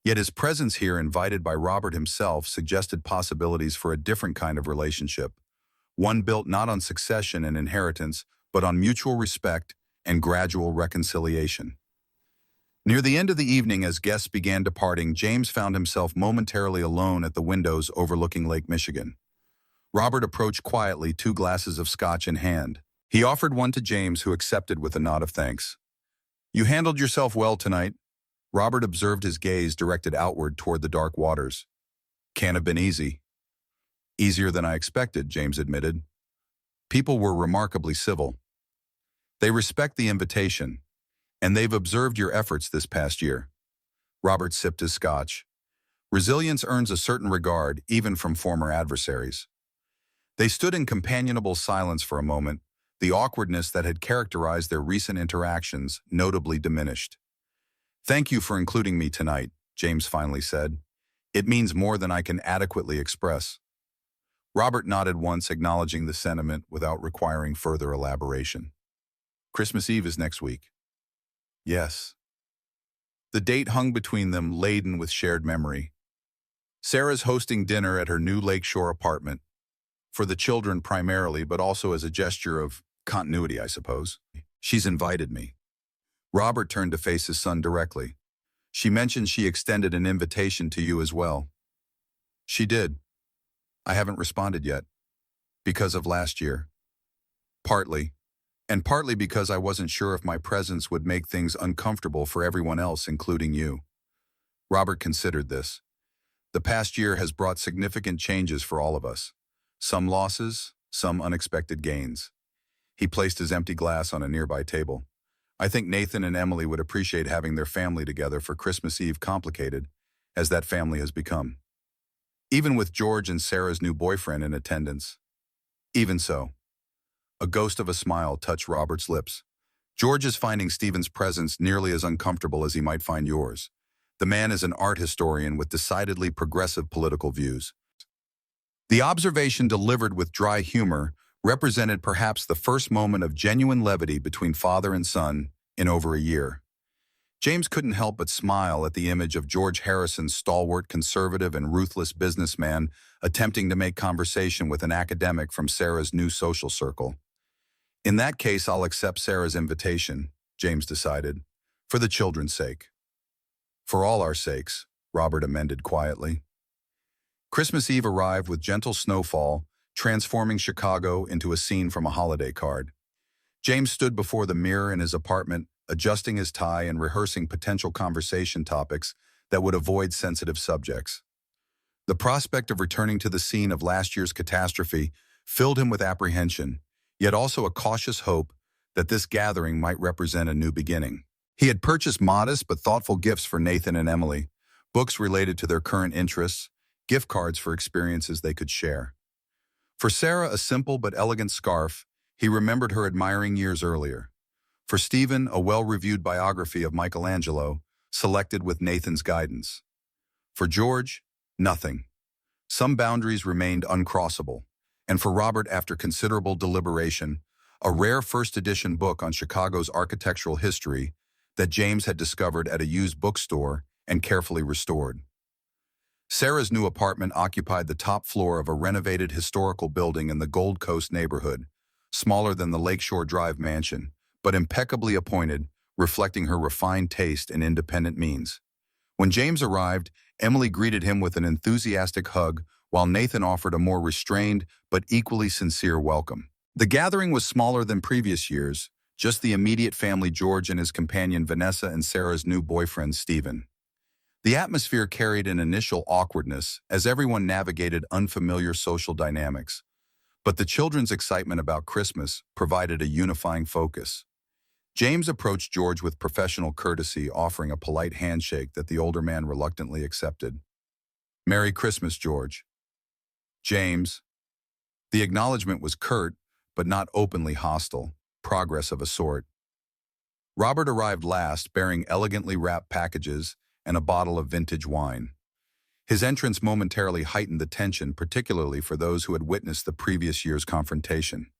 Yet his presence here, invited by Robert himself, suggested possibilities for a different kind of relationship, one built not on succession and inheritance, but on mutual respect and gradual reconciliation. Near the end of the evening, as guests began departing, James found himself momentarily alone at the windows overlooking Lake Michigan. Robert approached quietly, 2 glasses of scotch in hand. He offered one to James, who accepted with a nod of thanks. "You handled yourself well tonight. Robert observed his gaze directed outward toward the dark waters. Can't have been easy. Easier than I expected, James admitted. People were remarkably civil. They respect the invitation, and they've observed your efforts this past year. Robert sipped his scotch. Resilience earns a certain regard even from former adversaries. They stood in companionable silence for a moment, the awkwardness that had characterized their recent interactions notably diminished. Thank you for including me tonight, James finally said. It means more than I can adequately express. Robert nodded once, acknowledging the sentiment without requiring further elaboration. Christmas Eve is next week. Yes. The date hung between them, laden with shared memory. Sarah's hosting dinner at her new lakeshore apartment, for the children primarily, but also as a gesture of continuity, I suppose. She's invited me. Robert turned to face his son directly. She mentioned she extended an invitation to you as well. She did. I haven't responded yet. Because of last year. Partly. And partly because I wasn't sure if my presence would make things uncomfortable for everyone else, including you. Robert considered this. The past year has brought significant changes for all of us. Some losses, some unexpected gains. He placed his empty glass on a nearby table. I think Nathan and Emily would appreciate having their family together for Christmas Eve, complicated as that family has become. Even with George and Sarah's new boyfriend in attendance. Even so. A ghost of a smile touched Robert's lips. George is finding Stephen's presence nearly as uncomfortable as he might find yours. The man is an art historian with decidedly progressive political views. The observation, delivered with dry humor, represented perhaps the first moment of genuine levity between father and son in over a year. James couldn't help but smile at the image of George Harrison's stalwart conservative and ruthless businessman attempting to make conversation with an academic from Sarah's new social circle. In that case, I'll accept Sarah's invitation, James decided, for the children's sake. For all our sakes, Robert amended quietly. Christmas Eve arrived with gentle snowfall, transforming Chicago into a scene from a holiday card. James stood before the mirror in his apartment, adjusting his tie and rehearsing potential conversation topics that would avoid sensitive subjects. The prospect of returning to the scene of last year's catastrophe filled him with apprehension, yet also a cautious hope that this gathering might represent a new beginning. He had purchased modest but thoughtful gifts for Nathan and Emily, books related to their current interests, gift cards for experiences they could share. For Sarah, a simple but elegant scarf he remembered her admiring years earlier. For Stephen, a well-reviewed biography of Michelangelo, selected with Nathan's guidance. For George, nothing. Some boundaries remained uncrossable. And for Robert, after considerable deliberation, a rare first edition book on Chicago's architectural history that James had discovered at a used bookstore and carefully restored. Sarah's new apartment occupied the top floor of a renovated historical building in the Gold Coast neighborhood, smaller than the Lakeshore Drive mansion, but impeccably appointed, reflecting her refined taste and independent means. When James arrived, Emily greeted him with an enthusiastic hug, while Nathan offered a more restrained but equally sincere welcome. The gathering was smaller than previous years, just the immediate family, George and his companion Vanessa and Sarah's new boyfriend Stephen. The atmosphere carried an initial awkwardness as everyone navigated unfamiliar social dynamics, but the children's excitement about Christmas provided a unifying focus. James approached George with professional courtesy, offering a polite handshake that the older man reluctantly accepted. "Merry Christmas, George." "James." The acknowledgement was curt, but not openly hostile, progress of a sort. Robert arrived last, bearing elegantly wrapped packages and a bottle of vintage wine. His entrance momentarily heightened the tension, particularly for those who had witnessed the previous year's confrontation.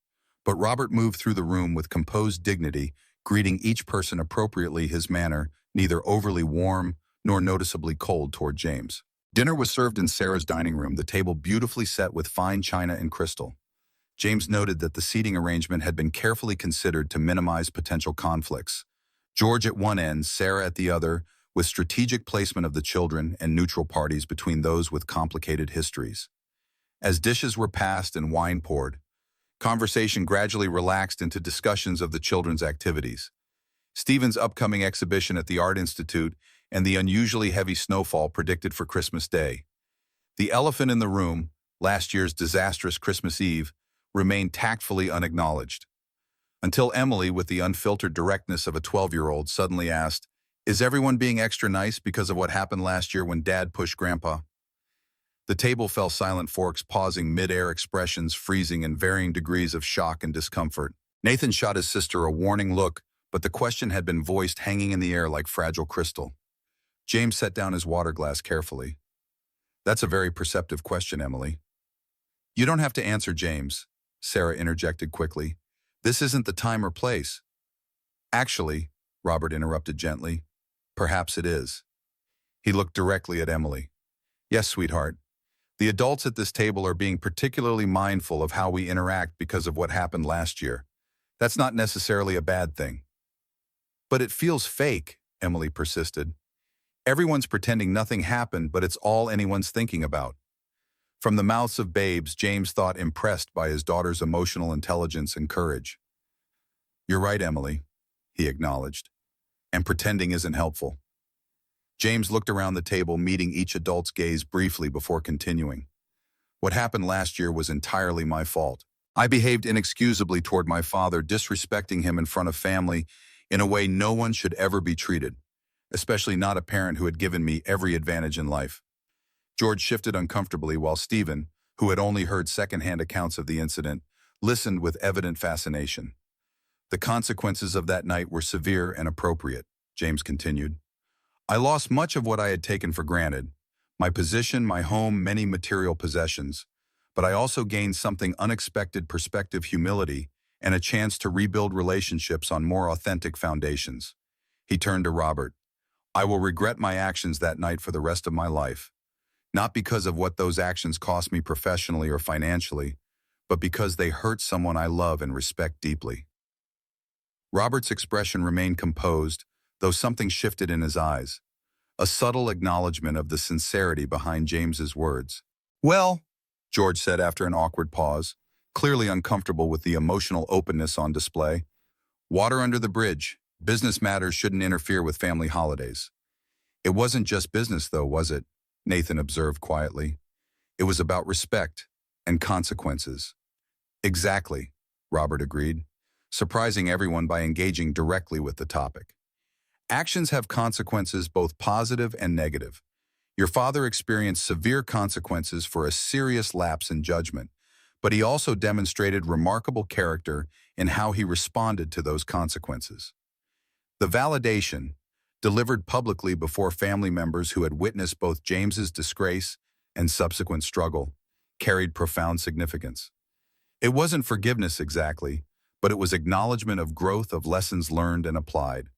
But Robert moved through the room with composed dignity, greeting each person appropriately, his manner neither overly warm nor noticeably cold toward James. Dinner was served in Sarah's dining room, the table beautifully set with fine china and crystal. James noted that the seating arrangement had been carefully considered to minimize potential conflicts. George at one end, Sarah at the other, with strategic placement of the children and neutral parties between those with complicated histories. As dishes were passed and wine poured, conversation gradually relaxed into discussions of the children's activities. Stephen's upcoming exhibition at the Art Institute and the unusually heavy snowfall predicted for Christmas Day. The elephant in the room, last year's disastrous Christmas Eve, remained tactfully unacknowledged. Until Emily, with the unfiltered directness of a 12-year-old, suddenly asked, "Is everyone being extra nice because of what happened last year when Dad pushed Grandpa?" The table fell silent, forks pausing, mid-air, expressions freezing in varying degrees of shock and discomfort. Nathan shot his sister a warning look, but the question had been voiced, hanging in the air like fragile crystal. James set down his water glass carefully. "That's a very perceptive question, Emily." "You don't have to answer, James," Sarah interjected quickly. "This isn't the time or place." "Actually," Robert interrupted gently, "perhaps it is." He looked directly at Emily. "Yes, sweetheart. The adults at this table are being particularly mindful of how we interact because of what happened last year. That's not necessarily a bad thing." "But it feels fake," Emily persisted. "Everyone's pretending nothing happened, but it's all anyone's thinking about." From the mouths of babes, James thought, impressed by his daughter's emotional intelligence and courage. "You're right, Emily," he acknowledged, "and pretending isn't helpful." James looked around the table, meeting each adult's gaze briefly before continuing. "What happened last year was entirely my fault. I behaved inexcusably toward my father, disrespecting him in front of family in a way no one should ever be treated, especially not a parent who had given me every advantage in life." George shifted uncomfortably while Stephen, who had only heard secondhand accounts of the incident, listened with evident fascination. "The consequences of that night were severe and appropriate," James continued. "I lost much of what I had taken for granted, my position, my home, many material possessions, but I also gained something unexpected: perspective, humility, and a chance to rebuild relationships on more authentic foundations." He turned to Robert. "I will regret my actions that night for the rest of my life. Not because of what those actions cost me professionally or financially, but because they hurt someone I love and respect deeply." Robert's expression remained composed, though something shifted in his eyes, a subtle acknowledgement of the sincerity behind James's words. "Well," George said after an awkward pause, clearly uncomfortable with the emotional openness on display, "water under the bridge. Business matters shouldn't interfere with family holidays." "It wasn't just business, though, was it?" Nathan observed quietly. "It was about respect and consequences." "Exactly," Robert agreed, surprising everyone by engaging directly with the topic. "Actions have consequences, both positive and negative. Your father experienced severe consequences for a serious lapse in judgment, but he also demonstrated remarkable character in how he responded to those consequences." The validation, delivered publicly before family members who had witnessed both James's disgrace and subsequent struggle, carried profound significance. It wasn't forgiveness exactly, but it was acknowledgement of growth, of lessons learned and applied.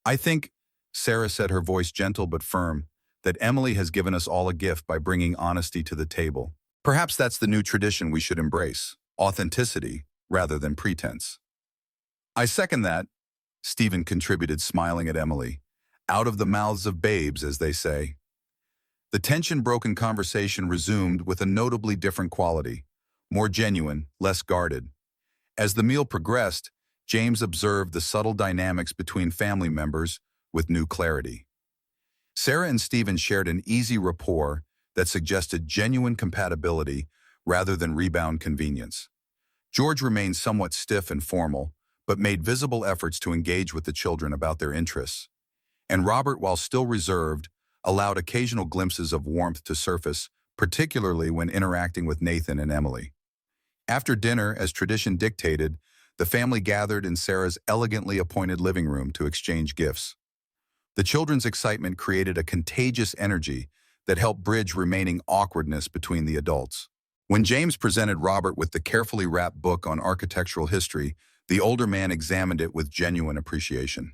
"I think," Sarah said, her voice gentle but firm, "that Emily has given us all a gift by bringing honesty to the table. Perhaps that's the new tradition we should embrace, authenticity rather than pretense." "I second that," Stephen contributed, smiling at Emily. "Out of the mouths of babes, as they say." The tension-broken conversation resumed with a notably different quality, more genuine, less guarded. As the meal progressed, James observed the subtle dynamics between family members with new clarity. Sarah and Stephen shared an easy rapport that suggested genuine compatibility rather than rebound convenience. George remained somewhat stiff and formal, but made visible efforts to engage with the children about their interests. And Robert, while still reserved, allowed occasional glimpses of warmth to surface, particularly when interacting with Nathan and Emily. After dinner, as tradition dictated, the family gathered in Sarah's elegantly appointed living room to exchange gifts. The children's excitement created a contagious energy that helped bridge remaining awkwardness between the adults. When James presented Robert with the carefully wrapped book on architectural history, the older man examined it with genuine appreciation.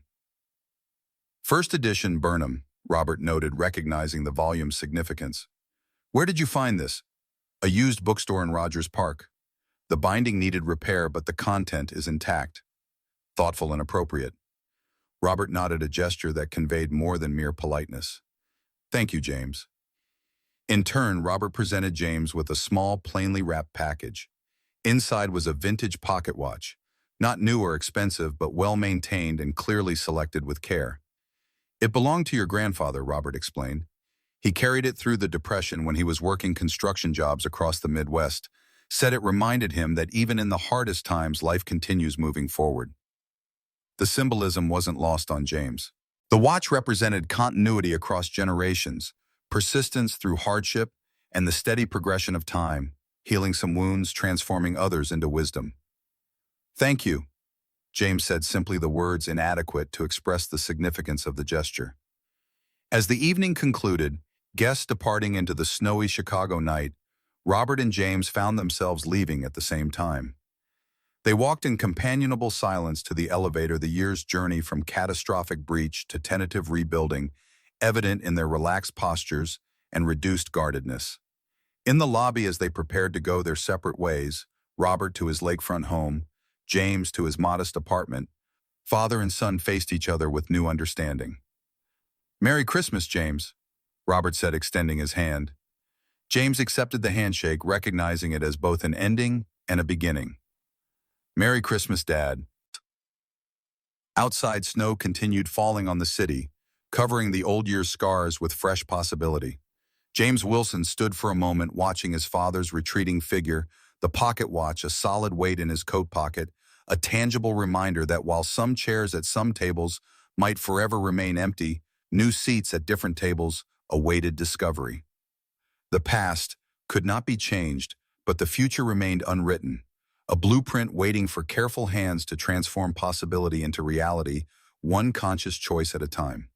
"First edition Burnham," Robert noted, recognizing the volume's significance. "Where did you find this?" "A used bookstore in Rogers Park. The binding needed repair, but the content is intact." "Thoughtful and appropriate." Robert nodded, a gesture that conveyed more than mere politeness. "Thank you, James." In turn, Robert presented James with a small, plainly wrapped package. Inside was a vintage pocket watch, not new or expensive, but well-maintained and clearly selected with care. It belonged to your grandfather, Robert explained. He carried it through the Depression when he was working construction jobs across the Midwest, said it reminded him that even in the hardest times, life continues moving forward. The symbolism wasn't lost on James. The watch represented continuity across generations, persistence through hardship, and the steady progression of time, healing some wounds, transforming others into wisdom. Thank you, James said, simply, the words inadequate to express the significance of the gesture. As the evening concluded, guests departing into the snowy Chicago night, Robert and James found themselves leaving at the same time. They walked in companionable silence to the elevator, the year's journey from catastrophic breach to tentative rebuilding, evident in their relaxed postures and reduced guardedness. In the lobby, as they prepared to go their separate ways, Robert to his lakefront home, James to his modest apartment, father and son faced each other with new understanding. "Merry Christmas, James," Robert said, extending his hand. James accepted the handshake, recognizing it as both an ending and a beginning. "Merry Christmas, Dad." Outside, snow continued falling on the city, covering the old year's scars with fresh possibility. James Wilson stood for a moment watching his father's retreating figure, the pocket watch a solid weight in his coat pocket, a tangible reminder that while some chairs at some tables might forever remain empty, new seats at different tables awaited discovery. The past could not be changed, but the future remained unwritten, a blueprint waiting for careful hands to transform possibility into reality, one conscious choice at a time.